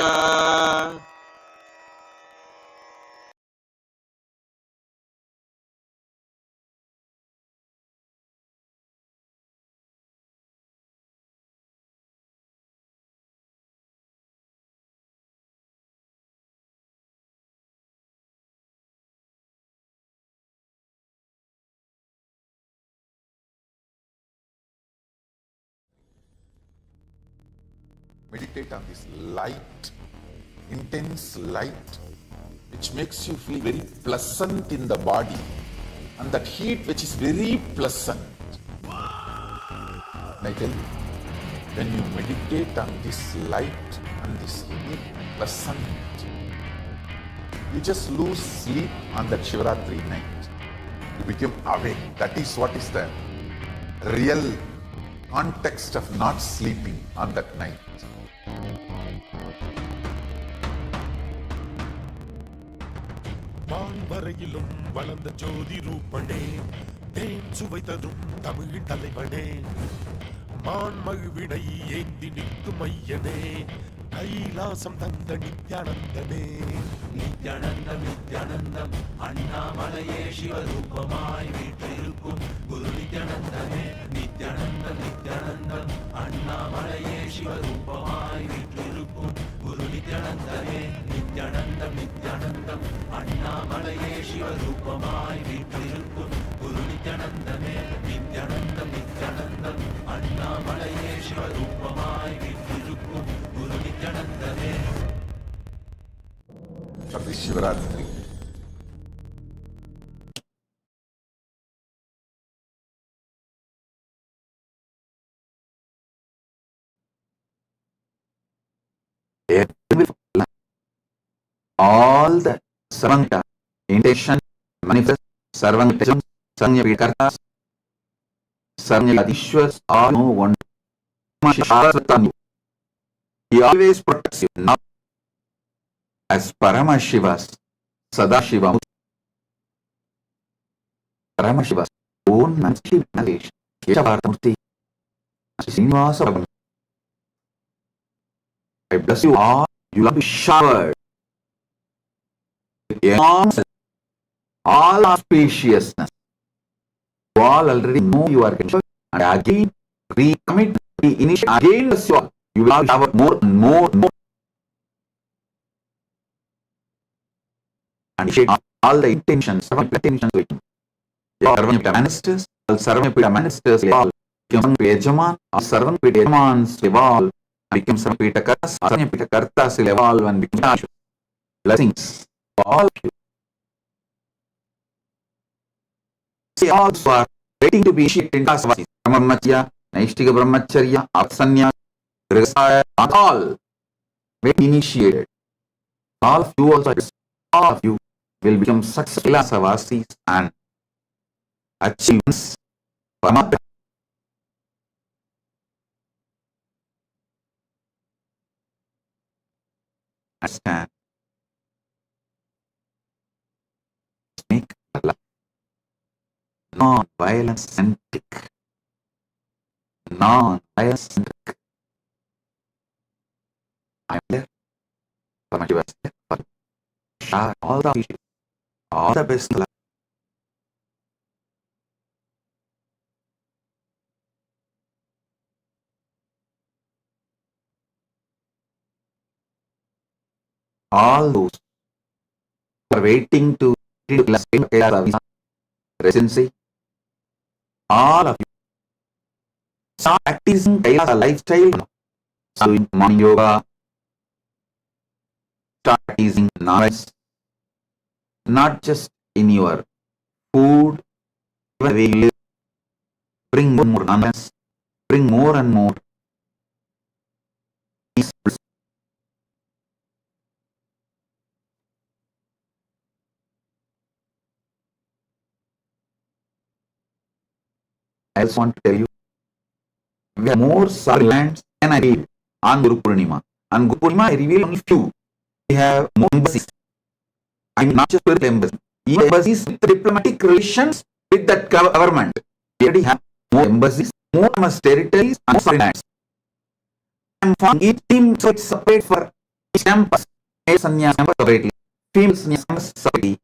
Meditate on this light, intense light, which makes you feel very pleasant in the body, and that heat which is very pleasant. And I tell you, when you meditate on this light and this heat pleasant, you just lose sleep on that Shivaratri night. You become awake. That is what is the real context of not sleeping on that night. வான்வரையிலும் வளர்ந்த ஜோதி ரூபனே தேன் சுவைத்ததும் தமிழ் தலைவனே மான்மகிழ்வினை ஏந்தி நிற்கும் ஐயனே கைலாசம் தந்த நித்யானந்தனே நித்யானந்தம் நித்யானந்தம் அண்ணாமலையே சிவரூபமாய் வீற்றிருக்கும் குரு நித்யானந்தமே நித்யானந்தம் நித்யானந்தம் அண்ணாமலையே சிவரூபமாய் வீற்றிருக்கும் குரு நித்யானந்தமே நித்யானந்தம் நித்யானந்தம் அண்ணாமலையே சிவரூபமாய் வீற்றிருக்கும் குரு நித்யானந்தமே நித்யானந்தம் நித்யானந்தம் அண்ணாமலையே சிவரூபமாய் வீற்றிருக்கும் குரு நித்யானந்தமே. Happy Shivaratri. all the Sarvanga intention manifest Sarvanga Sarvanga Kartas Sarvanga Adishwas all know one. He always protects you, not as Paramashivas, Sadashiva, Paramashivas, own manifestation, Jvarabhagna Murthy, Srinivasa. I bless you all, you will be showered with enormous, all auspiciousness. You all already know you are controlled, and again, recommit, reinitiate, again bless you all. You will all shower more and more and more. And initiate all the intentions, intentions with you. Sarvapita ministers, all Sarvapita ministers, all become Yajaman, all Sarvapita Yajamans evolve, and become Sarvapita Kartas, Sarvapita Kartas evolve and become blessings for all of you. See, also are waiting to be initiated in Dasavasi, Brahmacharya, Naishtika Brahmacharya, Aksanya, Grihastha, all will be initiated. All of you also, all of you will become successful Savasis and achievements. Paramadvaita. Understand. Make life non-violence centric. Non-violence centric. I am there. Paramashiva is there. Share all the issues. All the best. All those who are waiting to MahaKailasa residency, all of you start practicing Kailasa lifestyle now. Start doing morning yoga, start practicing knowledge, not just in your food, even the way you live. Bring more and more knowledge, bring more and more peace. I also want to tell you, we have more solid lands than I revealed on Guru Purnima. On Guru Purnima, I revealed only few. We have more embassies. I mean, not just spiritual embassies, even embassies with diplomatic relations with that government. We already have more embassies, more territories, and more solid lands. I am forming each team so it's separate for each campus. Male sannyas campus separately, female sannyas campus separately.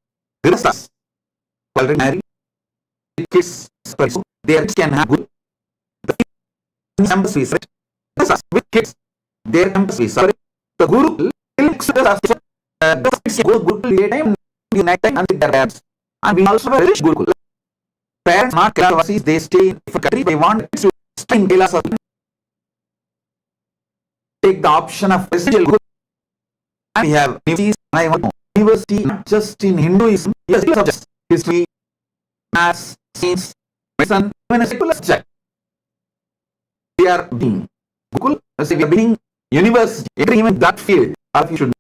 Grihasthas already married, with kids separately. Their kids can have good. The campus we separate. With kids, their campus we separate. The Guru will the kids go to Gurukul daytime, night time, and with their parents. And we also have a rich Gurukul. Parents not Kailavasis, they stay in different country. They want kids to stay in Kailasa. Take the option of residential Gurukul. And we have university, not just in Hinduism, yes, subjects, history, maths, science, medicine, even a secular subject. We are being Gurukul, we are being university, even that field. All of you should,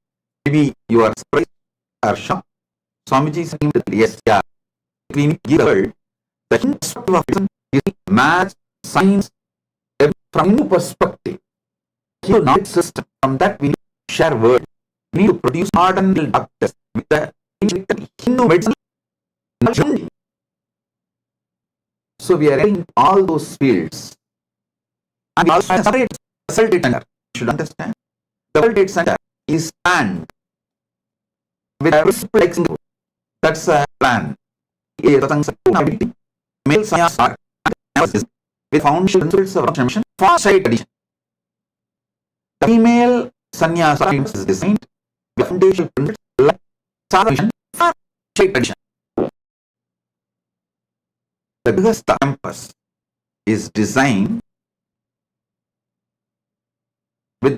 maybe you are surprised or shocked. Swamiji is saying that yes, yeah, we need to give the world the Hindu perspective of medicine is maths, science, from Hindu perspective. Hindu knowledge system, from that we need to share word. We need to produce modern doctors with the Hindu medicine. So we are in all those fields. And we also have a separate World Trade Center. You should understand. The World Trade Center is planned with a principle like Singapore. That's a plan. Male sannyas are with foundation principles of mission for side tradition. The female sannyas is designed with foundation principles like sadhana for side tradition. The Grihastha campus is designed